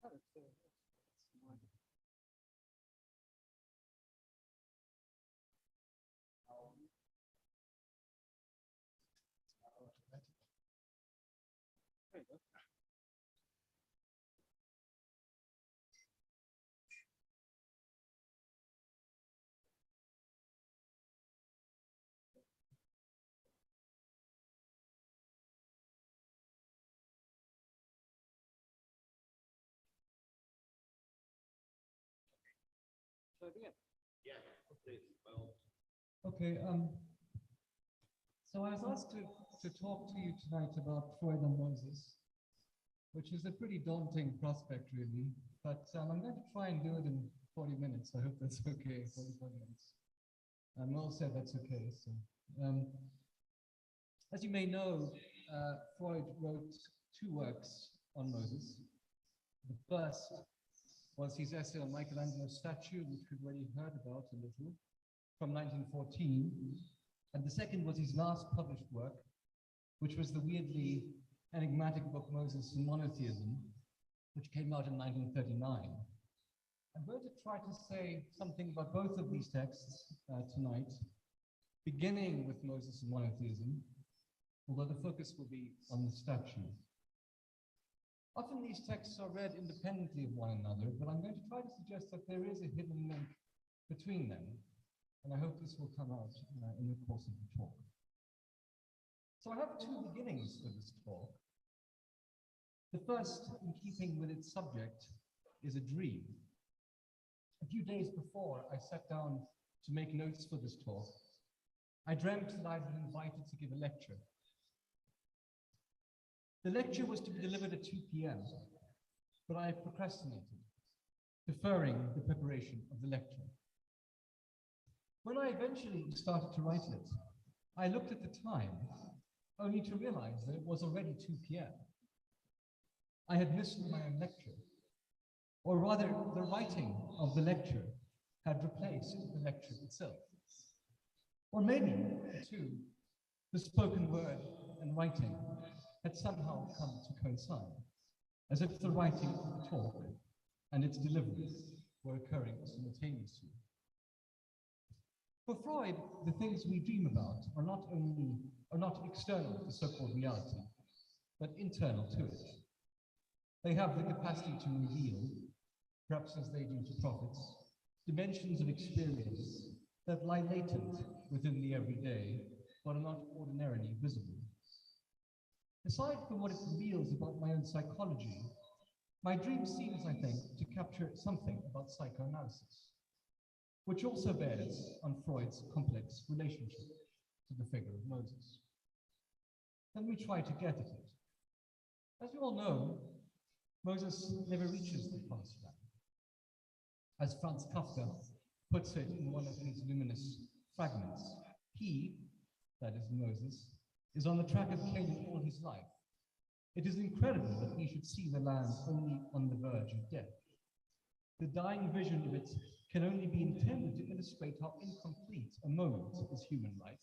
S12: Oh, it's there. That's mine. There you go. Shall I begin?
S10: Yeah, please. Well,
S12: Okay, so I was asked to talk to you tonight about Freud and Moses, which is a pretty daunting prospect, really, but I'm going to try and do it in 40 minutes. I hope that's okay, 45 minutes. Mel said that's okay, so. As you may know, Freud wrote 2 works on Moses. The first was his essay on Michelangelo's statue, which we've already heard about a little, from 1914. And the second was his last published work, which was the weirdly enigmatic book Moses and Monotheism, which came out in 1939. I'm going to try to say something about both of these texts tonight, beginning with Moses and Monotheism, although the focus will be on the statue. Often these texts are read independently of one another, but I'm going to try to suggest that there is a hidden link between them, and I hope this will come out in the course of the talk. So I have 2 beginnings for this talk. The first, in keeping with its subject, is a dream. A few days before I sat down to make notes for this talk, I dreamt that I'd been invited to give a lecture. The lecture was to be delivered at 2 p.m., but I procrastinated, deferring the preparation of the lecture. When I eventually started to write it, I looked at the time, only to realize that it was already 2 p.m. I had missed my own lecture, or rather, the writing of the lecture had replaced the lecture itself. Or maybe, too, the spoken word and writing had somehow come to coincide, as if the writing of the talk and its delivery were occurring simultaneously. For Freud, the things we dream about are not external to so-called reality, but internal to it. They have the capacity to reveal, perhaps as they do to prophets, dimensions of experience that lie latent within the everyday, but are not ordinarily visible. Aside from what it reveals about my own psychology, my dream seems, I think, to capture something about psychoanalysis, which also bears on Freud's complex relationship to the figure of Moses. Let me try to get at it. As you all know, Moses never reaches the promised land. As Franz Kafka puts it in one of his luminous fragments, he, that is Moses, is on the track of Canaan all his life. It is incredible that he should see the land only on the verge of death. The dying vision of it can only be intended to illustrate how incomplete a moment is human life.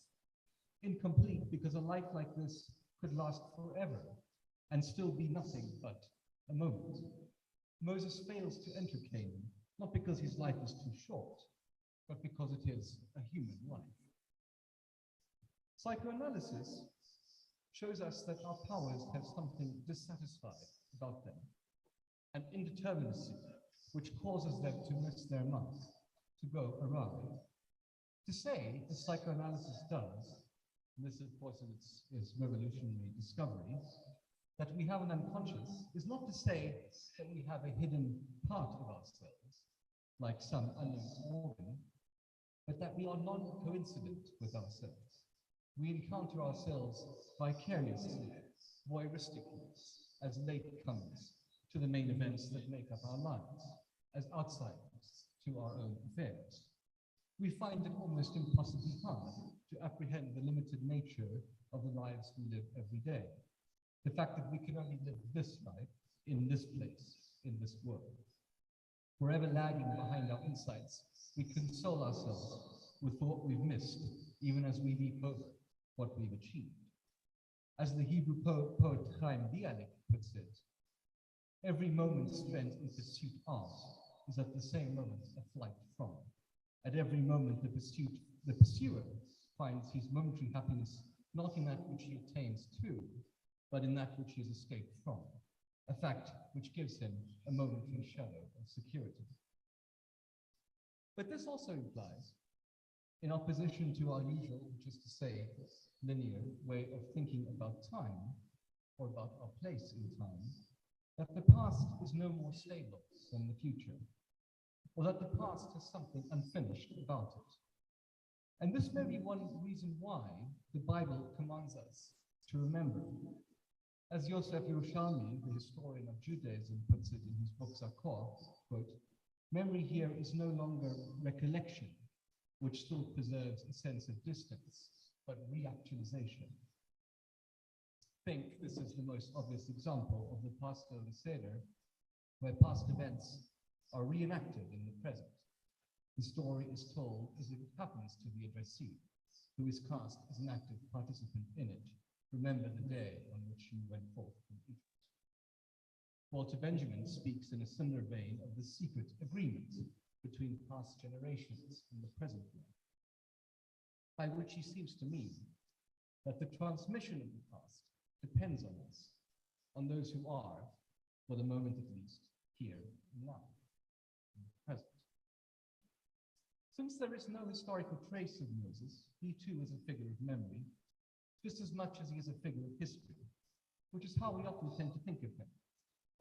S12: Incomplete because a life like this could last forever and still be nothing but a moment. Moses fails to enter Canaan, not because his life is too short, but because it is a human life. Psychoanalysis shows us that our powers have something dissatisfied about them, an indeterminacy which causes them to miss their mark, to go awry. To say, as psychoanalysis does, and this of course is its revolutionary discovery, that we have an unconscious is not to say that we have a hidden part of ourselves, like some unknown organ, but that we are non-coincident with ourselves. We encounter ourselves vicariously, voyeuristically, as latecomers to the main events that make up our lives, as outsiders to our own affairs. We find it almost impossibly hard to apprehend the limited nature of the lives we live every day. The fact that we can only live this life, in this place, in this world. Forever lagging behind our insights, we console ourselves with what we've missed, even as we leap over what we've achieved. As the Hebrew poet Chaim Bialik puts it, every moment spent in pursuit of is at the same moment a flight from. At every moment, the pursuer finds his momentary happiness not in that which he attains to, but in that which he has escaped from, a fact which gives him a momentary shadow of security. But this also implies, in opposition to our usual, which is to say, linear way of thinking about time, or about our place in time, that the past is no more stable than the future, or that the past has something unfinished about it. And this may be one reason why the Bible commands us to remember. As Yosef Yerushalmi, the historian of Judaism, puts it in his book Zakor, quote, memory here is no longer recollection, which still preserves a sense of distance, but reactualization. I think this is the most obvious example of the Passover Seder, where past events are reenacted in the present. The story is told as if it happens to the addressee, who is cast as an active participant in it. Remember the day on which you went forth from Egypt. Walter Benjamin speaks in a similar vein of the secret agreement between past generations and the present one, by which he seems to mean that the transmission of the past depends on us, on those who are, for the moment at least, here and now, in the present. Since there is no historical trace of Moses, he too is a figure of memory, just as much as he is a figure of history, which is how we often tend to think of him,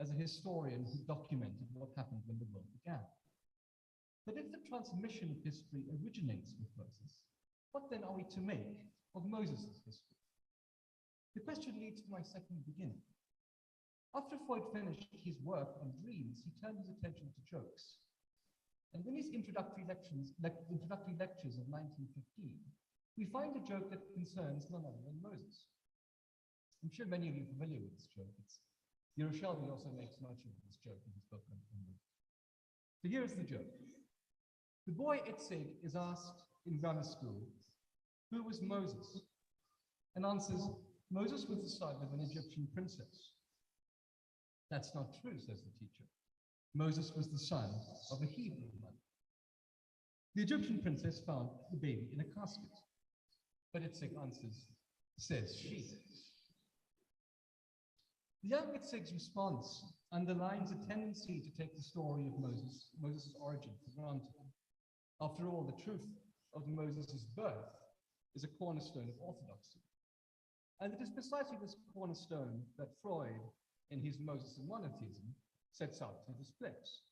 S12: as a historian who documented what happened when the world began. But if the transmission of history originates with Moses, what then are we to make of Moses' history? The question leads to my second beginning. After Freud finished his work on dreams, he turned his attention to jokes. And in his introductory lectures of 1915, we find a joke that concerns none other than Moses. I'm sure many of you are familiar with this joke. Yerushalmi also makes much of this joke in his book on Moses. So here's the joke. The boy Itzig is asked in grammar school, who was Moses? And answers, Moses was the son of an Egyptian princess. That's not true, says the teacher. Moses was the son of a Hebrew mother. The Egyptian princess found the baby in a casket. But Itzig answers, says she. The young Itzig's response underlines a tendency to take the story of Moses' origin for granted. After all, the truth of Moses' birth is a cornerstone of orthodoxy. And it is precisely this cornerstone that Freud, in his Moses and Monotheism, sets out to displace.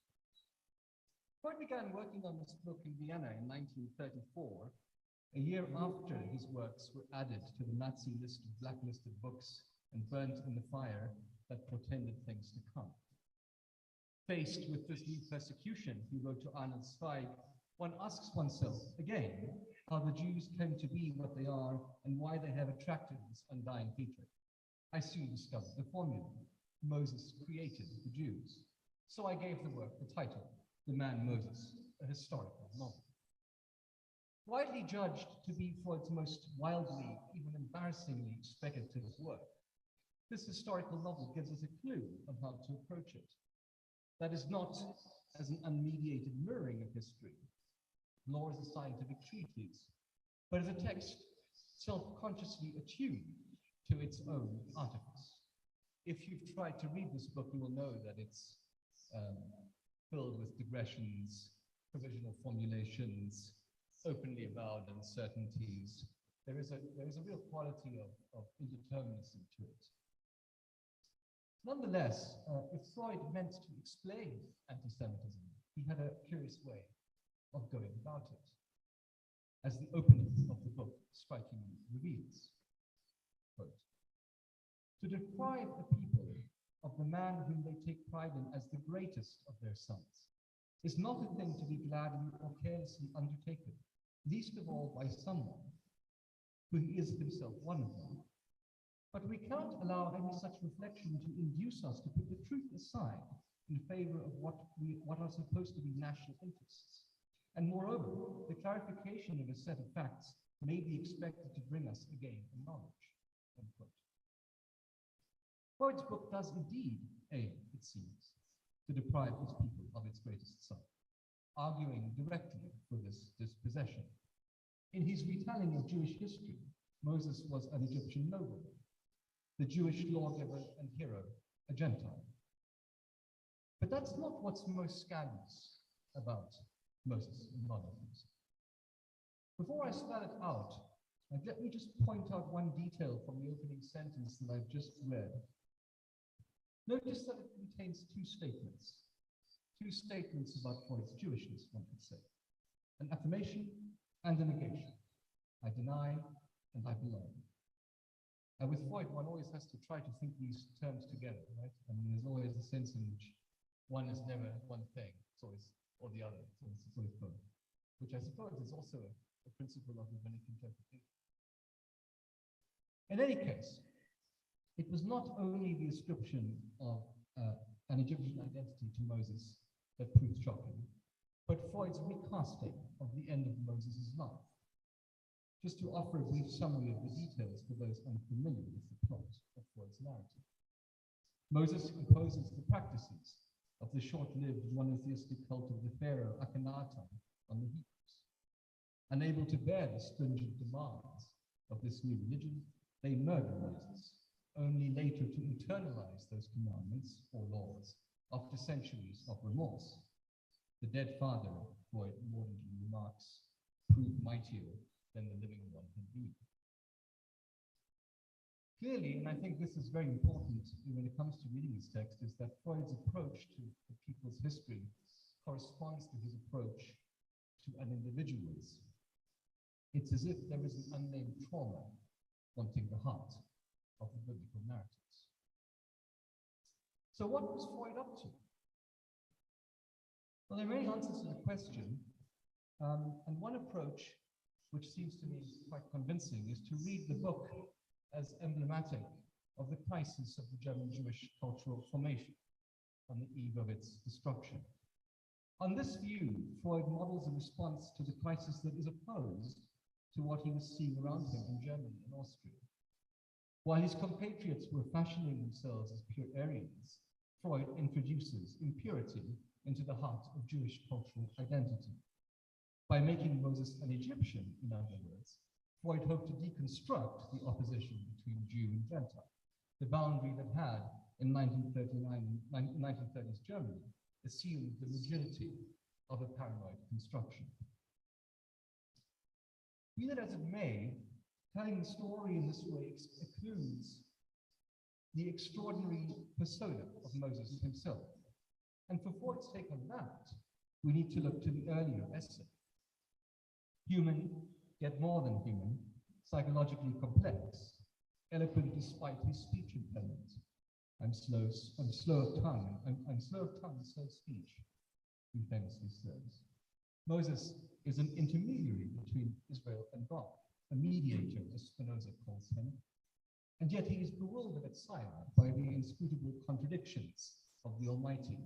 S12: Freud began working on this book in Vienna in 1934, a year after his works were added to the Nazi list of blacklisted books and burnt in the fire that portended things to come. Faced with this new persecution, he wrote to Arnold Zweig, one asks oneself again how the Jews came to be what they are and why they have attracted this undying hatred. I soon discovered the formula. Moses created the Jews. So I gave the work the title, The Man Moses, a historical novel. Widely judged to be Freud's most wildly, even embarrassingly speculative work, this historical novel gives us a clue on how to approach it. That is not as an unmediated mirroring of history, nor as a scientific treatise, but as a text self-consciously attuned to its own artifice. If you've tried to read this book, you will know that it's filled with digressions, provisional formulations, openly avowed uncertainties. There is a real quality of indeterminacy to it. Nonetheless, if Freud meant to explain anti-Semitism, he had a curious way of going about it, as the opening of the book strikingly reveals. Quote, to deprive a people of the man whom they take pride in as the greatest of their sons is not a thing to be gladly or carelessly undertaken, least of all by someone who is himself one of them. But we cannot allow any such reflection to induce us to put the truth aside in favor of what are supposed to be national interests. And moreover, the clarification of a set of facts may be expected to bring us a gain in knowledge. Unquote. Freud's book does indeed aim, it seems, to deprive his people of its greatest son, arguing directly for this dispossession. In his retelling of Jewish history, Moses was an Egyptian noble, the Jewish lawgiver and hero, a Gentile. But that's not what's most scandalous about Moses in modern times. Before I spell it out, let me just point out one detail from the opening sentence that I've just read. Notice that it contains two statements about Freud's Jewishness, one could say. An affirmation and a negation. I deny and I belong. And with Freud, one always has to try to think these terms together, right? I mean, there's always a sense in which one is never one thing, it's always or the other, it's always both, which I suppose is also a principle of rabbinic interpretation. In any case, it was not only the ascription of an Egyptian identity to Moses that proved shocking, but Freud's recasting of the end of Moses' life. Just to offer a brief summary of the details for those unfamiliar with the plot of Freud's narrative. Moses imposes the practices of the short-lived monotheistic cult of the pharaoh Akhenaten on the Hebrews. Unable to bear the stringent demands of this new religion, they murder Moses, only later to internalize those commandments or laws after centuries of remorse. The dead father, Freud mordantly remarks, proved mightier than the living one had been. Clearly, and I think this is very important when it comes to reading this text, is that Freud's approach to the people's history corresponds to his approach to an individual's. It's as if there is an unnamed trauma haunting the heart of the biblical narratives. So what was Freud up to? Well, there are many answers to the question, and one approach, which seems to me quite convincing, is to read the book as emblematic of the crisis of the German Jewish cultural formation on the eve of its destruction. On this view, Freud models a response to the crisis that is opposed to what he was seeing around him in Germany and Austria. While his compatriots were fashioning themselves as pure Aryans, Freud introduces impurity into the heart of Jewish cultural identity. By making Moses an Egyptian, in other words, Freud hoped to deconstruct the opposition between Jew and Gentile, the boundary that had, in 1930s Germany, assumed the rigidity of a paranoid construction. Be that as it may, telling the story in this way excludes the extraordinary persona of Moses himself. And for Freud's take on that, we need to look to the earlier essay. Human, yet more than human, psychologically complex, eloquent despite his speech impairment. I'm slow of tongue and slow speech, he famously says. Moses is an intermediary between Israel and God, a mediator, as Spinoza calls him, and yet he is bewildered at Sinai by the inscrutable contradictions of the Almighty,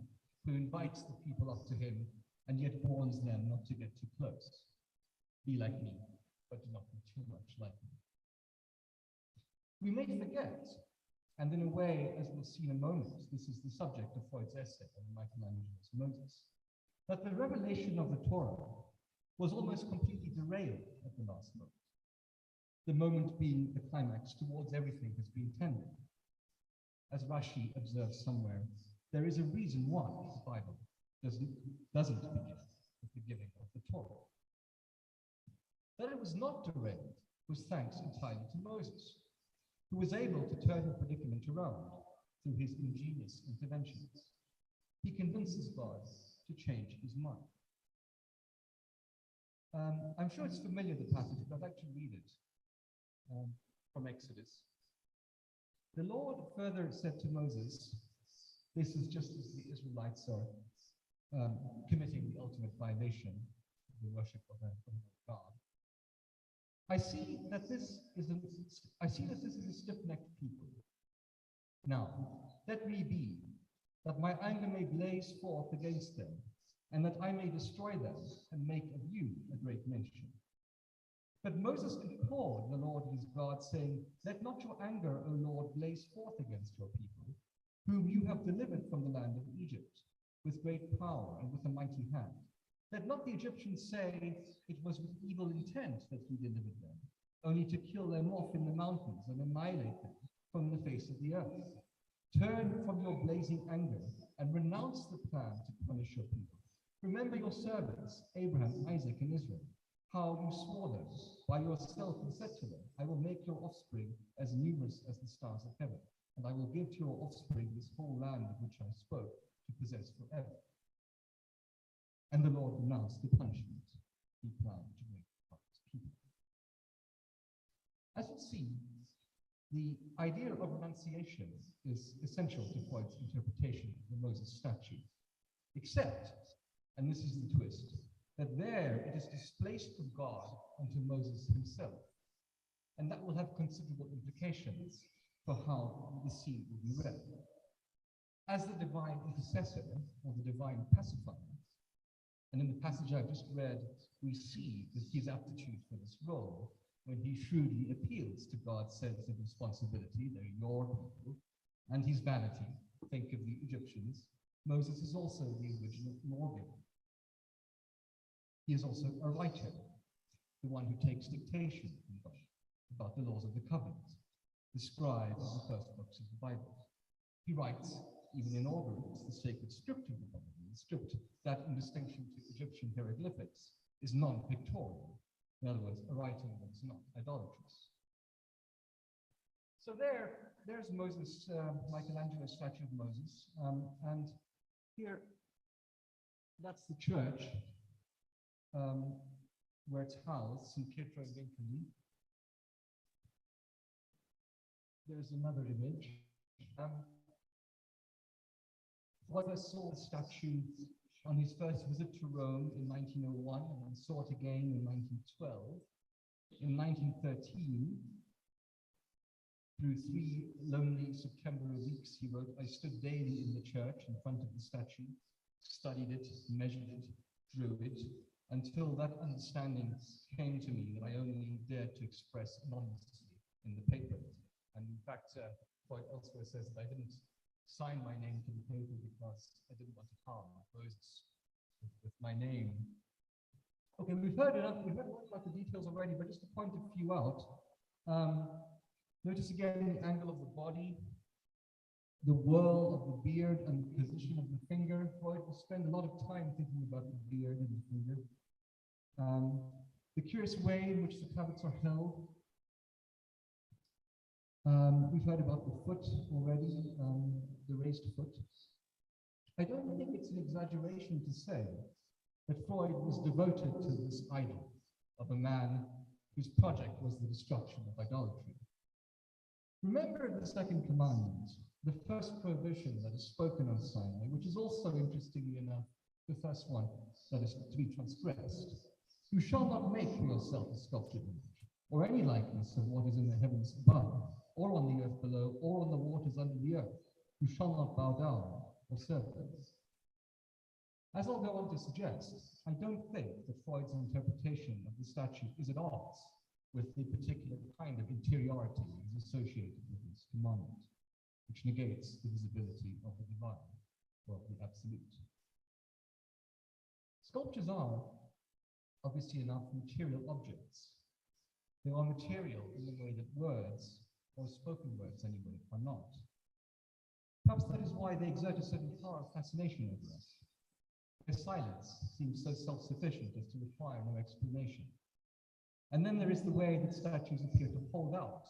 S12: who invites the people up to him and yet warns them not to get too close. Be like me, but do not be too much like me. We may forget, and in a way, as we'll see in a moment, this is the subject of Freud's essay on Michelangelo's Moses, that the revelation of the Torah was almost completely derailed at the last moment. The moment being the climax towards everything has been tended. As Rashi observes somewhere, there is a reason why the Bible doesn't begin with the giving of the Torah. That it was not derailed was thanks entirely to Moses, who was able to turn the predicament around through his ingenious interventions. He convinces God to change his mind. I'm sure it's familiar, the passage, but I'd like to read it from Exodus. The Lord further said to Moses, this is just as the Israelites are committing the ultimate violation of the worship of God. I see that this is a stiff-necked people. Now, let me be, that my anger may blaze forth against them, and that I may destroy them and make of you a great nation. But Moses implored the Lord his God, saying, let not your anger, O Lord, blaze forth against your people, whom you have delivered from the land of Egypt, with great power and with a mighty hand. Let not the Egyptians say it was with evil intent that he delivered them, only to kill them off in the mountains and annihilate them from the face of the earth. Turn from your blazing anger and renounce the plan to punish your people. Remember your servants, Abraham, Isaac, and Israel, how you swore them by yourself and said to them, I will make your offspring as numerous as the stars of heaven, and I will give to your offspring this whole land of which I spoke to possess forever. And the Lord renounced the punishment he planned to bring upon his people. As you see, the idea of renunciation is essential to Freud's interpretation of the Moses statue, except, and this is the twist, that there it is displaced from God onto Moses himself. And that will have considerable implications for how the scene will be read. As the divine intercessor, or the divine pacifier, and in the passage I've just read, we see that his aptitude for this role when he shrewdly appeals to God's sense of responsibility, they're your people, and his vanity, think of the Egyptians. Moses is also the original lawgiver. He is also a writer, the one who takes dictation from God about the laws of the covenant, the scribe of the first books of the Bible. He writes, even in orderings, the sacred script of the Bible, the script that, in distinction to Egyptian hieroglyphics, is non-pictorial. In other words, a writing that is not idolatrous. So there's Moses, Michelangelo's statue of Moses, and here, that's the church where it's housed, St. Pietro Vincoli. There's another image. Freud saw the statue on his first visit to Rome in 1901 and saw it again in 1912. In 1913, through 3 lonely September weeks, he wrote, I stood daily in the church in front of the statue, studied it, measured it, drew it, until that understanding came to me that I only dared to express anonymously in the paper. And in fact, Freud elsewhere says that I didn't sign my name to the paper because I didn't want to harm Moses with my name. Okay, we've heard a lot about the details already, but just to point a few out. Notice again the angle of the body, the whirl of the beard and the position of the finger. Freud will spend a lot of time thinking about the beard and the finger. The curious way in which the tablets are held. We've heard about the foot already, the raised foot. I don't think it's an exaggeration to say that Freud was devoted to this idol of a man whose project was the destruction of idolatry. Remember the second commandment, the first prohibition that is spoken on Sinai, which is also, interestingly enough, the first one that is to be transgressed. You shall not make for yourself a sculptured image, or any likeness of what is in the heavens above, or on the earth below, or on the waters under the earth. You shall not bow down or serve them. As I'll go on to suggest, I don't think that Freud's interpretation of the statue is at odds with the particular kind of interiority that is associated with this commandment, which negates the visibility of the divine or of the absolute. Sculptures are, obviously enough, material objects. They are material in the way that words, or spoken words anyway, are not. Perhaps that is why they exert a certain power of fascination over us. Their silence seems so self-sufficient as to require no explanation. And then there is the way that statues appear to hold out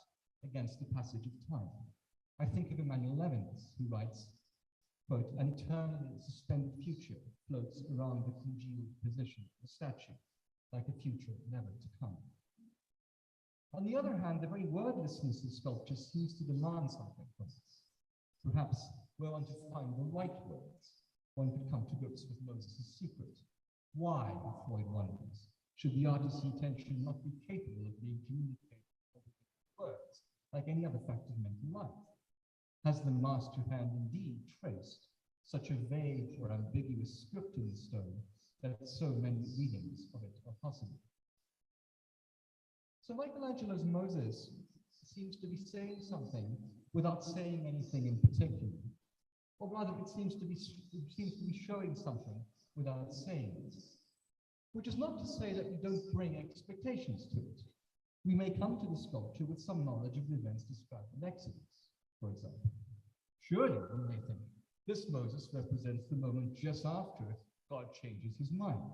S12: against the passage of time. I think of Emmanuel Levinas, who writes, quote, "An eternally suspended future floats around the congealed position of the statue, like a future never to come." On the other hand, the very wordlessness of sculpture seems to demand something from us. Perhaps were one to find the right words, one could come to grips with Moses' secret. Why, Freud wonders, should the artist's intention not be capable of being communicated with words, like any other fact of mental life? Has the master hand indeed traced such a vague or ambiguous script in the stone that so many readings of it are possible? So Michelangelo's Moses seems to be saying something without saying anything in particular. Or rather, it seems to be showing something without saying it. Which is not to say that we don't bring expectations to it. We may come to the sculpture with some knowledge of the events described in Exodus, for example. Surely, we may think, this Moses represents the moment just after God changes his mind.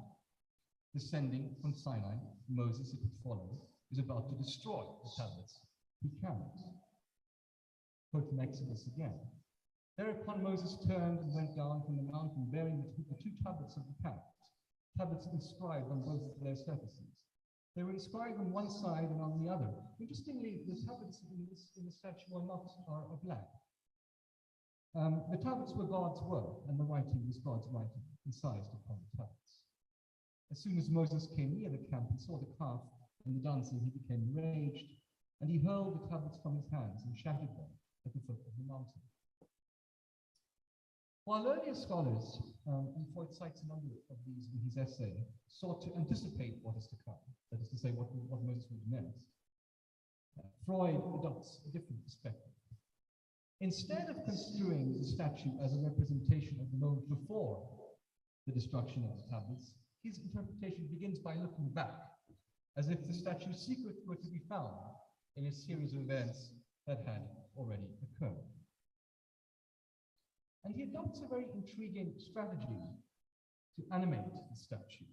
S12: Descending from Sinai, Moses, it would follow, is about to destroy the tablets he carries. Quote from Exodus again. Thereupon Moses turned and went down from the mountain bearing the two tablets of the pact, tablets inscribed on both of their surfaces. They were inscribed on one side and on the other. Interestingly, the tablets in the statue are black. The tablets were God's word, and the writing was God's writing, incised upon the tablets. As soon as Moses came near the camp and saw the calf and the dancing, he became enraged, and he hurled the tablets from his hands and shattered them at the foot of the mountain. While earlier scholars, and Freud cites a number of these in his essay, sought to anticipate what is to come, that is to say, what Moses would do next, Freud adopts a different perspective. Instead of construing the statue as a representation of the moment before the destruction of the tablets, his interpretation begins by looking back, as if the statue's secret were to be found in a series of events that had already occurred. And he adopts a very intriguing strategy to animate the statue.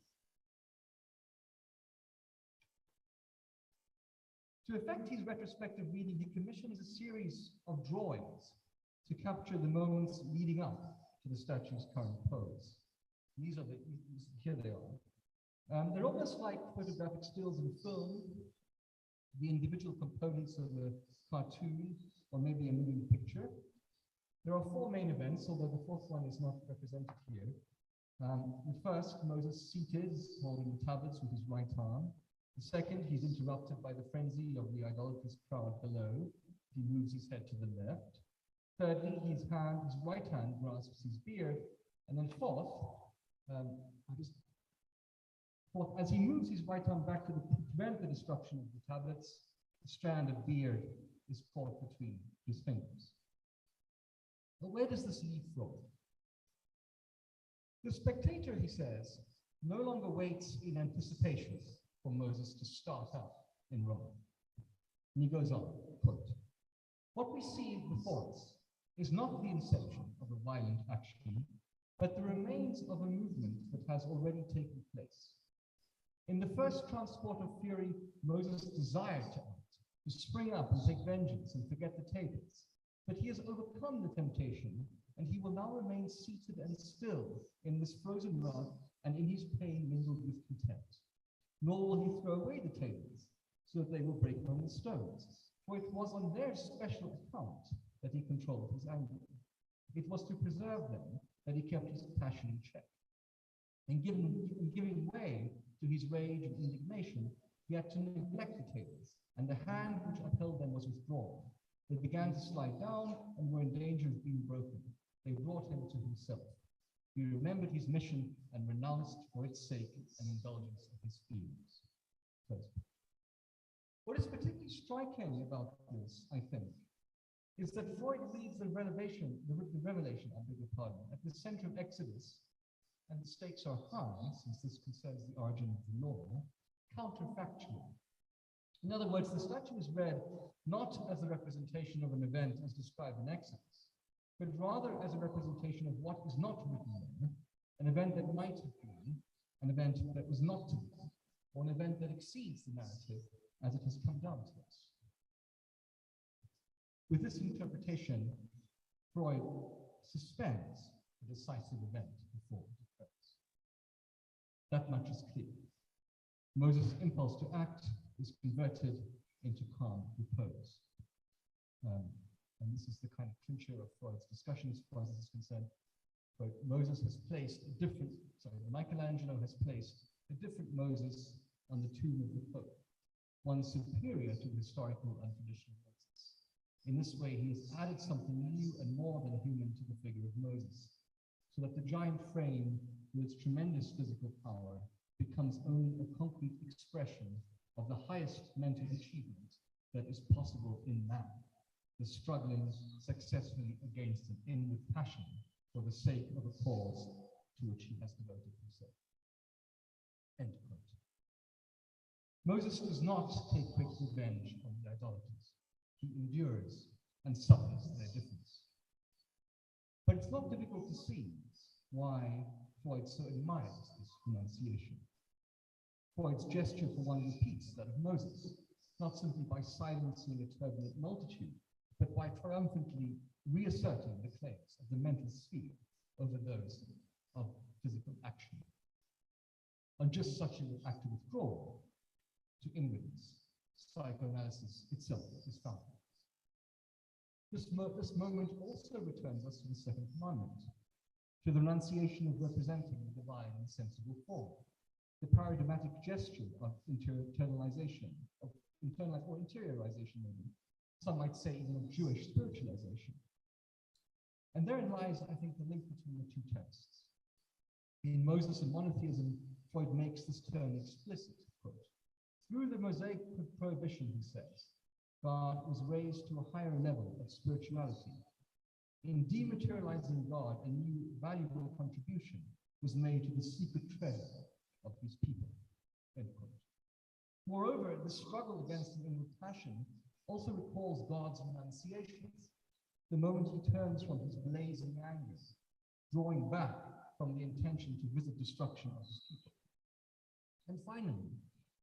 S12: To effect his retrospective reading, he commissions a series of drawings to capture the moments leading up to the statue's current pose. Here they are. They're almost like photographic stills in film, the individual components of a cartoon or maybe a moving picture. There are four main events, although the fourth one is not represented here. The first, Moses seated, holding the tablets with his right arm. The second, he's interrupted by the frenzy of the idolatrous crowd below. He moves his head to the left. Thirdly, his right hand grasps his beard. And then fourth, as he moves his right arm back to prevent the destruction of the tablets, a strand of beard is caught between his fingers. But where does this leave Freud? The spectator, he says, no longer waits in anticipation for Moses to start out in Rome. And he goes on, quote, "What we see before us is not the inception of a violent action, but the remains of a movement that has already taken place. In the first transport of fury, Moses desired to act, to spring up and take vengeance and forget the tables. But he has overcome the temptation, and he will now remain seated and still in this frozen rock, and in his pain mingled with contempt. Nor will he throw away the tables, so that they will break among the stones, for it was on their special account that he controlled his anger. It was to preserve them that he kept his passion in check. In giving way to his rage and indignation, he had to neglect the tables, and the hand which upheld them was withdrawn. They began to slide down and were in danger of being broken. They brought him to himself. He remembered his mission and renounced for its sake an indulgence of his feelings. What is particularly striking about this, I think, is that Freud leaves the revelation, I beg your pardon, at the center of Exodus, and the stakes are high, since this concerns the origin of the law, counterfactual. In other words, the statue is read not as a representation of an event as described in Exodus, but rather as a representation of what is not written there, an event that might have been, an event that was not to be, or an event that exceeds the narrative as it has come down to us. With this interpretation, Freud suspends the decisive event before it occurs. That much is clear. Moses' impulse to act is converted into calm repose. And this is the kind of clincher of Freud's discussion as far as this is concerned. Moses has placed a different, Michelangelo has placed a different Moses on the tomb of the Pope, one superior to the historical and traditional Moses. In this way, he has added something new and more than human to the figure of Moses, so that the giant frame, with its tremendous physical power, becomes only a concrete expression of the highest mental achievement that is possible in man, the struggling successfully against an inward passion for the sake of a cause to which he has devoted himself. End quote. Moses does not take quick revenge on the idolaters. He endures and suffers their difference. But it's not difficult to see why Freud so admires this renunciation. Freud's gesture, for one, repeats that of Moses, not simply by silencing a turbulent multitude, but by triumphantly reasserting the claims of the mental sphere over those of physical action. On just such an act of withdrawal to inwardness, psychoanalysis itself is founded. This moment also returns us to the second commandment, to the renunciation of representing the divine in sensible form, the paradigmatic gesture of internalization, or interiorization maybe, some might say even of Jewish spiritualization. And therein lies, I think, the link between the two texts. In Moses and Monotheism, Freud makes this term explicit, quote, through the Mosaic prohibition, he says, God was raised to a higher level of spirituality. In dematerializing God, a new valuable contribution was made to the secret treasure of his people, end quote. Moreover, the struggle against the inward passion also recalls God's renunciations, the moment he turns from his blazing anger, drawing back from the intention to visit destruction of his people. And finally,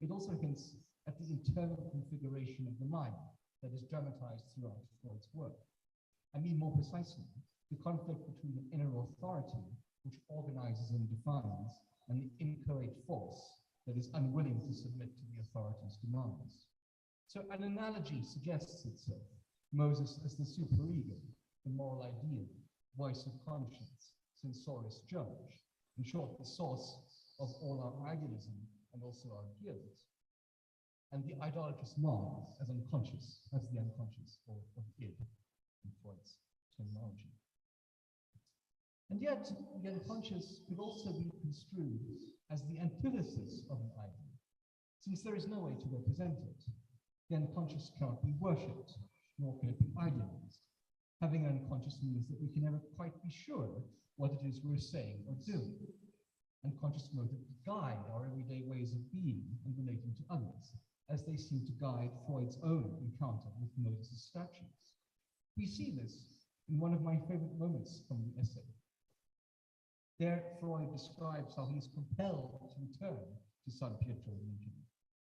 S12: it also hints at the internal configuration of the mind that is dramatized throughout Freud's work. I mean, more precisely, the conflict between the inner authority, which organizes and defines, and the inchoate force that is unwilling to submit to the authority's demands. So an analogy suggests itself: Moses as the superego, the moral ideal, voice of conscience, censorious judge, in short, the source of all our idealism and also our guilt, and the idolatrous mob as unconscious, as the unconscious, or of id, in Freud's terminology. And yet, the unconscious could also be construed as the antithesis of an idol, since there is no way to represent it. The unconscious cannot be worshipped, nor can it be idealized. Having an unconscious means that we can never quite be sure what it is we're saying or doing. Unconscious motives guide our everyday ways of being and relating to others, as they seem to guide Freud's own encounter with Moses' statues. We see this in one of my favorite moments from the essay. There, Freud describes how he is compelled to return to San Pietro region.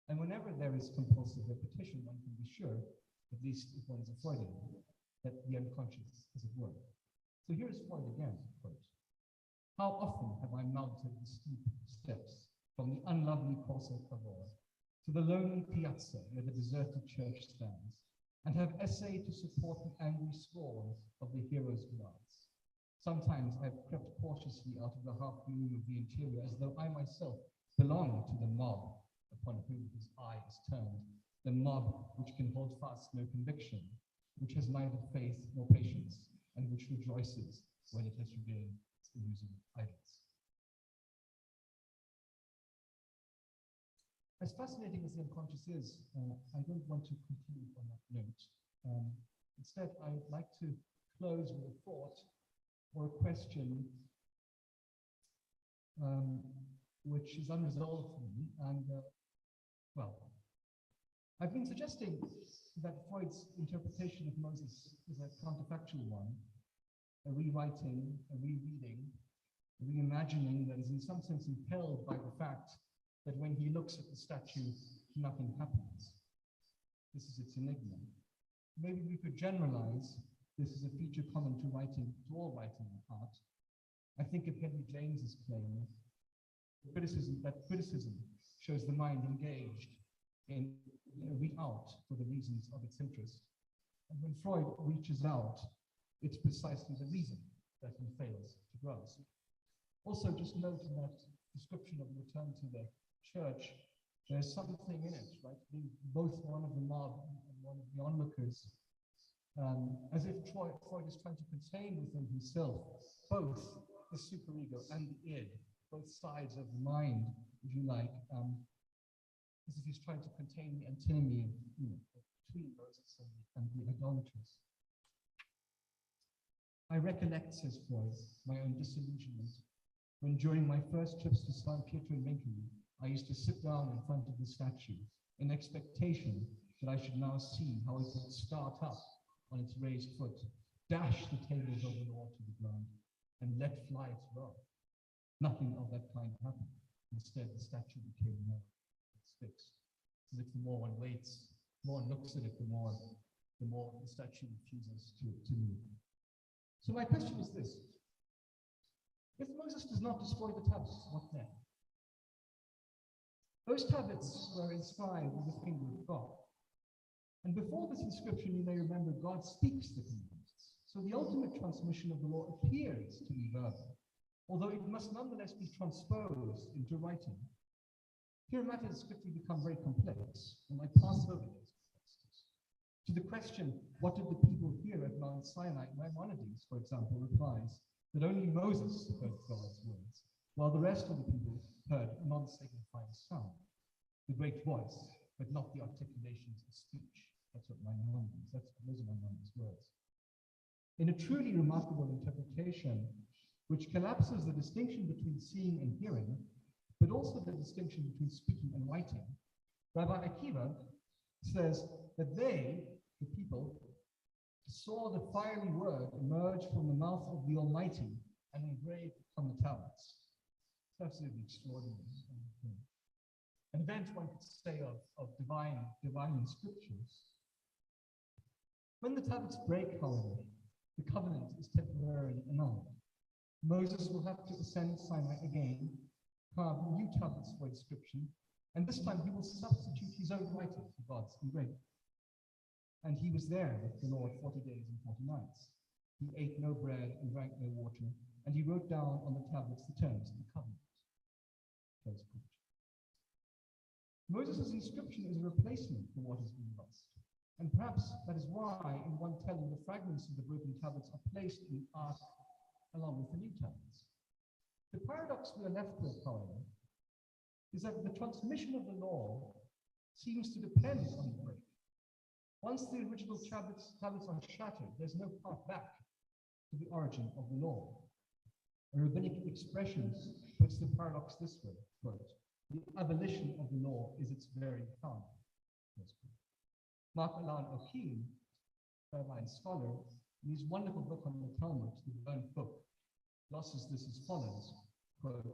S12: And whenever there is compulsive repetition, one can be sure, at least if one is a Freudian, that the unconscious is at work. So here is Freud again, quote, how often have I mounted the steep steps from the unlovely Corso Cavour to the lonely piazza where the deserted church stands, and have essayed to support the angry scorn of the hero's glance. Sometimes I have crept cautiously out of the half gloom of the interior, as though I myself belonged to the mob upon whom his eye is turned, the mob which can hold fast no conviction, which has neither faith nor patience, and which rejoices when it has regained illusion of idols. As fascinating as the unconscious is, I don't want to continue on that note. Instead, I would like to close with a thought or a question which is unresolved for me. And, well, I've been suggesting that Freud's interpretation of Moses is a counterfactual one, a rewriting, a rereading, a reimagining that is in some sense impelled by the fact that when he looks at the statue, nothing happens. This is its enigma. Maybe we could generalize this as a feature common to writing, to all writing in art. I think of Henry James's claim that criticism shows the mind engaged in out for the reasons of its interest. And when Freud reaches out, it's precisely the reason that he fails to grasp. Also, just note in that description of the return to the church, there's something in it, right? Being both one of the mob and one of the onlookers, as if Freud is trying to contain within himself both the superego and the id, both sides of the mind, if you like, as if he's trying to contain the antinomy between Moses and the idolaters. I recollect, says Freud, my own disillusionment when during my first trips to San Pietro in Italy, I used to sit down in front of the statue in expectation that I should now see how it would start up on its raised foot, dash the tables of the law to the ground, and let fly its robe. Nothing of that kind happened. Instead, the statue became more fixed. As if the more one waits, the more one looks at it, the more the statue refuses to move. So my question is this: if Moses does not destroy the tablets, what then? Those tablets were inscribed with the finger of God. And before this inscription, you may remember, God speaks to him. So the ultimate transmission of the law appears to be verbal, although it must nonetheless be transposed into writing. Here matters quickly become very complex, and I pass over those complexities. To the question, what did the people hear at Mount Sinai? Maimonides, for example, replies that only Moses heard God's words, while the rest of the people heard a non-signifying sound, the great voice, but not the articulations of speech. That's what Maimonides, those are Maimonides' words. In a truly remarkable interpretation, which collapses the distinction between seeing and hearing, but also the distinction between speaking and writing, Rabbi Akiva says that they, the people, saw the fiery word emerge from the mouth of the Almighty and engrave on the tablets. It's absolutely extraordinary. An event, one could say, of divine inscriptions. When the tablets break, however, the covenant is temporarily annulled. Moses will have to ascend Sinai again, carve new tablets for inscription, and this time he will substitute his own writing for God's engraving. And he was there with the Lord 40 days and 40 nights. He ate no bread and drank no water, and he wrote down on the tablets the terms of the covenant. Moses' inscription is a replacement for what has been lost. And perhaps that is why, in one telling, the fragments of the broken tablets are placed in the ark along with the new tablets. The paradox we are left with, however, is that the transmission of the law seems to depend on the break. Once the original tablets are shattered, there's no path back to the origin of the law. A rabbinic expression puts the paradox this way, quote, "The abolition of the law is its very found." Mark Alan O'Keefe, rabbi and scholar, in his wonderful book on the Talmud, the Burnt Book, glosses this as follows, quote,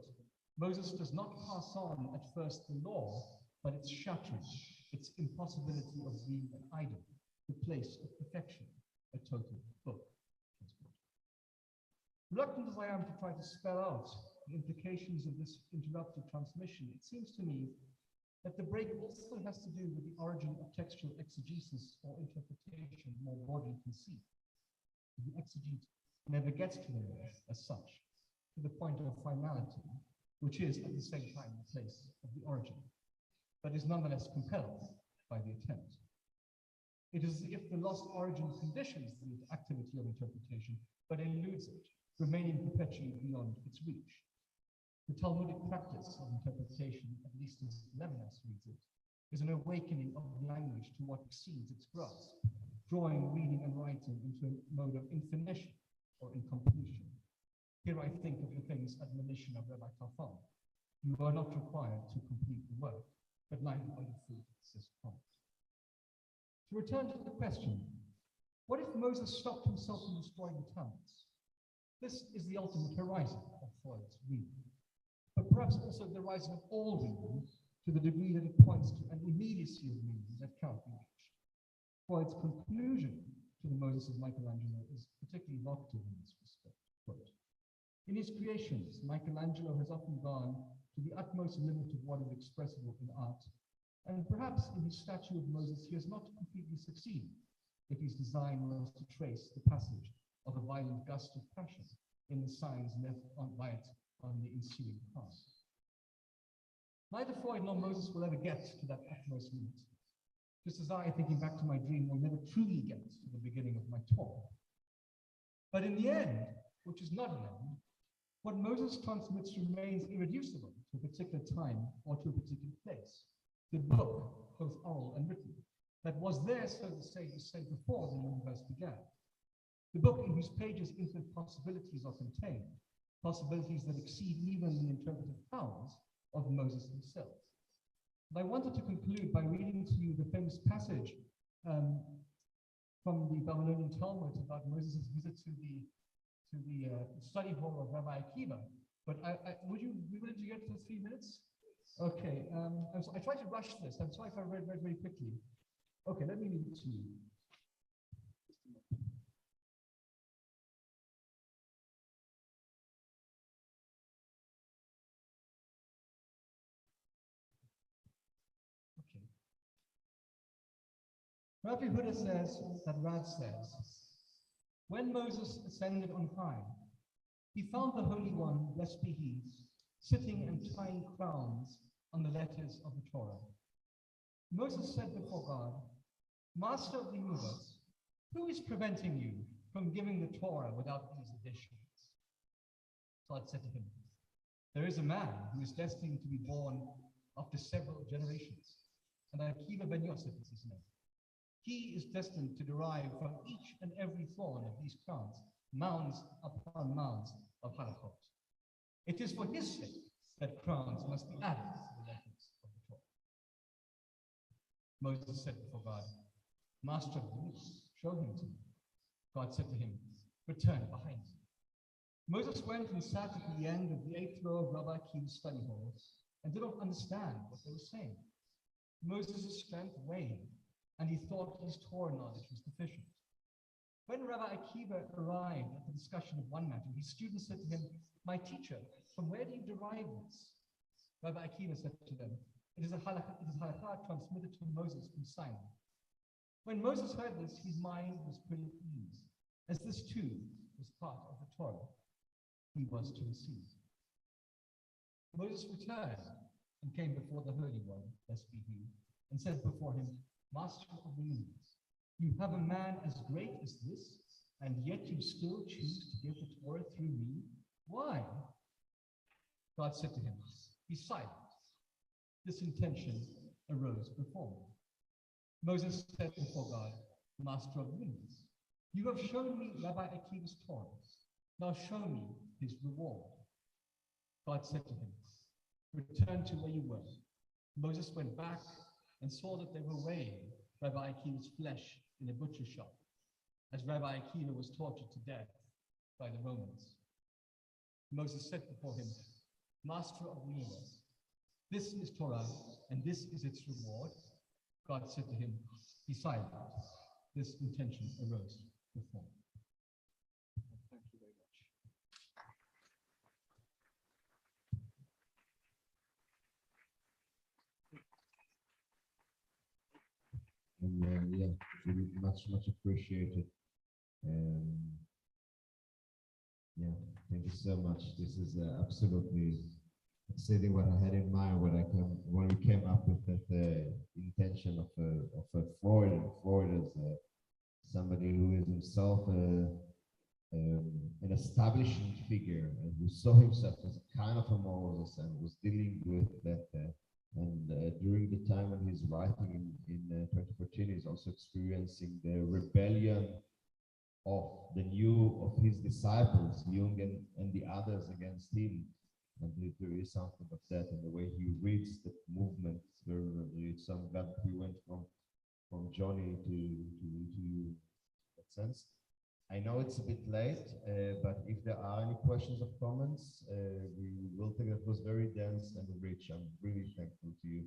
S12: "Moses does not pass on at first the law, but its shattering, its impossibility of being an idol, the place of perfection, a total book." Reluctant as I am to try to spell out the implications of this interrupted transmission, it seems to me that the break also has to do with the origin of textual exegesis or interpretation more broadly conceived. The exegete never gets to the law as such, to the point of finality, which is at the same time the place of the origin, but is nonetheless compelled by the attempt. It is as if the lost origin conditions the activity of interpretation, but eludes it, remaining perpetually beyond its reach. The Talmudic practice of interpretation, at least as Levinas reads it, is an awakening of language to what exceeds its grasp, drawing reading and writing into a mode of infinition or incompletion. Here I think of the famous admonition of Rabbi Tarfon: "You are not required to complete the work, but neither are you free to desist from it." To return to the question, what if Moses stopped himself from destroying the tablets? This is the ultimate horizon of Freud's reading, but perhaps also the horizon of all reading, to the degree that it points to an immediacy of meaning that cannot be reached. Freud's conclusion to the Moses of Michelangelo is particularly evocative in this respect. Quote, "In his creations, Michelangelo has often gone to the utmost limit of what is expressible in art, and perhaps in his statue of Moses he has not completely succeeded, if his design was to trace the passage of a violent gust of passion in the signs left by it on the ensuing past." Neither Freud nor Moses will ever get to that utmost limit, just as I, thinking back to my dream, will never truly get to the beginning of my talk. But in the end, which is not an end, what Moses transmits remains irreducible to a particular time or to a particular place. The book, both oral and written, that was there, so to say before the universe began. The book in whose pages infinite possibilities are contained, possibilities that exceed even the interpretive powers of Moses himself. And I wanted to conclude by reading to you the famous passage from the Babylonian Talmud about Moses' visit to the study hall of Rabbi Akiva. But would you be willing to get to 3 minutes? Okay, I tried to rush this. I'm sorry if I read very quickly. Okay, let me read it to you. Okay. Rabbi Huda says that Rav says, "When Moses ascended on high, he found the Holy One, blessed be he, sitting and tying crowns on the letters of the Torah. Moses said before God, 'Master of the universe, who is preventing you from giving the Torah without these additions?' God said to him, 'There is a man who is destined to be born after several generations, and Akiva ben Yosef is his name. He is destined to derive from each and every thorn of these crowns mounds upon mounds of halachot. It is for his sake that crowns must be added to the letters of the Torah.' Moses said before God, 'Master of the universe, show him to me.' God said to him, 'Return behind me.' Moses went and sat at the end of the 8th row of Rabbi Akiva's study hall and did not understand what they were saying. Moses' strength waned, and he thought his Torah knowledge was deficient. When Rabbi Akiva arrived at the discussion of one matter, his students said to him, 'My teacher, from where do you derive this?' Rabbi Akiva said to them, 'It is halakha transmitted to Moses from Sinai.' When Moses heard this, his mind was put at ease, as this too was part of the Torah he was to receive. Moses returned and came before the Holy One, blessed be he, and said before him, 'Master of the universe, you have a man as great as this, and yet you still choose to give the Torah through me. Why?' God said to him, 'Be silent.' This intention arose before me. Moses said before God, 'Master of the universe, you have shown me Rabbi Akiva's Torah. Now show me his reward.' God said to him, 'Return to where you were.' Moses went back and saw that they were weighing Rabbi Akiva's flesh in a butcher shop, as Rabbi Akiva was tortured to death by the Romans. Moses said before him, 'Master of the universe, this is Torah, and this is its reward.' God said to him, 'Be silent.' This intention arose before me." Thank you very much.
S10: And yeah, really much appreciated. Yeah, thank you so much. This is absolutely exceeding what I had in mind when we came up with that intention of Freud. And Freud is somebody who is himself an establishing figure and who saw himself as a kind of a Moses and was dealing with that. During the time when he's writing in 2014, he's also experiencing the rebellion of his disciples, Jung and the others against him. And there is something of that in the way he reads the movement. So I'm glad we went from Johnny to that sense. I know it's a bit late, but if there are any questions or comments, we will think that was very dense and rich. I'm really thankful to you.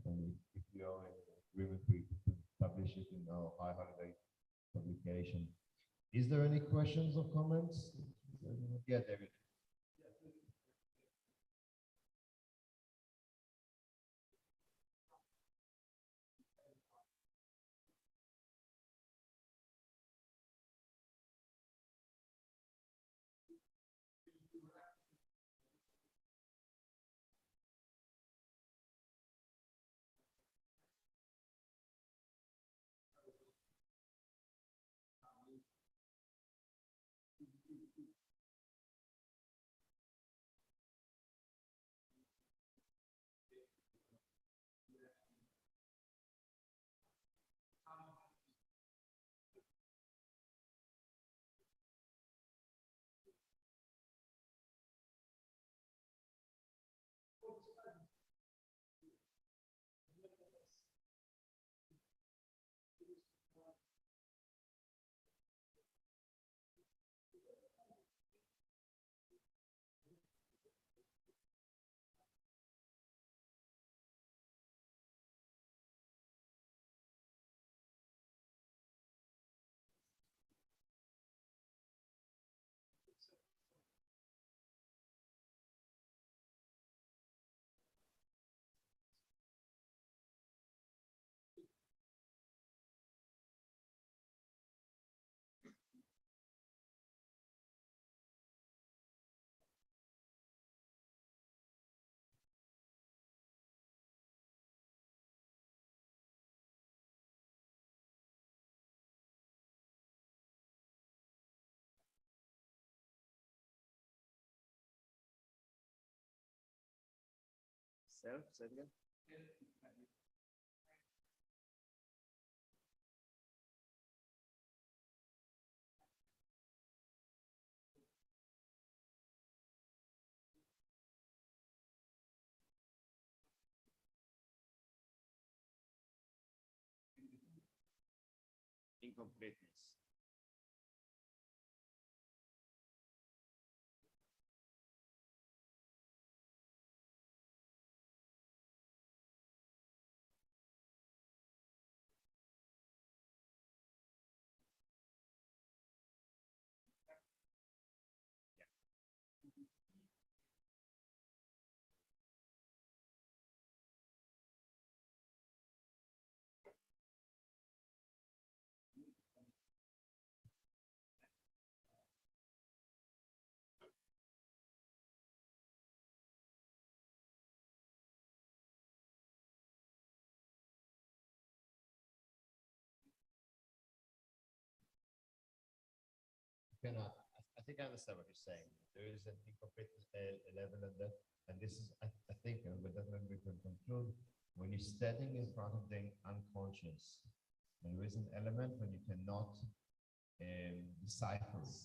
S10: And if you are in agreement, we could publish it in our High Holiday publication. Is there any questions or comments? Yeah, David.
S1: Self, say it again. Incompleteness.
S10: I think I understand what you're saying. There is an incomplete level of that, and this is, I think, and with that we can conclude, when you're standing in front of the unconscious, there is an element when you cannot decipher it.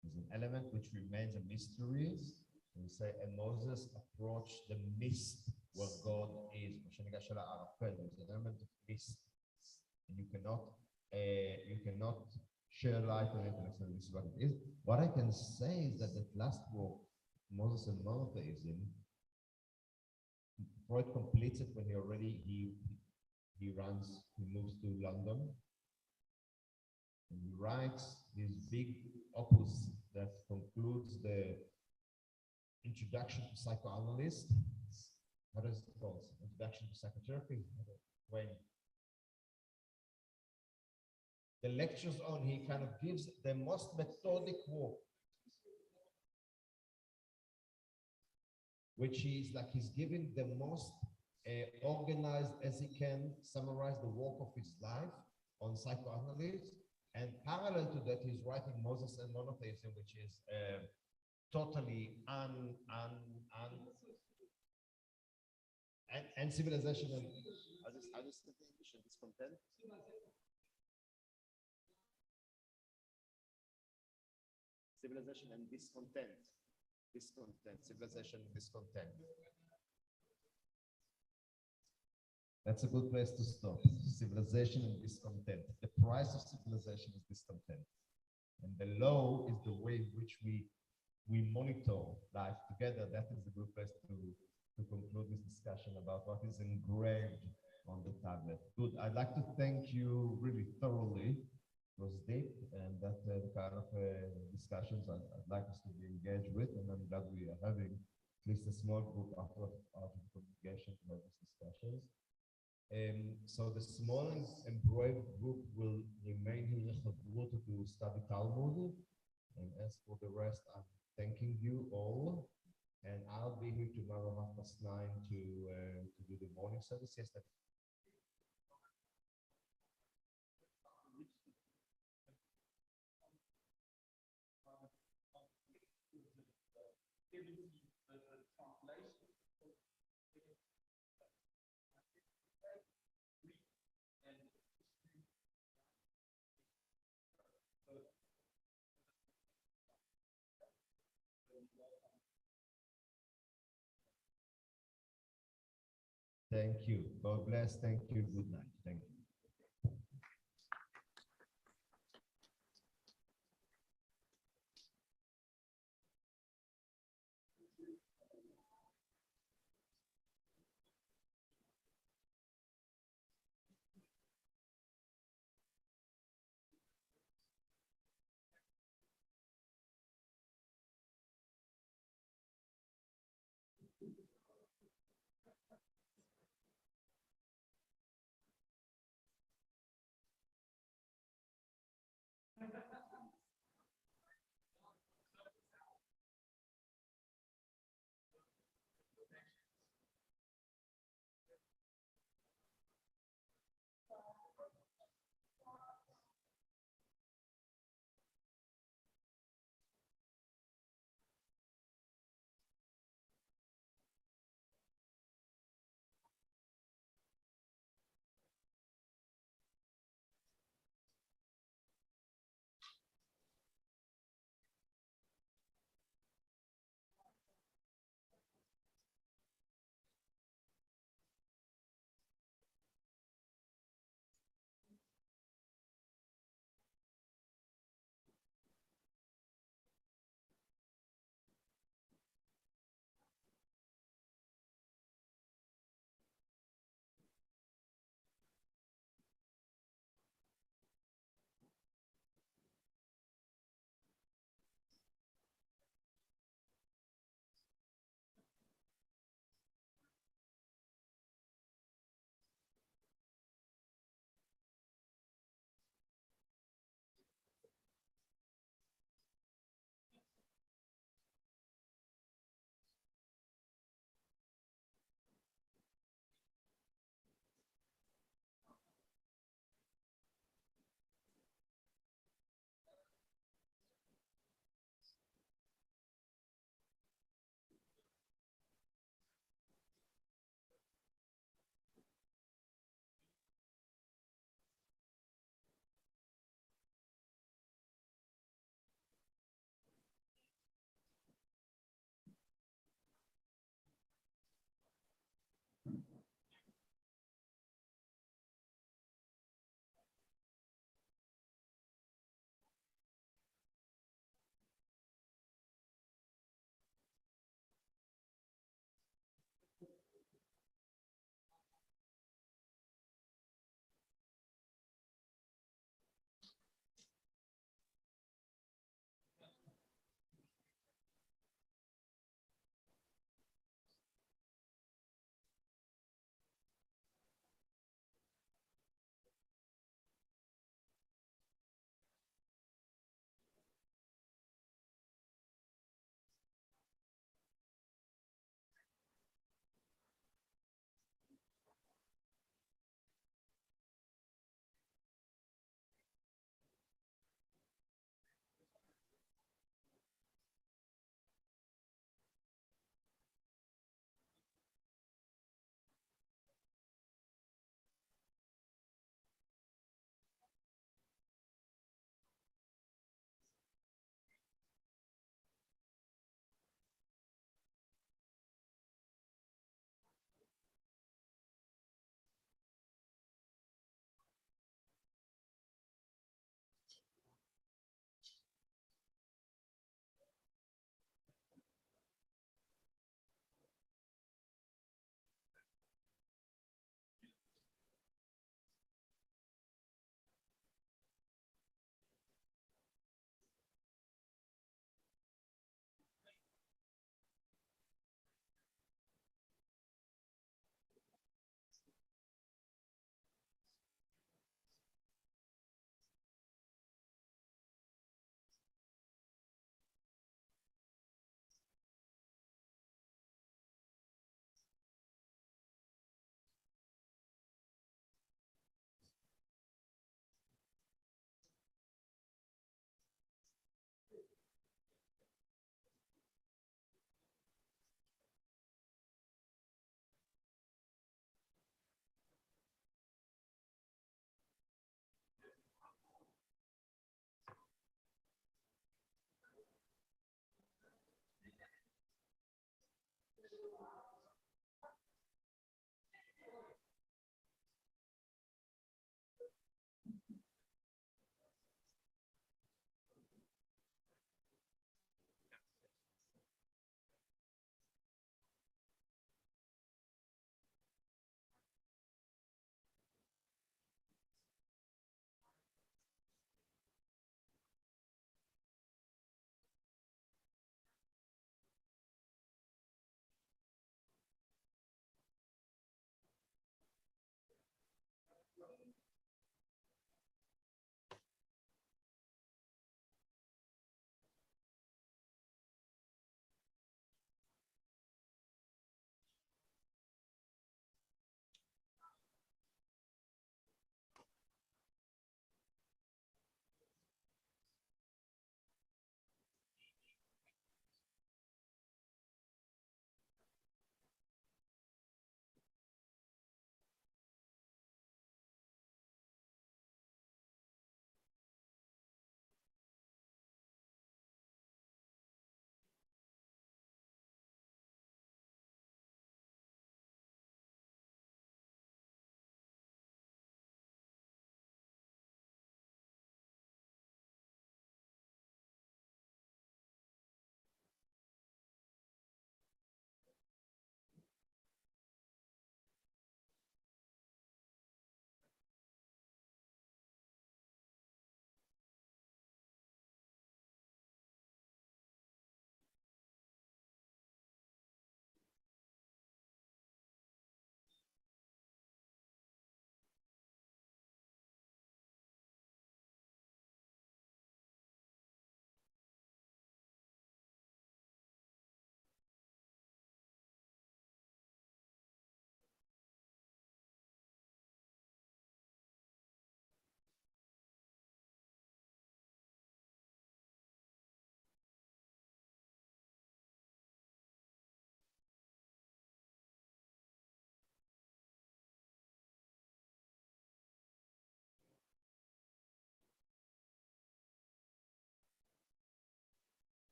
S10: There's an element which remains a mystery. We say, and Moses approached the mist where God is. There's an element of mist, and you cannot share light on it, and so this is what it is. What I can say is that that last work, Moses and monotheism, Freud completes it when he moves to London, and he writes this big opus that concludes the introduction to psychoanalyst. What is it called? Introduction to psychotherapy. When the lectures on, he kind of gives the most methodic work, which is like he's giving the most organized as he can, summarize the work of his life on psychoanalysis. And parallel to that, he's writing Moses and Monotheism, which is totally and civilization and I just discontent. Civilization and discontent. Civilization and discontent. That's a good place to stop. Civilization and discontent. The price of civilization is discontent. And the law is the way in which we monitor life together. That is a good place to conclude this discussion about what is engraved on the tablet. Good. I'd like to thank you really thoroughly. It was deep, and that's the kind of discussions I'd like us to be engaged with, and I'm glad we are having at least a small group out of the congregation to have these discussions. So the small and brave group will remain here in Chavruta to study Talmud, and as for the rest, I'm thanking you all, and I'll be here tomorrow 9:30 to do the morning service. Yes, thank you. God bless. Thank you. Good night. Thank you.